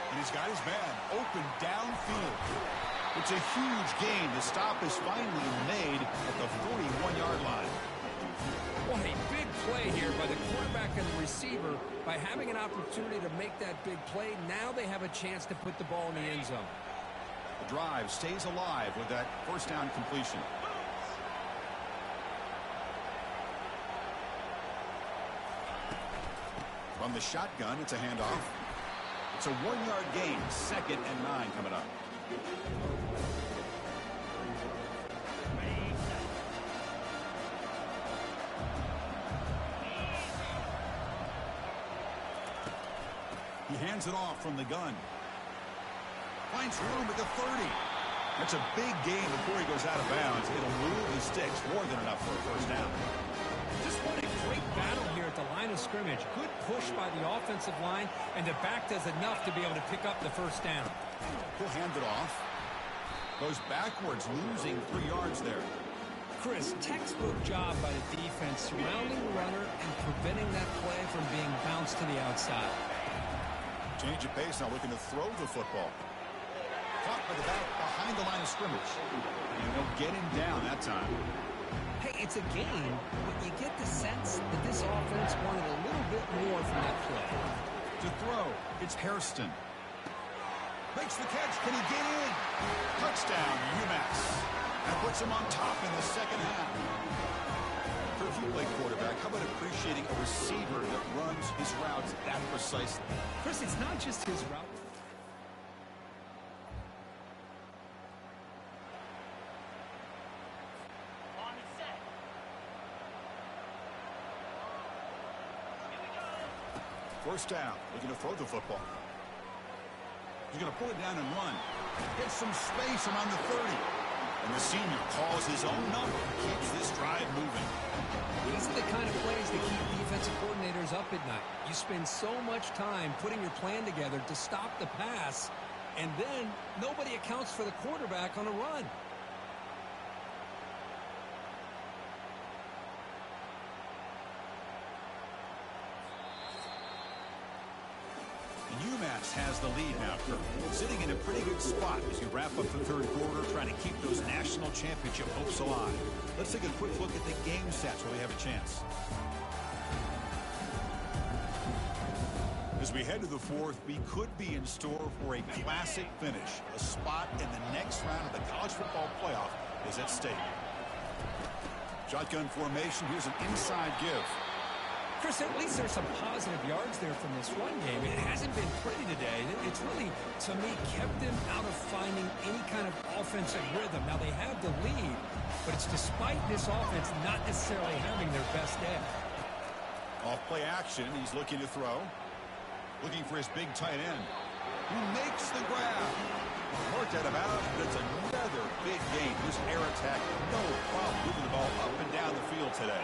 And he's got his man open downfield. It's a huge gain. The stop is finally made at the 41-yard line. What a big play here by the quarterback and the receiver. By having an opportunity to make that big play, now they have a chance to put the ball in the end zone. The drive stays alive with that first down completion. From the shotgun, it's a handoff. It's a 1-yard gain. 2nd and 9 coming up. He hands it off from the gun. Finds room at the 30. That's a big gain before he goes out of bounds. It'll move the sticks more than enough for a first down. Just what a great battle here at the line of scrimmage. Good push by the offensive line, and the back does enough to be able to pick up the first down. He'll hand it off. Goes backwards, losing 3 yards there. Chris, textbook job by the defense surrounding the runner and preventing that play from being bounced to the outside. Change of pace, now looking to throw the football. Caught by the back behind the line of scrimmage. And they'll get him down that time. Hey, it's a game, but you get the sense that this offense wanted a little bit more from that play. To throw, it's Hairston. Makes the catch. Can he get in? Touchdown, Umass. That puts him on top in the second half. For if you play quarterback, how about appreciating a receiver that runs his routes that precisely? Chris, it's not just his route. First down, looking to throw the football. He's going to pull it down and run. Gets some space around the 30. And the senior calls his own number. Keeps this drive moving. These are the kind of plays that keep defensive coordinators up at night. You spend so much time putting your plan together to stop the pass, and then nobody accounts for the quarterback on a run. Umass has the lead now, Kirk. Sitting in a pretty good spot as you wrap up the third quarter, trying to keep those national championship hopes alive. Let's take a quick look at the game stats while we have a chance. As we head to the fourth, we could be in store for a classic finish. A spot in the next round of the college football playoff is at stake. Shotgun formation. Here's an inside give. Chris, at least there's some positive yards there from this run game. It hasn't been pretty today. It's really, to me, kept them out of finding any kind of offensive rhythm. Now, they have the lead, but it's despite this offense not necessarily having their best day. Off play action. He's looking to throw. Looking for his big tight end, who makes the grab. Worked out of bounds, but it's another big game. This air attack, no problem moving the ball up and down the field today.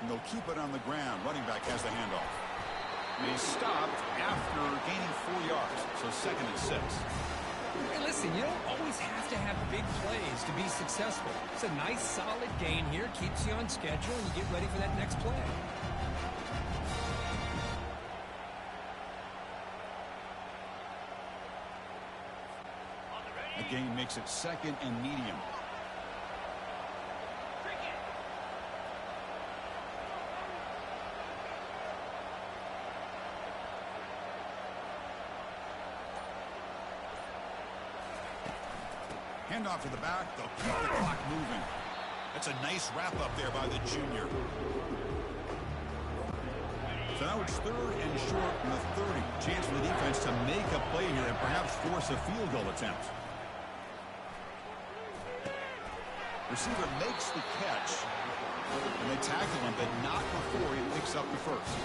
And they'll keep it on the ground. Running back has the handoff. And he's stopped after gaining 4 yards, so 2nd and 6. Hey, listen, you don't always have to have big plays to be successful. It's a nice, solid gain here. Keeps you on schedule, and you get ready for that next play. The gain makes it 2nd and medium. Handoff to the back. They'll keep the clock moving. That's a nice wrap up there by the junior. So now it's 3rd and short from the 30. Chance for the defense to make a play here and perhaps force a field goal attempt. Receiver makes the catch. And they tackle him, but not before he picks up the first.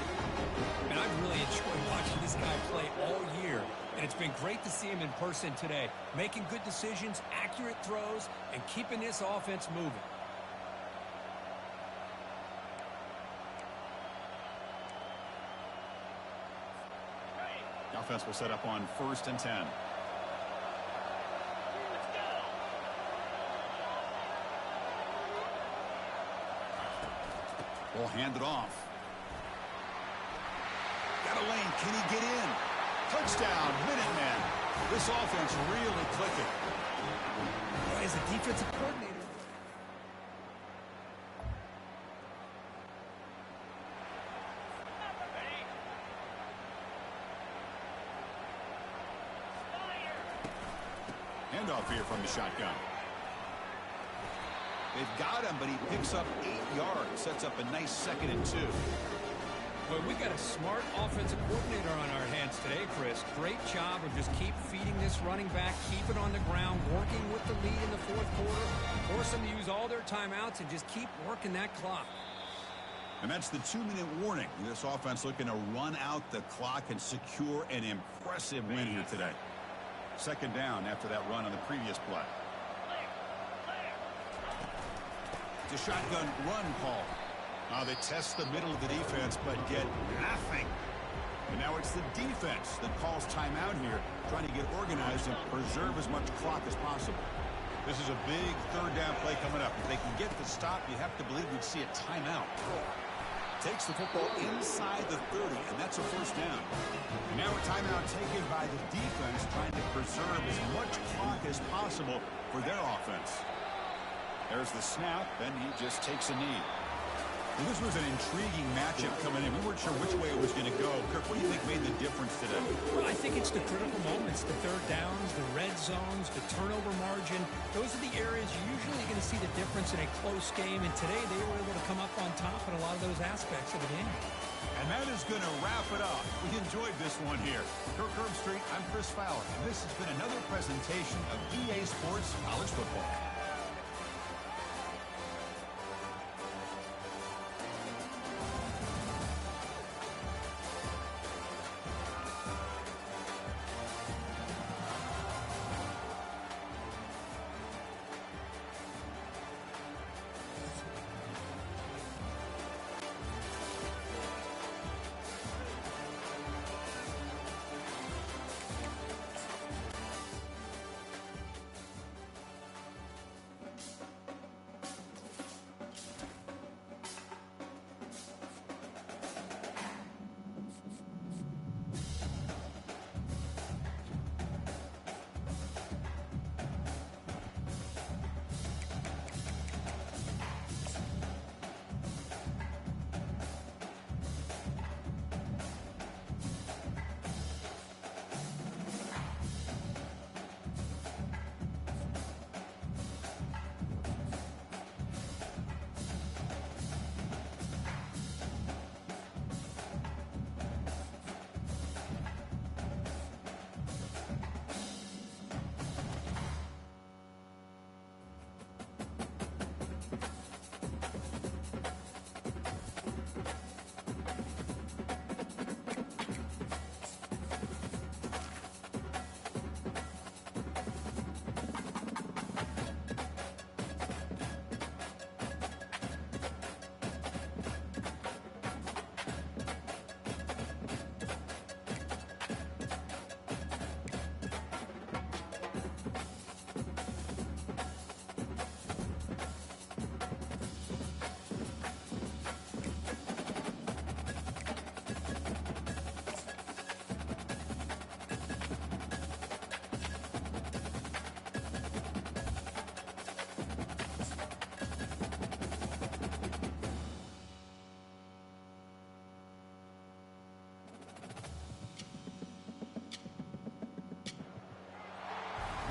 And I've really enjoyed watching this guy play all year. And it's been great to see him in person today. Making good decisions, accurate throws, and keeping this offense moving. The offense will set up on 1st and 10. Ball handed off. Got a lane. Can he get in? Touchdown, Minutemen. This offense really clicking. As a defensive coordinator. Handoff here from the shotgun. They've got him, but he picks up 8 yards. Sets up a nice 2nd and 2. Well, we got a smart offensive coordinator on our hands today, Chris. Great job of just keep feeding this running back, keep it on the ground, working with the lead in the 4th quarter, force them to use all their timeouts, and just keep working that clock. And that's the 2-minute warning. This offense looking to run out the clock and secure an impressive win here today. 2nd down after that run on the previous play. It's a shotgun run call. They test the middle of the defense, but get nothing. And now it's the defense that calls timeout here, trying to get organized and preserve as much clock as possible. This is a big 3rd down play coming up. If they can get the stop, you have to believe we'd see a timeout. Takes the football inside the 30, and that's a 1st down. And now a timeout taken by the defense, trying to preserve as much clock as possible for their offense. There's the snap, and he just takes a knee. Well, this was an intriguing matchup coming in. We weren't sure which way it was going to go. Kirk, what do you think made the difference today? Well, I think it's the critical moments, the 3rd downs, the red zones, the turnover margin. Those are the areas you're usually going to see the difference in a close game. And today they were able to come up on top in a lot of those aspects of the game. And that is going to wrap it up. We enjoyed this one here. Kirk Herbstreit, I'm Chris Fowler. And this has been another presentation of EA Sports College Football.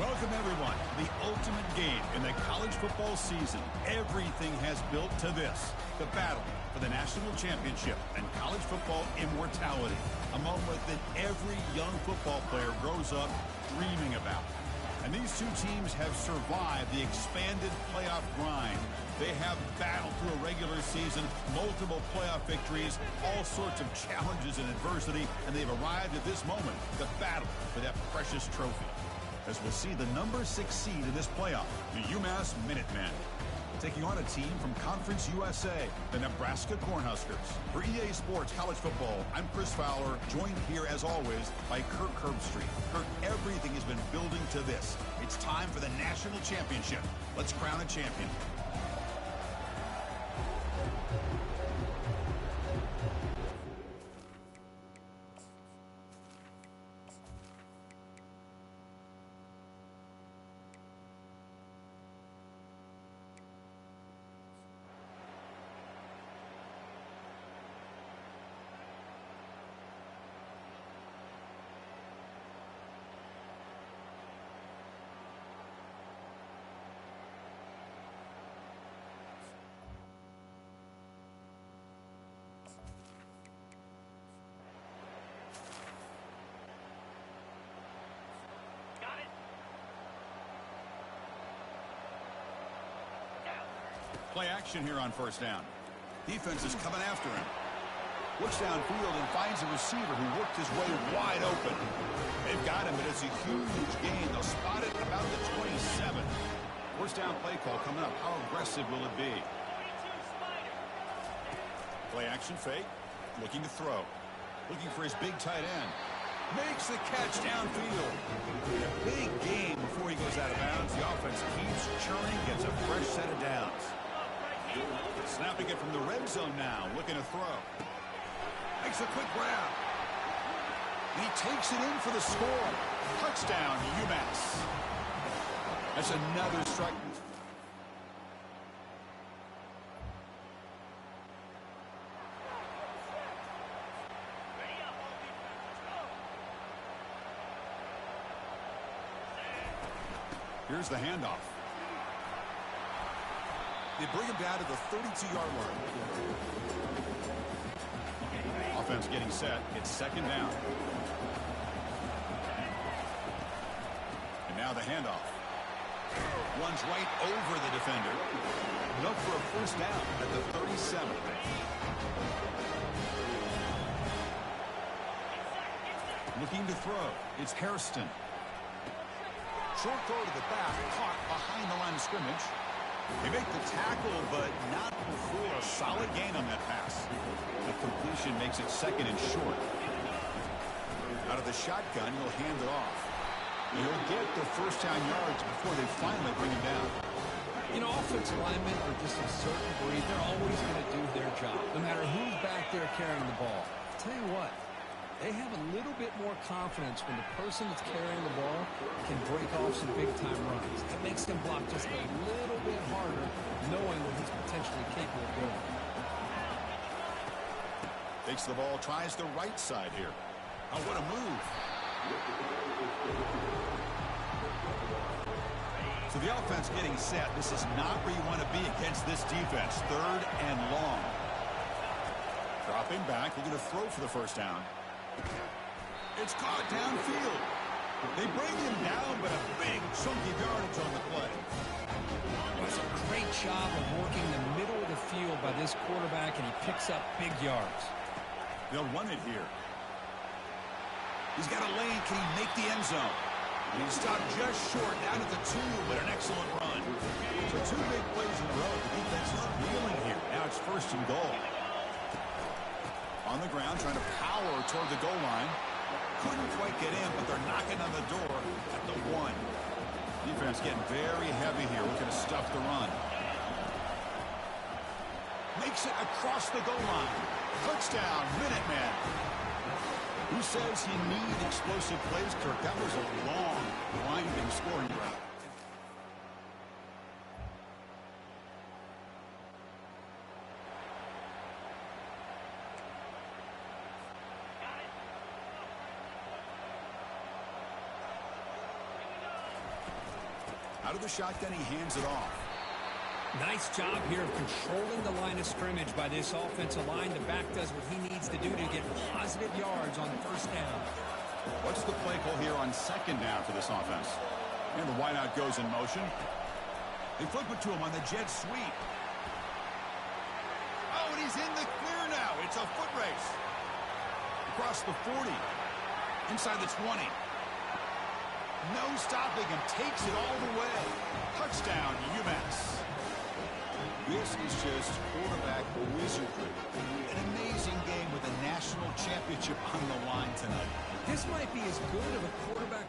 Welcome, everyone, to the ultimate game in the college football season. Everything has built to this, the battle for the national championship and college football immortality, a moment that every young football player grows up dreaming about. And these two teams have survived the expanded playoff grind. They have battled through a regular season, multiple playoff victories, all sorts of challenges and adversity, and they've arrived at this moment, the battle for that precious trophy. As we'll see the number 6 seed in this playoff, the UMass Minutemen, taking on a team from Conference USA, the Nebraska Cornhuskers. For EA Sports College Football, I'm Chris Fowler, joined here as always by Kirk Herbstreit. Kirk, everything has been building to this. It's time for the national championship. Let's crown a champion. Play action here on first down. Defense is coming after him. Looks downfield and finds a receiver who worked his way wide open. They've got him, but it's a huge gain. They'll spot it about the 27. First down play call coming up. How aggressive will it be? Play action fake. Looking to throw. Looking for his big tight end. Makes the catch downfield. A big gain before he goes out of bounds. The offense keeps churning, gets a fresh set of downs. Snapping it from the red zone now, looking to throw. Makes a quick grab. He takes it in for the score. Touchdown, UMass. That's another strike. Here's the handoff. They bring him down to the 32-yard line. Offense getting set. It's second down. And now the handoff. Runs right over the defender. Enough for a first down at the 37. Looking to throw. It's Hairston. Short throw to the back, caught behind the line of scrimmage. They make the tackle, but not before a solid gain on that pass. The completion makes it second and short. Out of the shotgun, he'll hand it off. He'll get the first down yards before they finally bring him down. You know, offensive linemen are just a certain breed. They're always going to do their job, no matter who's back there carrying the ball. I'll tell you what. They have a little bit more confidence when the person that's carrying the ball can break off some big-time runs. It makes them block just a little bit harder, knowing what he's potentially capable of doing. Takes the ball, tries the right side here. Oh, what a move. So the offense getting set. This is not where you want to be against this defense. Third and long. Dropping back, looking to throw for the first down. It's caught downfield. They bring him down, but a big chunky yardage on the play. It's a great job of working the middle of the field by this quarterback, and he picks up big yards. They'll run it here. He's got a lane. Can he make the end zone? And he stopped just short, down at the 2, but an excellent run. So 2 big plays in a row. The defense is reeling here. Now it's first and goal. On the ground, trying to power toward the goal line. Couldn't quite get in, but they're knocking on the door at the 1. Defense getting very heavy here, looking to stuff the run. Makes it across the goal line. Touchdown, Minutemen. Who says you need explosive plays, Kirk? That was a long, winding scoring route. Out of the shotgun, he hands it off. Nice job here of controlling the line of scrimmage by this offensive line. The back does what he needs to do to get positive yards on first down. What's the play call here on second down for this offense? And the wideout goes in motion. They flip it to him on the jet sweep. Oh, and he's in the clear now. It's a foot race. Across the 40. Inside the 20. No stopping him. Takes it all the way. Touchdown, Umass. This is just quarterback wizardry. An amazing game with a national championship on the line tonight. This might be as good of a quarterback.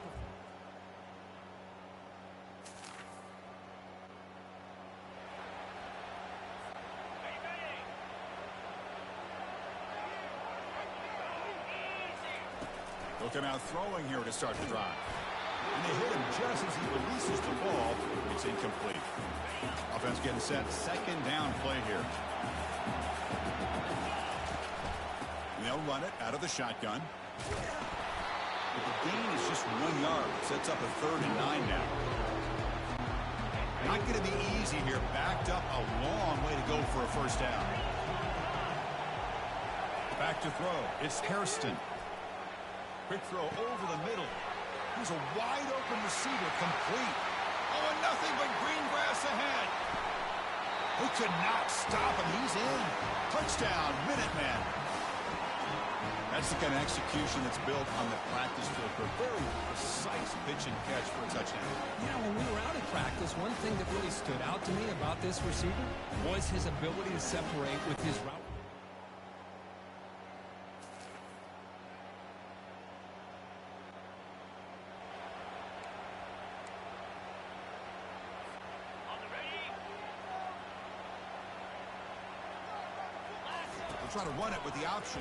Looking out throwing here to start the drive. And they hit him just as he releases the ball. It's incomplete. Offense getting set. Second down play here. They'll run it out of the shotgun. But the gain is just 1 yard. Sets up a 3rd and 9 now. Not going to be easy here. Backed up a long way to go for a first down. Back to throw. It's Hairston. Quick throw over the middle. Here's a wide open receiver, complete. Oh, and nothing but green grass ahead. They could not stop him. He's in. Touchdown, Minuteman. That's the kind of execution that's built on the practice field for a very precise pitch and catch for a touchdown. Yeah, when we were out at practice, one thing that really stood out to me about this receiver was his ability to separate with his route. Try to run it with the option.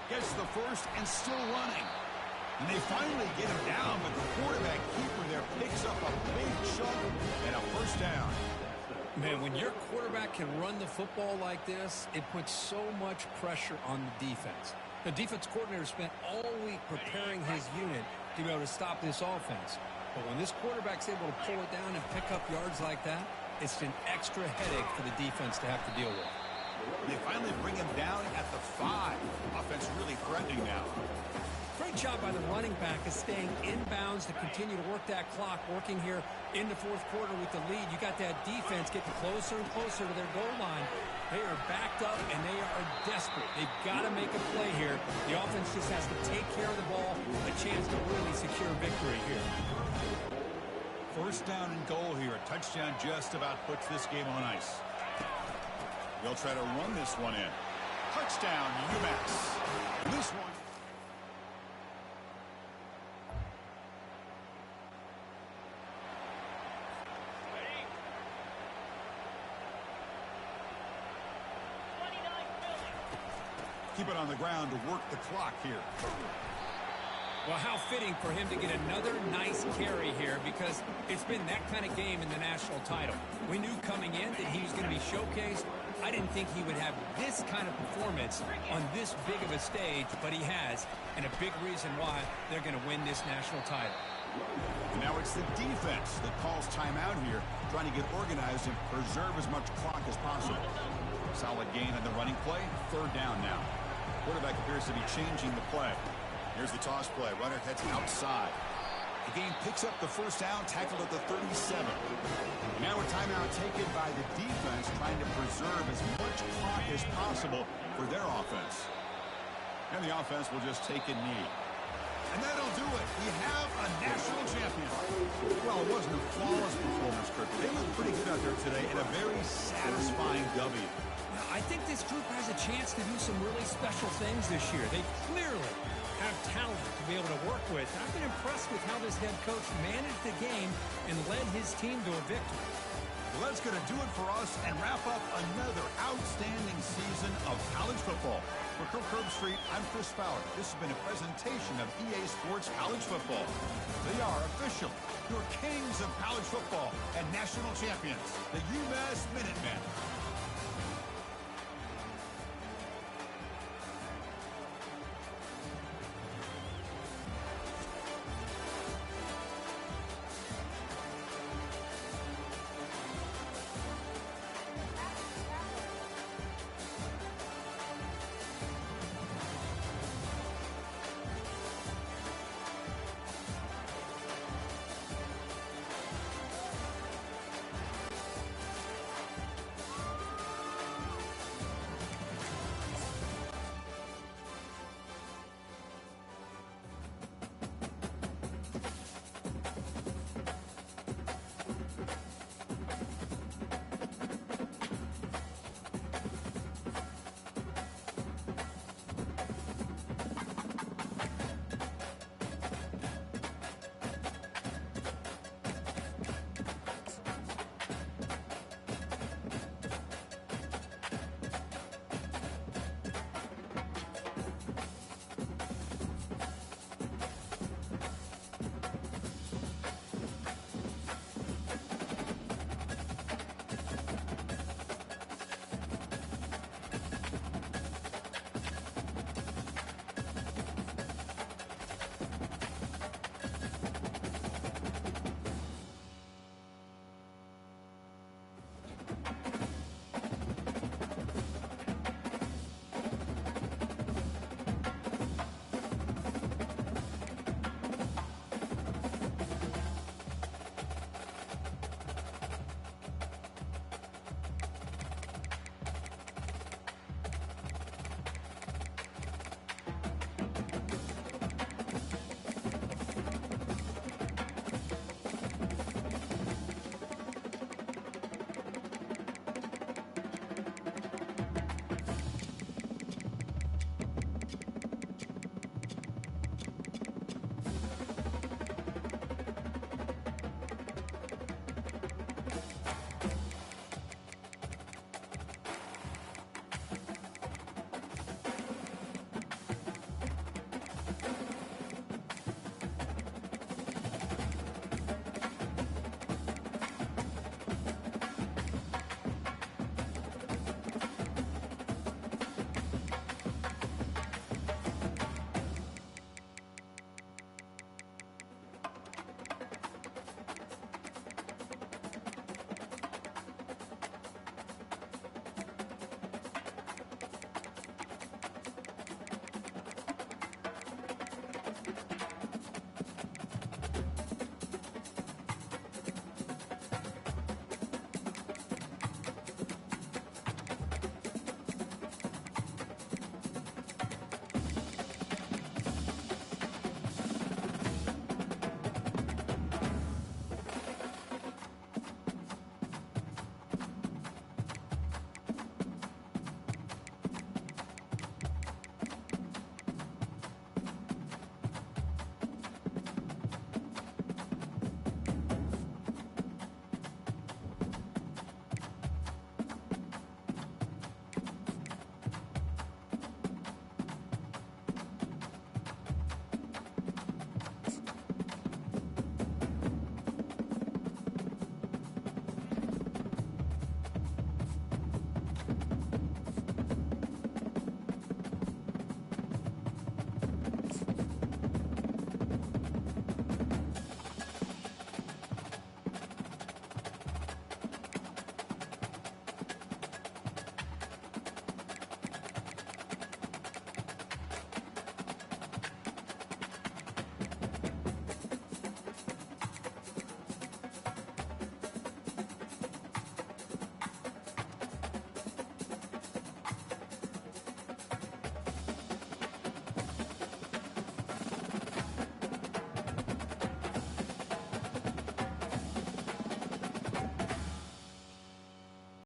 Gets the first and still running. And they finally get him down, but the quarterback keeper there picks up a big chunk and a first down. Man, when your quarterback can run the football like this, it puts so much pressure on the defense. The defense coordinator spent all week preparing his unit to be able to stop this offense. But when this quarterback's able to pull it down and pick up yards like that, it's an extra headache for the defense to have to deal with. They finally bring him down at the 5. Offense really threatening now. Great job by the running back of staying inbounds to continue to work that clock, working here in the fourth quarter with the lead. You got that defense getting closer and closer to their goal line. They are backed up, and they are desperate. They've got to make a play here. The offense just has to take care of the ball, a chance to really secure victory here. First down and goal here. A touchdown just about puts this game on ice. They'll try to run this one in. Touchdown, Umass. This one. Keep it on the ground to work the clock here. Well, how fitting for him to get another nice carry here, because it's been that kind of game in the national title. We knew coming in that he was going to be showcased. I didn't think he would have this kind of performance on this big of a stage, but he has, and a big reason why they're going to win this national title. And now it's the defense that calls timeout here, trying to get organized and preserve as much clock as possible. Solid gain on the running play. Third down now. Quarterback appears to be changing the play. Here's the toss play. Runner heads outside. The game picks up the first down, tackled at the 37. Now a timeout taken by the defense, trying to preserve as much clock as possible for their offense. And the offense will just take a knee. And that'll do it. We have a national champion. Well, it wasn't a flawless performance, Kirk. They looked pretty good out there today in a very satisfying W. Now, I think this group has a chance to do some really special things this year. They clearly have talent to be able to work with. I've been impressed with how this head coach managed the game and led his team to a victory. Well, that's going to do it for us and wrap up another outstanding season of college football. For Curb Street, I'm Chris Fowler. This has been a presentation of EA Sports College Football. They are official, your kings of college football and national champions, the UMass Minutemen.